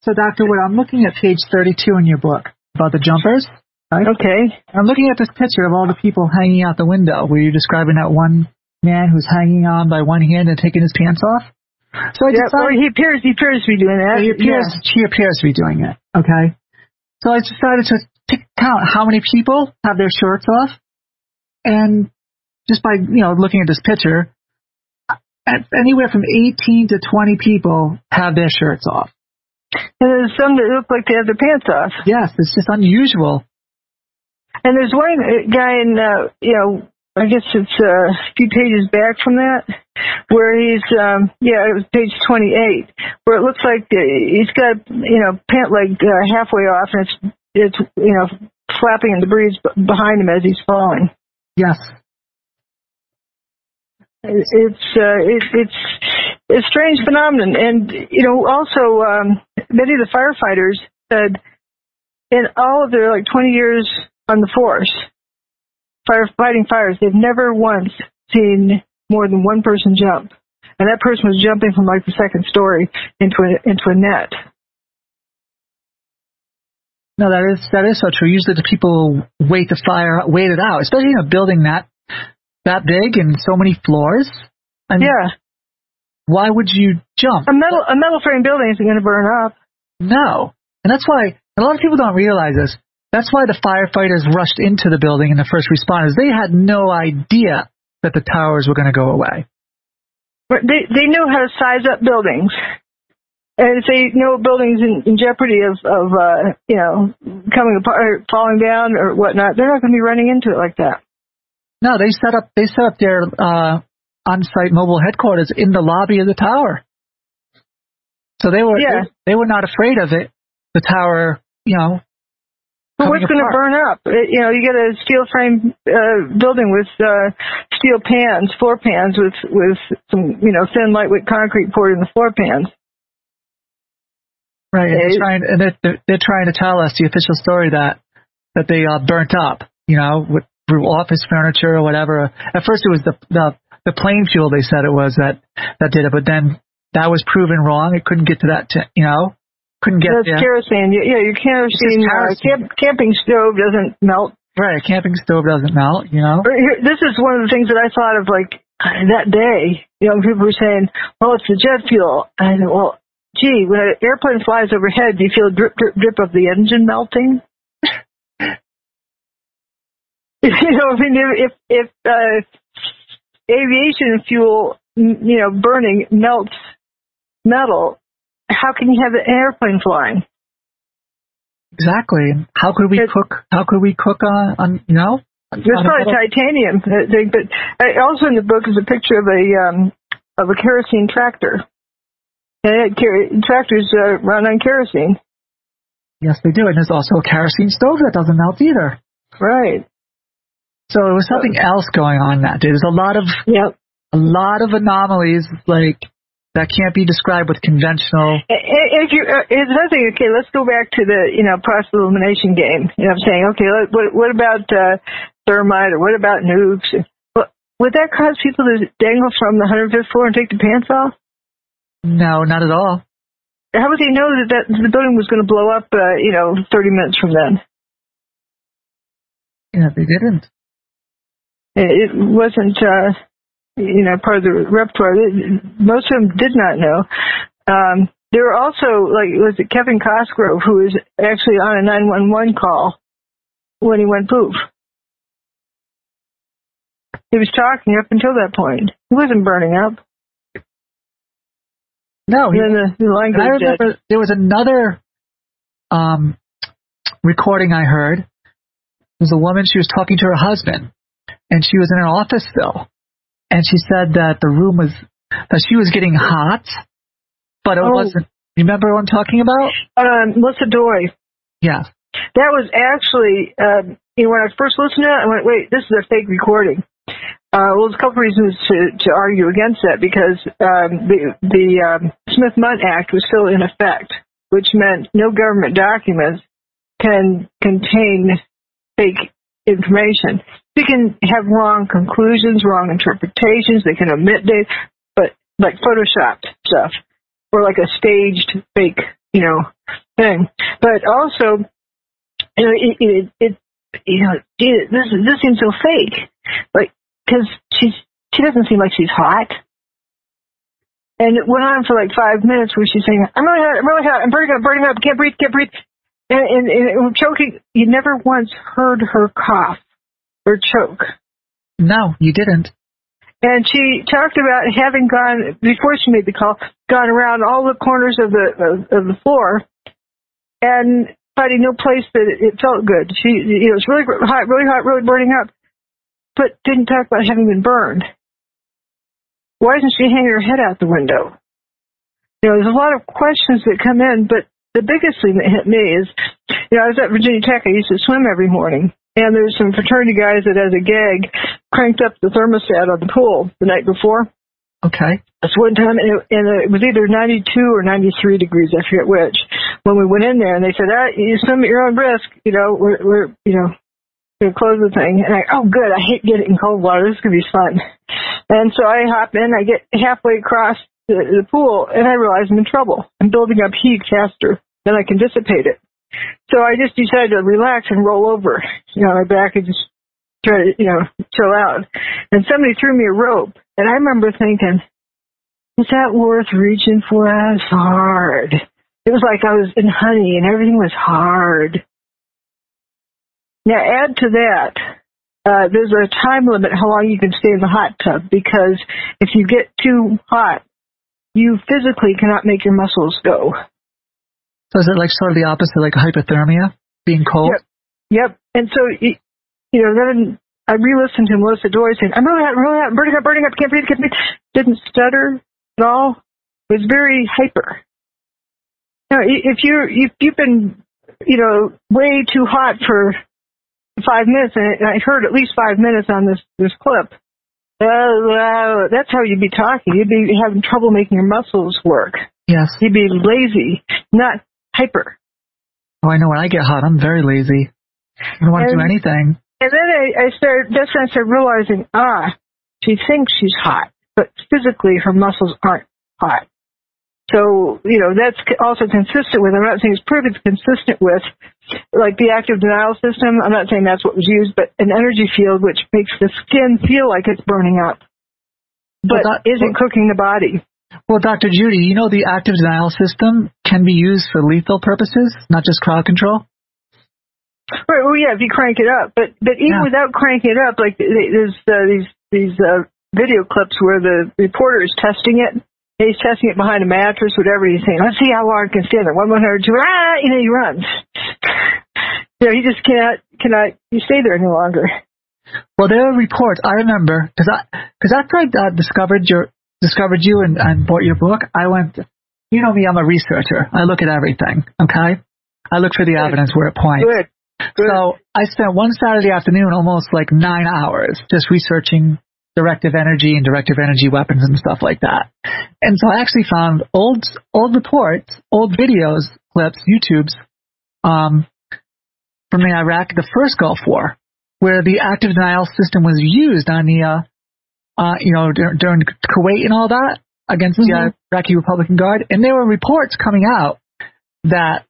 So, Dr. Wood, I'm looking at page 32 in your book about the jumpers. Right? Okay. I'm looking at this picture of all the people hanging out the window. Were you describing that one man who's hanging on by one hand and taking his pants off? So I decided, he appears to be doing that. He appears to be doing it. Okay. So I decided to count how many people have their shirts off, and just by looking at this picture, anywhere from 18 to 20 people have their shirts off. And there's some that look like they have their pants off. Yes, it's just unusual. And there's one guy in, I guess it's a few pages back from that, where he's, it was page 28, where it looks like he's got, pant leg halfway off, and it's flapping in the breeze behind him as he's falling. Yes. It's a strange phenomenon. And, also, many of the firefighters said in all of their 20 years on the force, fighting fires, they've never once seen more than one person jump. And that person was jumping from the second story into a net. No, that is so true. Usually the people wait it out, especially in a building that big and so many floors. Yeah. Why would you jump? A metal frame building isn't going to burn up. No. And that's why a lot of people don't realize this. That's why the firefighters rushed into the building and the first responders. They had no idea that the towers were going to go away. But they knew how to size up buildings. And if they know a building's in jeopardy of coming apart or falling down or whatnot, they're not going to be running into it like that. No, they set up their on-site mobile headquarters in the lobby of the tower. So they were not afraid of it. The tower, But what's going to burn up? You get a steel frame building with steel pans, floor pans with some thin lightweight concrete poured in the floor pans. Right, and they're trying to tell us the official story that they burnt up, through office furniture or whatever. At first, it was the plane fuel they said it was that did it, but then that was proven wrong. It couldn't get to that, couldn't get there. That's kerosene. Yeah, your kerosene. Camping stove doesn't melt. Right, a camping stove doesn't melt. This is one of the things that I thought of that day. People were saying, "Well, it's the jet fuel," and well. Gee, when an airplane flies overhead, do you feel drip, drip, drip of the engine melting? If aviation fuel, burning melts metal, how can you have an airplane flying? Exactly. How could we cook on It's probably titanium. But also in the book is a picture of a kerosene tractor. And tractors run on kerosene. Yes, they do. And there's also a kerosene stove that doesn't melt either. Right. So it was something else going on that day. There's a lot of anomalies like that can't be described with conventional. If you, it's nothing. Okay, let's go back to the process elimination game. I'm saying, okay, what about thermite or what about nukes? Would that cause people to dangle from the 105th floor and take the pants off? No, not at all. How would they know that the building was going to blow up, 30 minutes from then? Yeah, they didn't. It wasn't, part of the repertoire. Most of them did not know. There were also, was it Kevin Cosgrove, who was actually on a 911 call when he went poof. He was talking up until that point. He wasn't burning up. No, the line goes I remember dead. there was another recording I heard. It was a woman, she was talking to her husband, and she was in an office still. And she said that that she was getting hot, but it wasn't. You remember what I'm talking about? Melissa Doy. Yeah. That was actually, when I first listened to it, I went, wait, this is a fake recording. There's a couple reasons to argue against that, because the Smith-Mundt Act was still in effect, which meant no government documents can contain fake information. They can have wrong conclusions, wrong interpretations, they can omit dates, but like Photoshopped stuff, or like a staged fake, thing. But also, this seems so fake, because she doesn't seem like she's hot. And it went on for like 5 minutes where she's saying, I'm really hot, I'm burning up, can't breathe. And choking. You never once heard her cough or choke. No, you didn't. And she talked about having gone, before she made the call, gone around all the corners of the floor and finding no place that it felt good. It was really hot, really burning up, but didn't talk about having been burned. Why isn't she hanging her head out the window? There's a lot of questions that come in, but the biggest thing that hit me is, I was at Virginia Tech. I used to swim every morning, and there's some fraternity guys that, as a gag, cranked up the thermostat on the pool the night before. Okay. That's one time, and it was either 92 or 93 degrees, I forget which, when we went in there, and they said, you swim at your own risk, we're going to close the thing. And good, I hate getting in cold water, this is going to be fun. And so I hop in, I get halfway across the pool, and I realize I'm in trouble. I'm building up heat faster than I can dissipate it. So I just decided to relax and roll over, my back, and just try to, chill out. And somebody threw me a rope, and I remember thinking, is that worth reaching for? That's hard. It was like I was in honey, and everything was hard. Now add to that, there's a time limit how long you can stay in the hot tub, because if you get too hot, you physically cannot make your muscles go. So is it like sort of the opposite, like hypothermia, being cold? Yep. And so, then I re-listened to Melissa Doy saying, I'm really hot, burning up, can't breathe. Didn't stutter at all. It was very hyper. Now, if you've been, way too hot for 5 minutes, and I heard at least 5 minutes on this clip, that's how you'd be talking. You'd be having trouble making your muscles work. Yes. You'd be lazy, not hyper. Oh, I know. When I get hot, I'm very lazy. I don't want to do anything. And then that's when I started realizing, she thinks she's hot, but physically her muscles aren't hot. So, that's also consistent with, I'm not saying it's proven, it's consistent with, like the active denial system. I'm not saying that's what was used, but an energy field which makes the skin feel like it's burning up, but isn't cooking the body. Well, Dr. Judy, the active denial system can be used for lethal purposes, not just crowd control? Right, well, yeah, if you crank it up. But even without cranking it up, like there's these video clips where the reporter is testing it. He's testing it behind a mattress, whatever. He's saying, let's see how long it can stand there. 1, 100, 2, he runs. He just cannot stay there any longer. Well, there are reports. I remember, because after I discovered you and bought your book, I went, me, I'm a researcher. I look at everything, okay? I look for the evidence where it points. Good. So I spent one Saturday afternoon almost like 9 hours just researching directive energy and directive energy weapons and stuff like that. And so I actually found old reports, old videos, clips, YouTubes, from the Iraq, the first Gulf War, where the active denial system was used on the, during Kuwait and all that against the Iraqi Republican Guard. And there were reports coming out that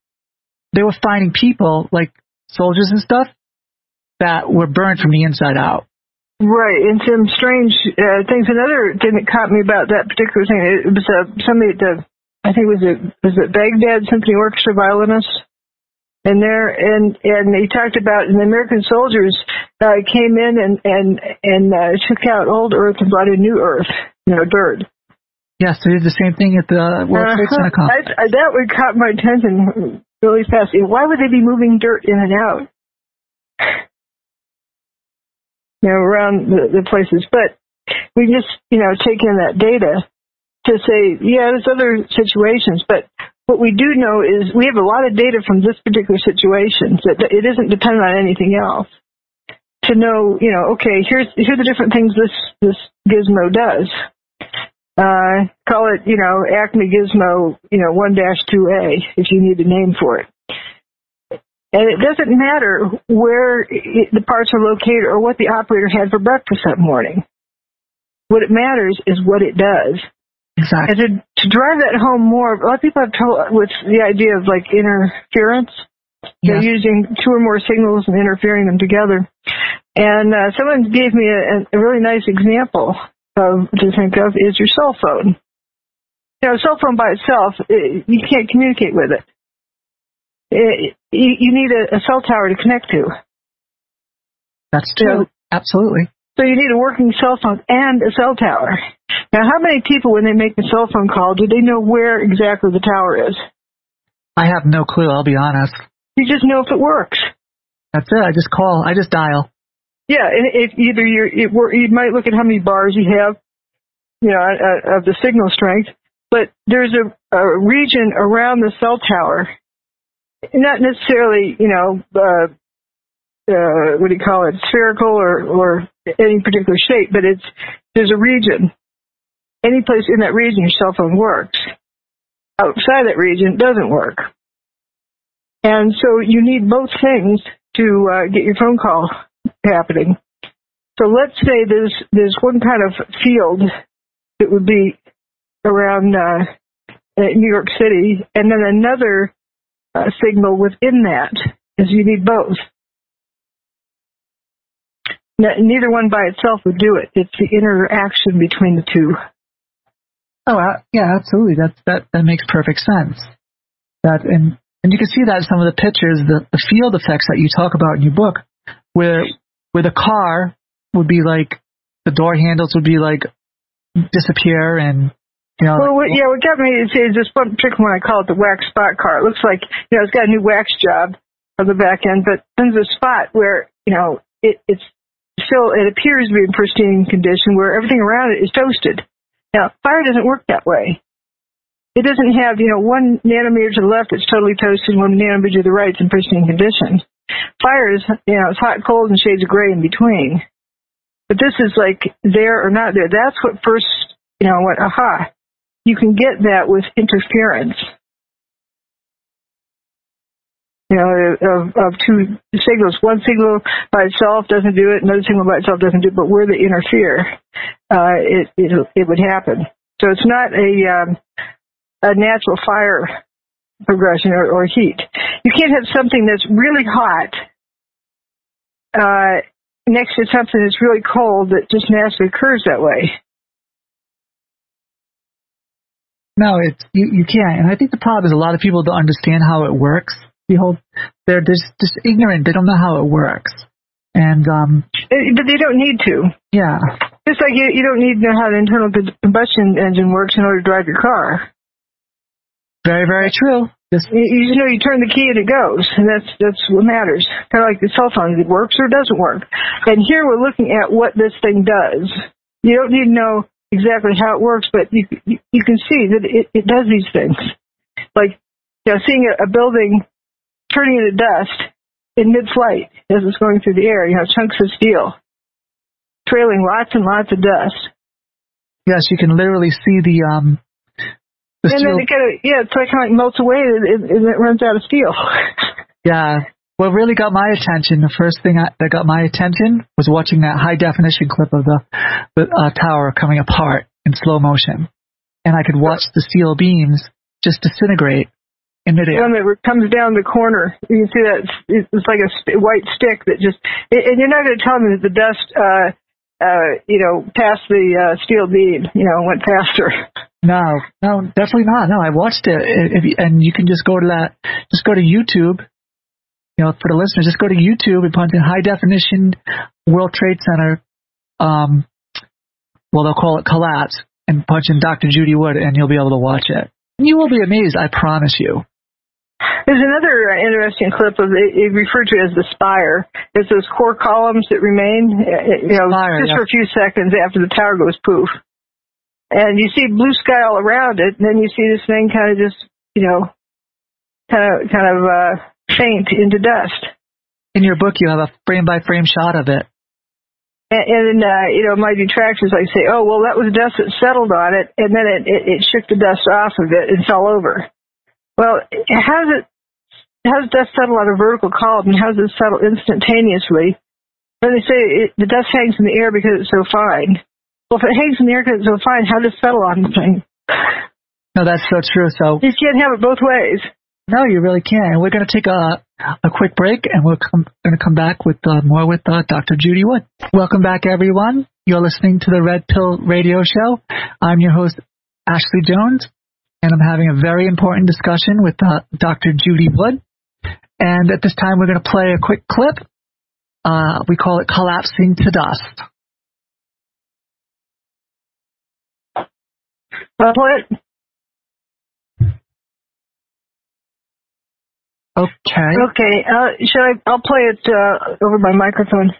they were finding people, like soldiers and stuff, that were burned from the inside out. Right, and some strange things. Another thing that caught me about that particular thing, it was somebody at the, I think was it Baghdad Symphony Orchestra violinist, and he talked about, and the American soldiers came in and took out old earth and brought in new earth, dirt. Yes, they did the same thing at the World Trade Center complex. That would caught my attention really fast. Why would they be moving dirt in and out? Around the places. But we just, take in that data to say, yeah, there's other situations. But what we do know is we have a lot of data from this particular situation, that it isn't dependent on anything else. To know, okay, here are the different things this gizmo does. Call it, Acme Gizmo, 1-2A, if you need a name for it. And it doesn't matter where the parts are located or what the operator had for breakfast that morning. What it matters is what it does. Exactly. And to drive that home more, a lot of people have trouble with the idea of like interference. Yeah. They're using two or more signals and interfering them together. And someone gave me a really nice example to think of is your cell phone. A cell phone by itself, you can't communicate with it. You need a cell tower to connect to. That's true. Absolutely. So you need a working cell phone and a cell tower. Now, how many people, when they make a cell phone call, do they know where exactly the tower is? I have no clue, I'll be honest. You just know if it works. That's it. I just call. I just dial. Yeah, and if either you might look at how many bars you have, of the signal strength, but there's a region around the cell tower. Not necessarily, what do you call it, spherical or any particular shape, but there's a region. Any place in that region, your cell phone works. Outside that region, it doesn't work. And so you need both things to get your phone call happening. So let's say there's one kind of field that would be around New York City, and then another signal within that is you need both. Neither one by itself would do it. It's the interaction between the two. Oh, yeah, absolutely. That makes perfect sense. And you can see that in some of the pictures, the field effects that you talk about in your book, where the car would be like, the door handles would be like disappear and. What got me is this one particular one, I call it the wax spot car. It looks like, it's got a new wax job on the back end, but there's a spot where, it's still, it appears to be in pristine condition where everything around it is toasted. Now, fire doesn't work that way. It doesn't have, 1 nanometer to the left, it's totally toasted, 1 nanometer to the right, it's in pristine condition. Fire is, it's hot, cold, and shades of gray in between. But this is like there or not there. That's what first, went, aha. You can get that with interference. Of two signals. One signal by itself doesn't do it, another signal by itself doesn't do it, but where they interfere, it would happen. So it's not a natural fire progression or heat. You can't have something that's really hot next to something that's really cold that just naturally occurs that way. No, you can't. And I think the problem is a lot of people don't understand how it works. They're just ignorant. They don't know how it works. And but they don't need to. Yeah. Just like you don't need to know how the internal combustion engine works in order to drive your car. Very, very true. You know, you turn the key and it goes, and that's what matters. Kind of like the cell phone, it works or it doesn't work. And here we're looking at what this thing does. You don't need to know exactly how it works, but you can see that it does these things. Like, seeing a building turning into dust in mid-flight as it's going through the air. You have chunks of steel trailing lots and lots of dust. Yes, you can literally see the and steel. then it's like how it melts away and it runs out of steel. Yeah. What really got my attention, the first thing that got my attention was watching that high-definition clip of the tower coming apart in slow motion. And I could watch the steel beams just disintegrate in midair. When it comes down the corner, you can see that it's like a white stick that just... And you're not going to tell me that the dust, past the steel beam, went faster. No, definitely not. No, I watched it. And you can just go to YouTube. For the listeners, just go to YouTube and punch in high definition World Trade Center, they'll call it collapse, and punch in Dr. Judy Wood, and you'll be able to watch it. You will be amazed, I promise you. There's another interesting clip of it referred to as the spire. It's those core columns that remain, for a few seconds after the tower goes poof. And you see blue sky all around it, and then you see this thing kind of just, faint into dust. In your book, you have a frame-by-frame shot of it. And my detractors like say, oh, well, that was dust that settled on it, and then it shook the dust off of it and fell over. Well, how does dust settle on a vertical column, and how does it settle instantaneously? Then they say the dust hangs in the air because it's so fine. Well, if it hangs in the air because it's so fine, how does it settle on the thing? No, that's so true. So you can't have it both ways. No, you really can't. We're going to take a quick break, and we're going to come back with more with Dr. Judy Wood. Welcome back, everyone. You're listening to the Red Pill Radio Show. I'm your host, Ashley Jones, and I'm having a very important discussion with Dr. Judy Wood. And at this time, we're going to play a quick clip. We call it Collapsing to Dust. I'll play it. Okay. I'll play it over my microphone.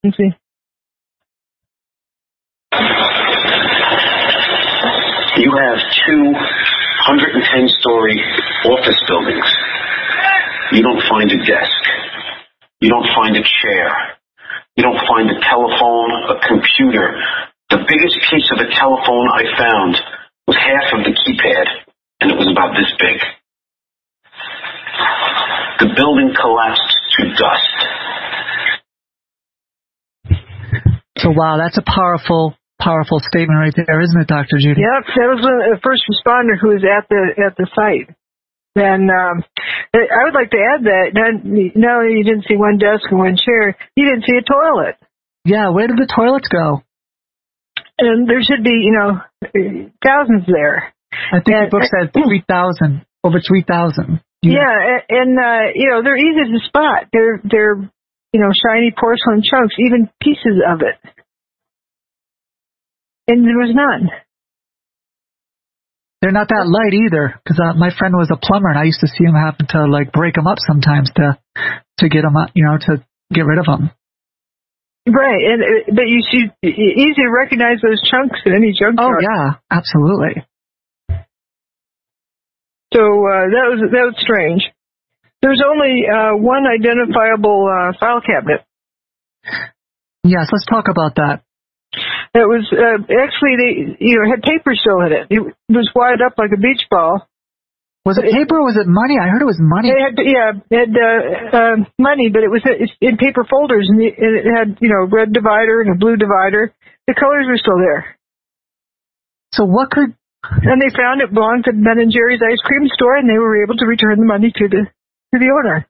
Let's see. You have 210-story office buildings. You don't find a desk. You don't find a chair. You don't find a telephone, a computer. The biggest piece of a telephone I found was half of the keypad, and it was about this big. The building collapsed to dust. So, wow, that's a powerful statement right there, isn't it, Dr. Judy? Yep, that was a first responder who was at the site. And I would like to add that not only you didn't see one desk and one chair, you didn't see a toilet. Yeah, where did the toilets go? And there should be, thousands there. I think the book said 3,000, over 3,000. Yeah, and they're easy to spot. They're shiny porcelain chunks, even pieces of it. And there was none. They're not that light either, because my friend was a plumber, and I used to see him having to break them up sometimes to get them, to get rid of them. Right, but you should easy to recognize those chunks in any junkyard. Oh yeah, absolutely. So that was strange. There's only one identifiable file cabinet. Yes, let's talk about that. It was actually they had paper still in it. It was wired up like a beach ball. Was it paper or was it money? I heard it was money. It had money, but it was in paper folders, and it had red divider and a blue divider. The colors were still there. So what could? And they found it belonged to Ben and Jerry's ice cream store, and they were able to return the money to the owner.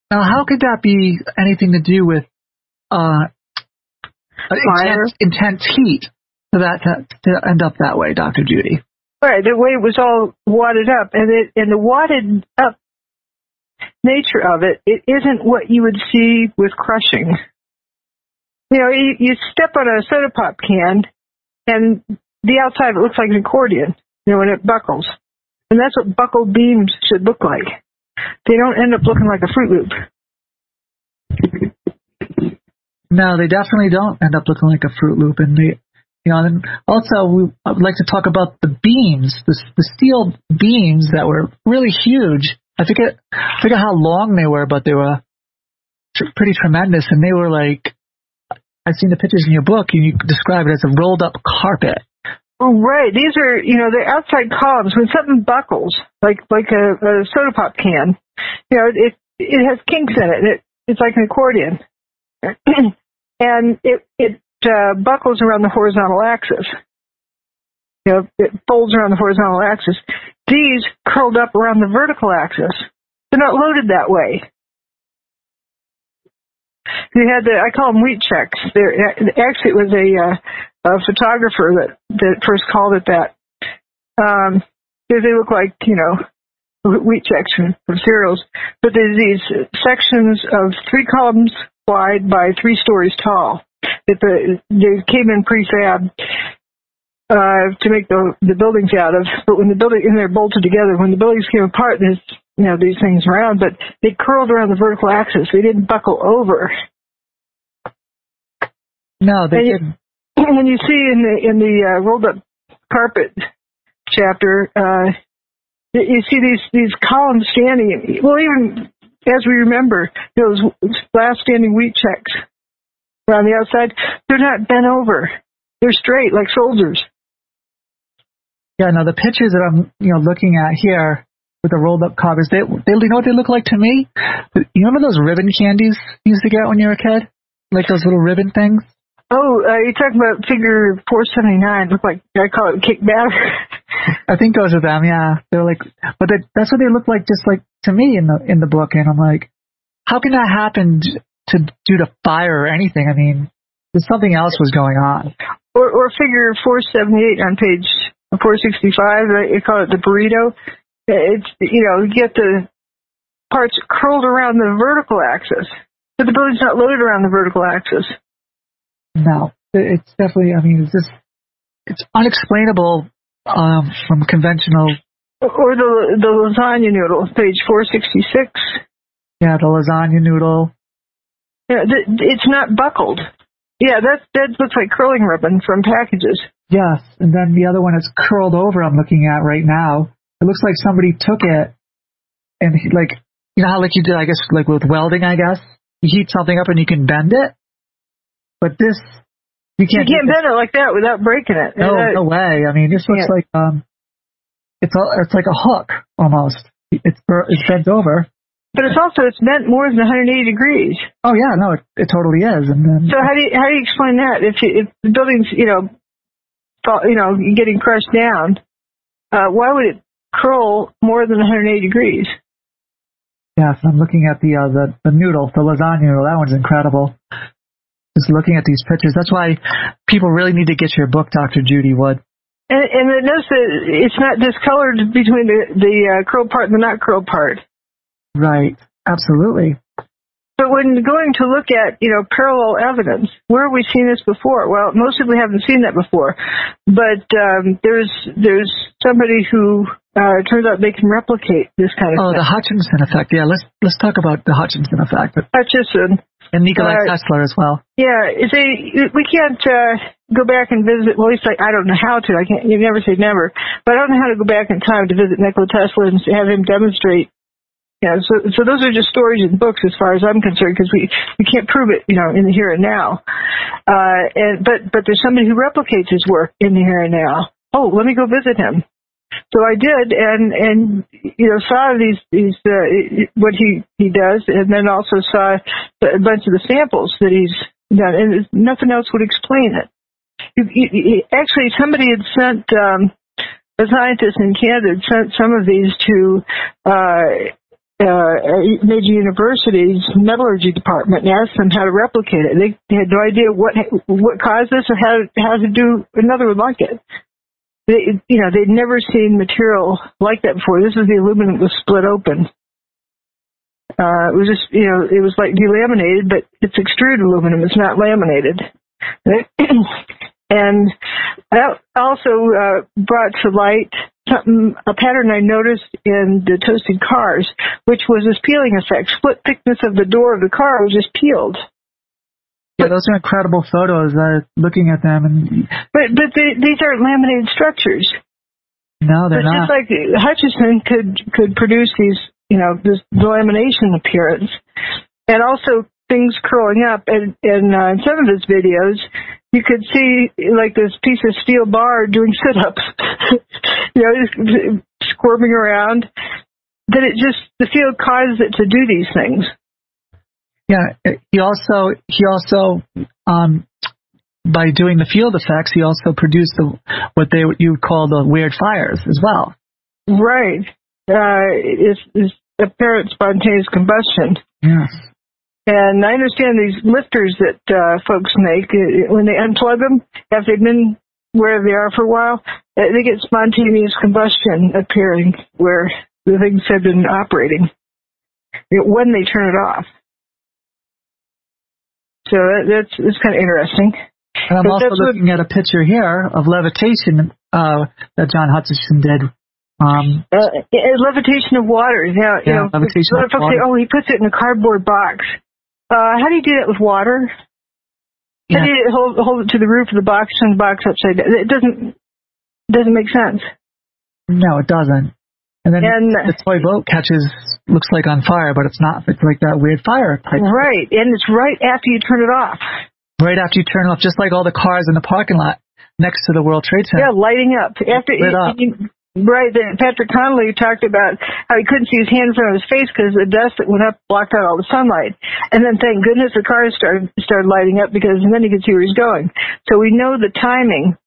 Now, how could that be anything to do with intense heat for that to end up that way, Dr. Judy? Right, the way it was all wadded up, and the wadded up nature of it isn't what you would see with crushing. You step on a soda pop can, and the outside of it looks like an accordion, when it buckles. And that's what buckled beams should look like. They don't end up looking like a Fruit Loop. No, they definitely don't end up looking like a Fruit Loop. And and also I would like to talk about the beams, the steel beams that were really huge. I forget how long they were, but they were pretty tremendous, and they were like, I've seen the pictures in your book, and you describe it as a rolled up carpet. Right. These are, the outside columns. When something buckles, like a soda pop can, it has kinks in it. It's like an accordion. And it buckles around the horizontal axis. It folds around the horizontal axis. These curled up around the vertical axis. They're not loaded that way. They had I call them wheat checks. Actually, it was a photographer that first called it that. They look like, wheat checks from cereals. But there's these sections of 3 columns wide by 3 stories tall. They came in prefab to make the buildings out of. But when they're bolted together, when the buildings came apart, there's these things around, but they curled around the vertical axis. They didn't buckle over. No, they didn't. And you see in the rolled up carpet chapter, you see these columns standing. Well, even as we remember, those last standing wheat checks around the outside, they're not bent over. They're straight like soldiers. Yeah, now the pictures that I'm looking at here with the rolled up carpets, they you know what they look like to me? You remember those ribbon candies you used to get when you were a kid? Like those little ribbon things? Oh, you're talking about figure 479. Look like, I call it kick batter. I think those are them, yeah. They're like, but that's what they look like, just like to me in the book. And I'm like, how can that happen due to fire or anything? I mean, there's something else was going on. Or figure 478 on page 465. You call it the burrito. It's, you get the parts curled around the vertical axis, but the building's not loaded around the vertical axis. No, it's definitely, it's unexplainable from conventional. Or the lasagna noodle, page 466. Yeah, the lasagna noodle. Yeah, it's not buckled. Yeah, that looks like curling ribbon from packages. Yes, and then the other one is curled over I'm looking at right now. It looks like somebody took it and how like you did, I guess, like with welding, I guess. You heat something up and you can bend it. But this, you can't bend it like that without breaking it. No way. I mean, this looks like it's like a hook almost. It's bent over. But it's bent more than 180 degrees. Oh yeah, no, it totally is. And then, so how do you explain that? If the building's getting crushed down, why would it curl more than 180 degrees? Yes, I'm looking at the noodle, the lasagna noodle. That one's incredible. Just looking at these pictures. That's why people really need to get your book, Dr. Judy Wood. And notice that it's not discolored between the curled part and the not curled part. Right. Absolutely. But when going to look at, parallel evidence, where have we seen this before? Well, most people haven't seen that before. But there's somebody who turns out they can replicate this kind of thing. Oh, the Hutchinson effect. Yeah, let's talk about the Hutchinson effect. Hutchinson. And Nikola Tesla as well. Yeah, we can't go back and visit. Well, at least I don't know how to. I can't. You never say never. But I don't know how to go back in time to visit Nikola Tesla and have him demonstrate. Yeah, so those are just stories in books as far as I'm concerned, because we can't prove it, in the here and now. But there's somebody who replicates his work in the here and now. Oh, let me go visit him. So I did, and saw these what he does, and then also saw a bunch of the samples that he's done, and nothing else would explain it. Actually, somebody had sent a scientist in Canada had sent some of these to major universities' metallurgy department and asked them how to replicate it. They had no idea what caused this or how to do another one like it. They'd never seen material like that before. This is the aluminum that was split open. It was just, it was like delaminated, but it's extruded aluminum. It's not laminated. And that also brought to light a pattern I noticed in the toasted cars, which was this peeling effect. Split thickness of the door of the car was just peeled. Yeah, those are incredible photos. Looking at them, but these aren't laminated structures. No, they're not. Just like Hutchinson could produce this delamination appearance, and also things curling up. And in some of his videos, you could see like this piece of steel bar doing sit-ups, just squirming around. That the field causes it to do these things. Yeah, he also by doing the field effects, he also produced what you would call the weird fires as well. Right. It's apparent spontaneous combustion. Yes. And I understand these lifters that folks make, when they unplug them, after they've been where they are for a while, they get spontaneous combustion appearing where the things have been operating when they turn it off. So that's kind of interesting. And I'm also looking at a picture here of levitation that John Hutchison did. Levitation of water. Now, levitation of water. Say, he puts it in a cardboard box. How do you do that with water? Yeah. How do you hold it to the roof of the box, turn the box upside down? It doesn't make sense. No, it doesn't. And then the toy boat looks like on fire, but it's not. It's like that weird fire type. Right, and it's right after you turn it off. Right after you turn it off, just like all the cars in the parking lot next to the World Trade Center. Yeah, lighting up. Right, then Patrick Connolly talked about how he couldn't see his hand in front of his face because the dust that went up blocked out all the sunlight. And then, thank goodness, the cars started lighting up because then he could see where he's going. So we know the timing.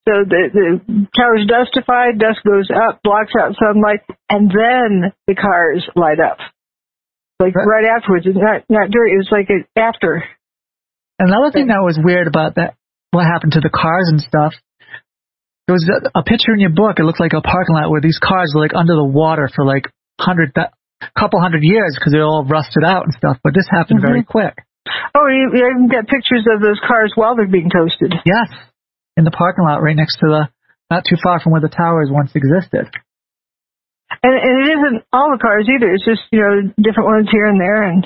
So the tower's dustified, dust goes up, blocks out sunlight, and then the cars light up. Like right afterwards. It's not during, it was like after. Another thing that was weird about that, what happened to the cars and stuff, there was a picture in your book, it looked like a parking lot where these cars were like under the water for like couple hundred years because they're all rusted out and stuff, but this happened very quick. Oh, you even got pictures of those cars while they're being toasted. Yes. In the parking lot right next to not too far from where the towers once existed. And it isn't all the cars either. It's just, different ones here and there. And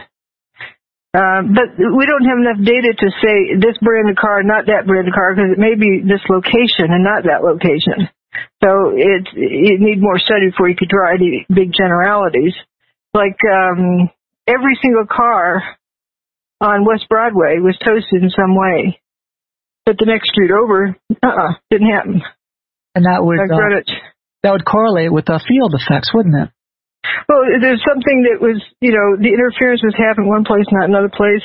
but we don't have enough data to say this brand of car, not that brand of car, because it may be this location and not that location. So you need more study before you could draw any big generalities. Like every single car on West Broadway was toasted in some way. But the next street over, didn't happen. And that would correlate with the field effects, wouldn't it? Well, there's something that was, the interference was happening one place, not another place,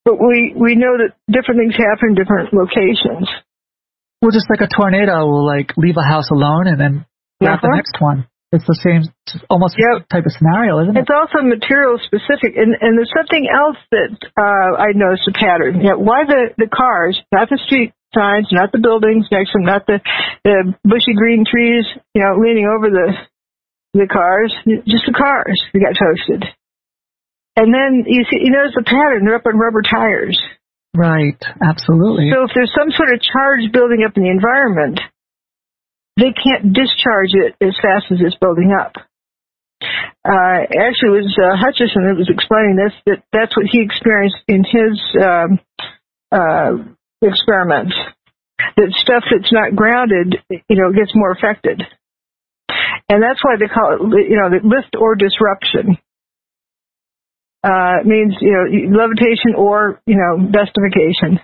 but we know that different things happen in different locations. Well, just like a tornado will like leave a house alone and then grab the next one. It's the same, almost the same type of scenario, isn't it? It's also material specific, and there's something else that I noticed a pattern. Why the cars, not the street signs, not the buildings next to them, not the bushy green trees, leaning over the cars, just the cars that got toasted. And then you notice the pattern, they're up on rubber tires. Right, absolutely. So if there's some sort of charge building up in the environment, they can't discharge it as fast as it's building up. Actually, it was Hutchison that was explaining this, that's what he experienced in his experiments, that stuff that's not grounded, gets more affected. And that's why they call it, the lift or disruption. It means, levitation or, dustification.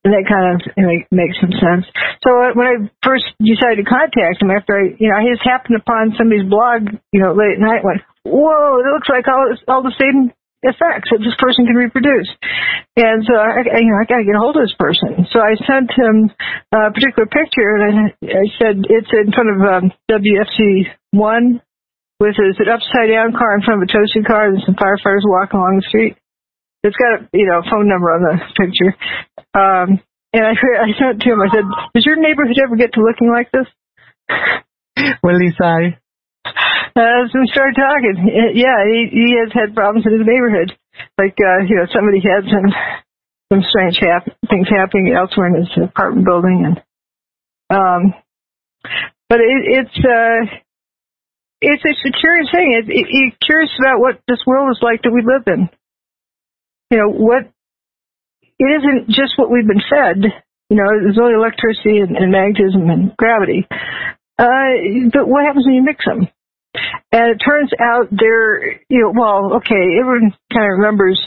And that kind of makes some sense. So when I first decided to contact him after I just happened upon somebody's blog, late at night, went, whoa, it looks like all the same effects that this person can reproduce. And so I got to get a hold of this person. So I sent him a particular picture, and I said it's in front of WFC1 with an upside down car in front of a toasted car and some firefighters walking along the street. It's got a phone number on the picture. And I sent it to him. I said, does your neighborhood ever get to looking like this? What did he say? So we started talking. Yeah, he has had problems in his neighborhood. Like, somebody had some strange things happening elsewhere in his apartment building. And but it's a curious thing. You're curious about what this world is like that we live in. It isn't just what we've been fed. There's only electricity and magnetism and gravity. But what happens when you mix them? And it turns out everyone kind of remembers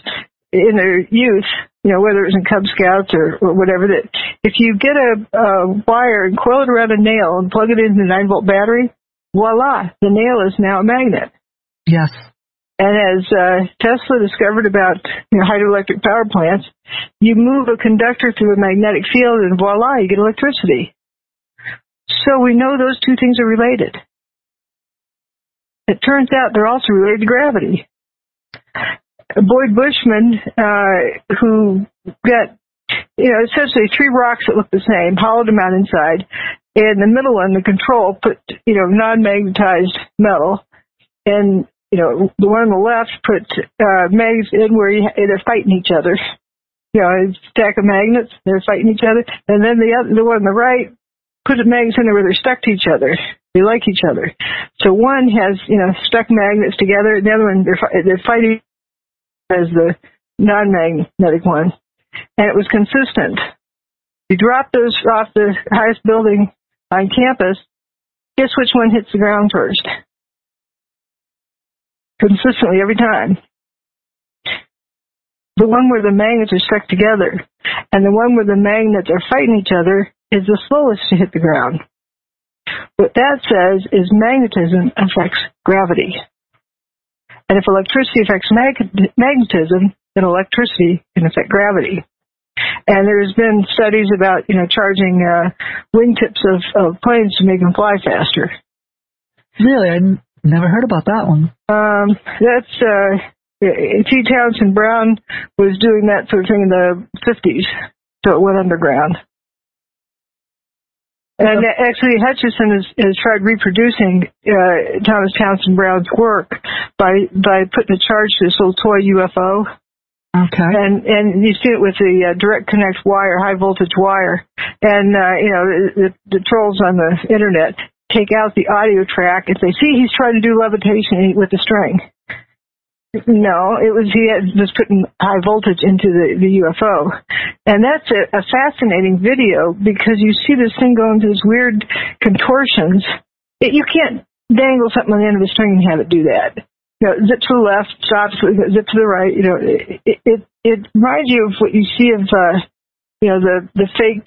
in their youth, whether it was in Cub Scouts or whatever, that if you get a wire and coil it around a nail and plug it into a 9-volt battery, voila, the nail is now a magnet. Yes. And as Tesla discovered about hydroelectric power plants, you move a conductor through a magnetic field and voila, you get electricity. So we know those two things are related. It turns out they're also related to gravity. Boyd Bushman, who got, essentially 3 rocks that look the same, hollowed them out inside. In the middle one, the control, put, non-magnetized metal. And, the one on the left put magnets in where they're fighting each other. A stack of magnets, they're fighting each other. And then the one on the right put the magnets in there where they're stuck to each other. They like each other. So one has, stuck magnets together, and the other one, they're fighting as the non-magnetic one. And it was consistent. You drop those off the highest building on campus, guess which one hits the ground first? Consistently every time. The one where the magnets are stuck together and the one where the magnets are fighting each other is the slowest to hit the ground. What that says is magnetism affects gravity. And if electricity affects magnetism, then electricity can affect gravity. And there's been studies about, charging wingtips of planes to make them fly faster. Really? I never heard about that one. That's T. Townsend Brown was doing that sort of thing in the 50s, so it went underground. And actually, Hutchison has tried reproducing Thomas Townsend Brown's work by putting a charge to this little toy UFO. Okay. And you see it with the direct connect wire, high voltage wire. And, the trolls on the internet take out the audio track and say, see, he's trying to do levitation with the string. No, he was putting high voltage into the UFO. And that's a fascinating video because you see this thing going through these weird contortions. You can't dangle something on the end of a string and have it do that. Zip to the left, stop, zip to the right. It reminds you of what you see of, the fake,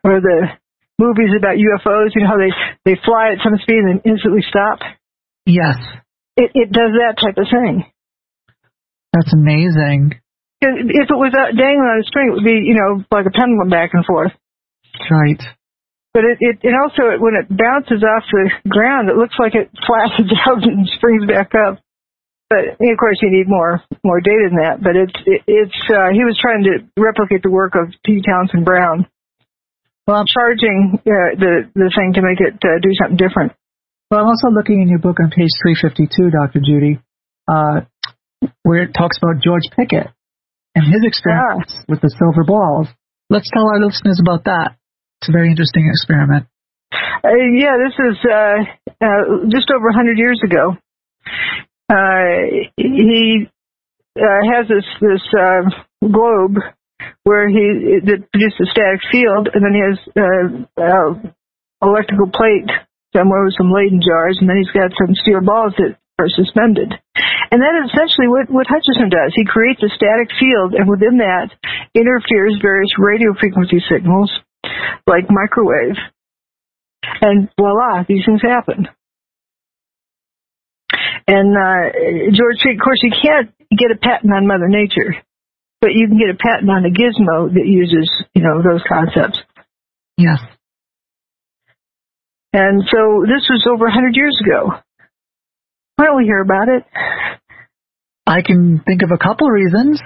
or the movies about UFOs, how they fly at some speed and then instantly stop. Yes. It does that type of thing. That's amazing. If it was dangling on a string, it would be, like a pendulum back and forth. Right. But it also, when it bounces off the ground, it looks like it flashes out and springs back up. But of course, you need more data than that. But he was trying to replicate the work of T. Townsend Brown. Well, I'm charging the thing to make it do something different. Well, I'm also looking in your book on page 352, Dr. Judy, where it talks about George Pickett and his experiments with the silver balls. Let's tell our listeners about that. It's a very interesting experiment. This is just over 100 years ago. He has this globe where that produces a static field, and then he has electrical plate somewhere with some Leyden jars, and then he's got some steel balls that are suspended. And that is essentially what Hutchison does. He creates a static field, and within that interferes various radio frequency signals, like microwave. And voila, these things happen. And George, of course, you can't get a patent on Mother Nature, but you can get a patent on a gizmo that uses, those concepts. Yes. And so this was over 100 years ago. Why don't we hear about it? I can think of a couple reasons.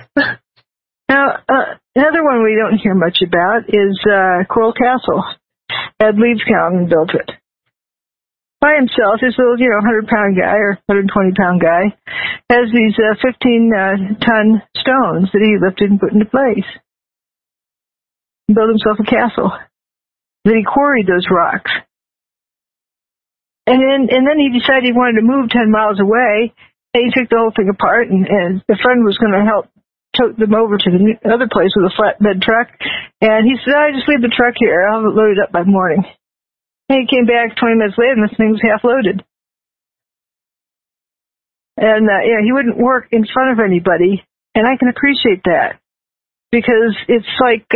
Now, another one we don't hear much about is Coral Castle. Ed Leavescound built it. By himself, this little, 100-pound guy or 120-pound guy has these 15-ton stones that he lifted and put into place. He built himself a castle. Then he quarried those rocks. And then he decided he wanted to move 10 miles away, and he took the whole thing apart, and a friend was going to help tote them over to the other place with a flatbed truck. And he said, I just leave the truck here. I'll load it up by morning. And he came back 20 minutes later, and this thing was half loaded. And, he wouldn't work in front of anybody, and I can appreciate that. Because it's like,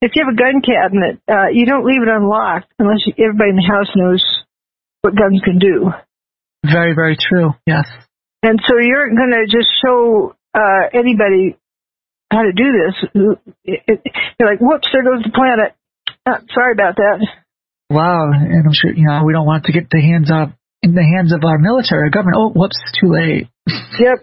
if you have a gun cabinet, you don't leave it unlocked unless everybody in the house knows what guns can do. Very, very true, yes. And so you're going to just show anybody how to do this. You're like, whoops, there goes the planet. Sorry about that. Wow, and I'm sure, we don't want to get in the hands of our military or government. Oh, whoops, too late. Yep.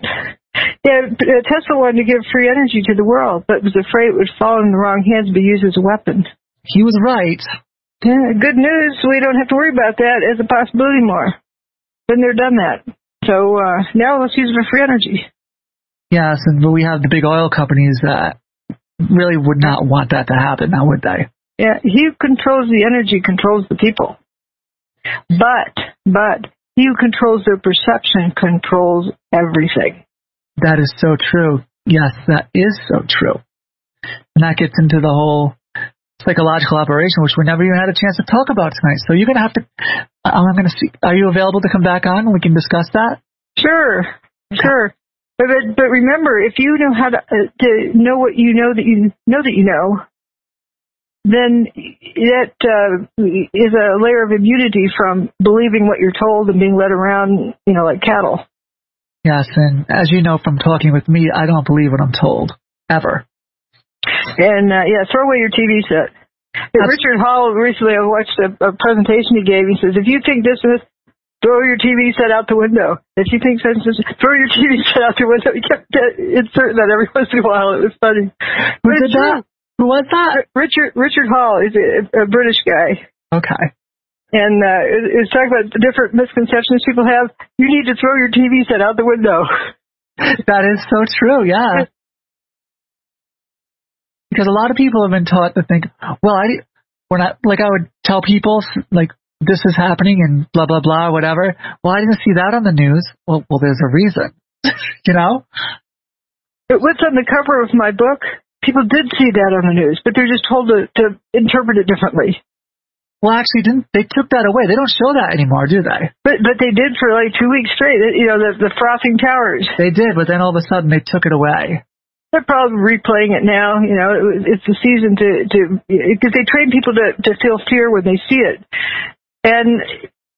Yeah, Tesla wanted to give free energy to the world, but was afraid it would fall in the wrong hands and be used as a weapon. He was right. Yeah, good news. We don't have to worry about that as a possibility more. Been there, done that. So now let's use it for free energy. Yes, but we have the big oil companies that really would not want that to happen now, would they? Yeah, he who controls the energy controls the people. But he who controls their perception controls everything. That is so true. Yes, that is so true. And that gets into the whole psychological operation, which we never even had a chance to talk about tonight. So you're going to have to, I'm going to see, are you available to come back on and we can discuss that? Sure. But remember, if you know how to know what you know that you know, then that is a layer of immunity from believing what you're told and being led around, like cattle. Yes, and as you know from talking with me, I don't believe what I'm told, ever. And, throw away your TV set. Richard Hall, recently I watched a presentation he gave. He says, if you think this and this, throw your TV set out the window. If you think such and such, throw your TV set out the window. He kept inserting that every once in a while. It was funny. Who did that? Who was that? Richard Hall. He's a British guy. Okay. And it's talking about the different misconceptions people have. You need to throw your TV set out the window. That is so true, yeah. Because a lot of people have been taught to think, well, I would tell people, like, this is happening and blah, blah, blah, whatever. Well, I didn't see that on the news. Well, there's a reason, What's on the cover of my book? People did see that on the news, but they're just told to interpret it differently. Well, actually, they took that away. They don't show that anymore, do they? But they did for like 2 weeks straight. The frothing towers. They did, but then all of a sudden they took it away. They're probably replaying it now. It's the season because they train people to feel fear when they see it. And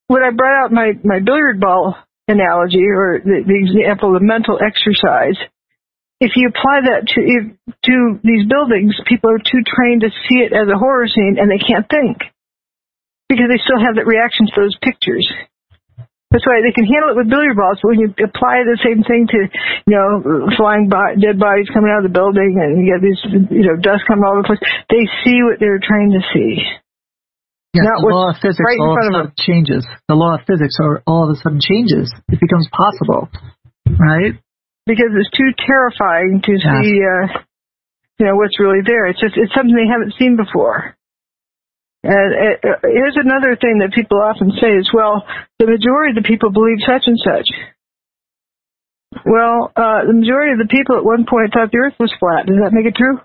when I brought out my billiard ball analogy, or the example of mental exercise, if you apply that to these buildings, people are too trained to see it as a horror scene, and they can't think because they still have that reaction to those pictures. That's why they can handle it with billiard balls, but when you apply the same thing to, flying dead bodies coming out of the building, and you get these, dust coming all over the place, they see what they're trained to see. Yes, the law of physics all of a sudden changes. The law of physics all of a sudden changes. It becomes possible, right? Because it's too terrifying to see, what's really there. It's something they haven't seen before. And here's another thing that people often say is, well, the majority of the people believe such and such. Well, the majority of the people at one point thought the earth was flat. Does that make it true?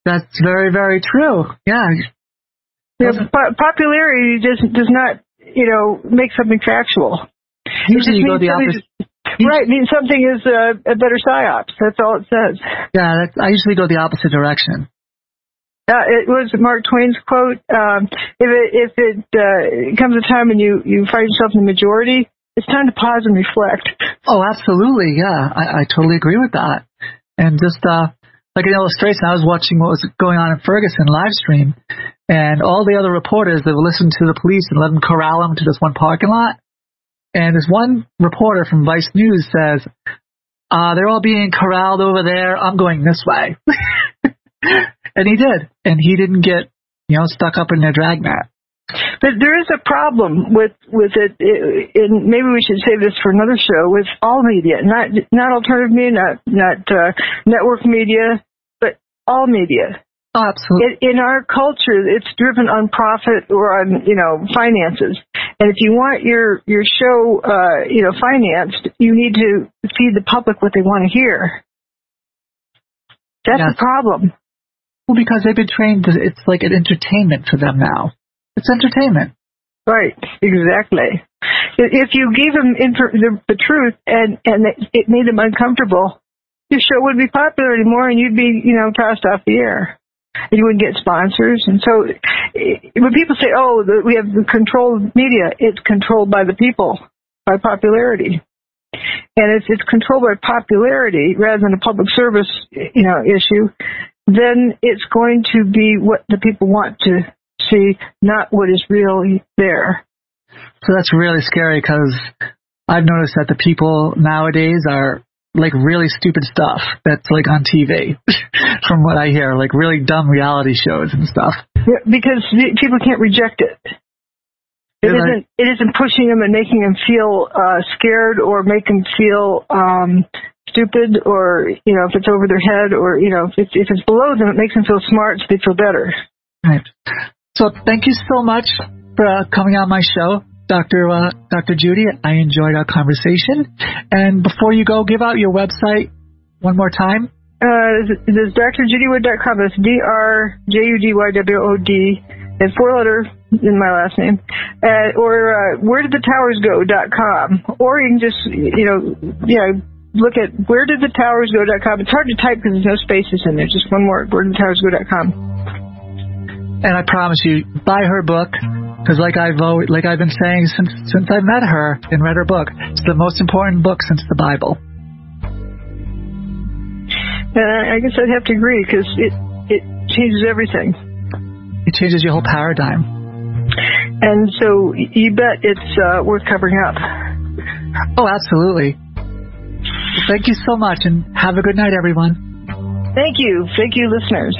That's very, very true. Yeah. Popularity does not, make something factual. Usually you go the opposite. Right, it means something is a better psy-op. That's all it says. Yeah, I usually go the opposite direction. It was Mark Twain's quote. If it comes a time when you find yourself in the majority, it's time to pause and reflect. Oh, absolutely, yeah. I totally agree with that. And just like an illustration, I was watching what was going on in Ferguson live stream, and all the other reporters that would listen to the police and let them corral them to this one parking lot. And this one reporter from Vice News says, they're all being corralled over there. I'm going this way. And he did. And he didn't get, stuck up in their dragnet. But there is a problem with it, and maybe we should save this for another show, with all media, not alternative media, not network media, but all media. Oh, absolutely. In our culture, it's driven on profit or on, finances. And if you want your show, financed, you need to feed the public what they want to hear. That's the problem. Well, because they've been trained, it's like an entertainment for them now. It's entertainment. Right, exactly. If you gave them the truth and it made them uncomfortable, your show wouldn't be popular anymore, and you'd be, tossed off the air. And you wouldn't get sponsors. And so when people say, we have the controlled media, it's controlled by the people, by popularity. And if it's controlled by popularity rather than a public service, issue, then it's going to be what the people want to see, not what is really there. So that's really scary, because I've noticed that the people nowadays are like really stupid stuff that's like on TV, from what I hear, like really dumb reality shows and stuff. Yeah, because people can't reject it. It isn't pushing them and making them feel scared or make them feel stupid, or if it's over their head, or if it's below them, it makes them feel smart, so they feel better. Right. So thank you so much for coming on my show, Dr. Judy. I enjoyed our conversation. And before you go, give out your website one more time. It's drjudywood.com. It's DRJUDYWOD, and 4-letter in my last name. Or wheredidthetowersgo.com. Or you can just, look at wheredidthetowersgo.com. It's hard to type because there's no spaces in there. Just one word, wheredidthetowersgo.com. And I promise you, buy her book, because like I've been saying since I met her and read her book, it's the most important book since the Bible. I guess I'd have to agree, because it changes everything. It changes your whole paradigm. And so you bet it's worth covering up. Oh, absolutely. Well, thank you so much, and have a good night, everyone. Thank you. Thank you, listeners.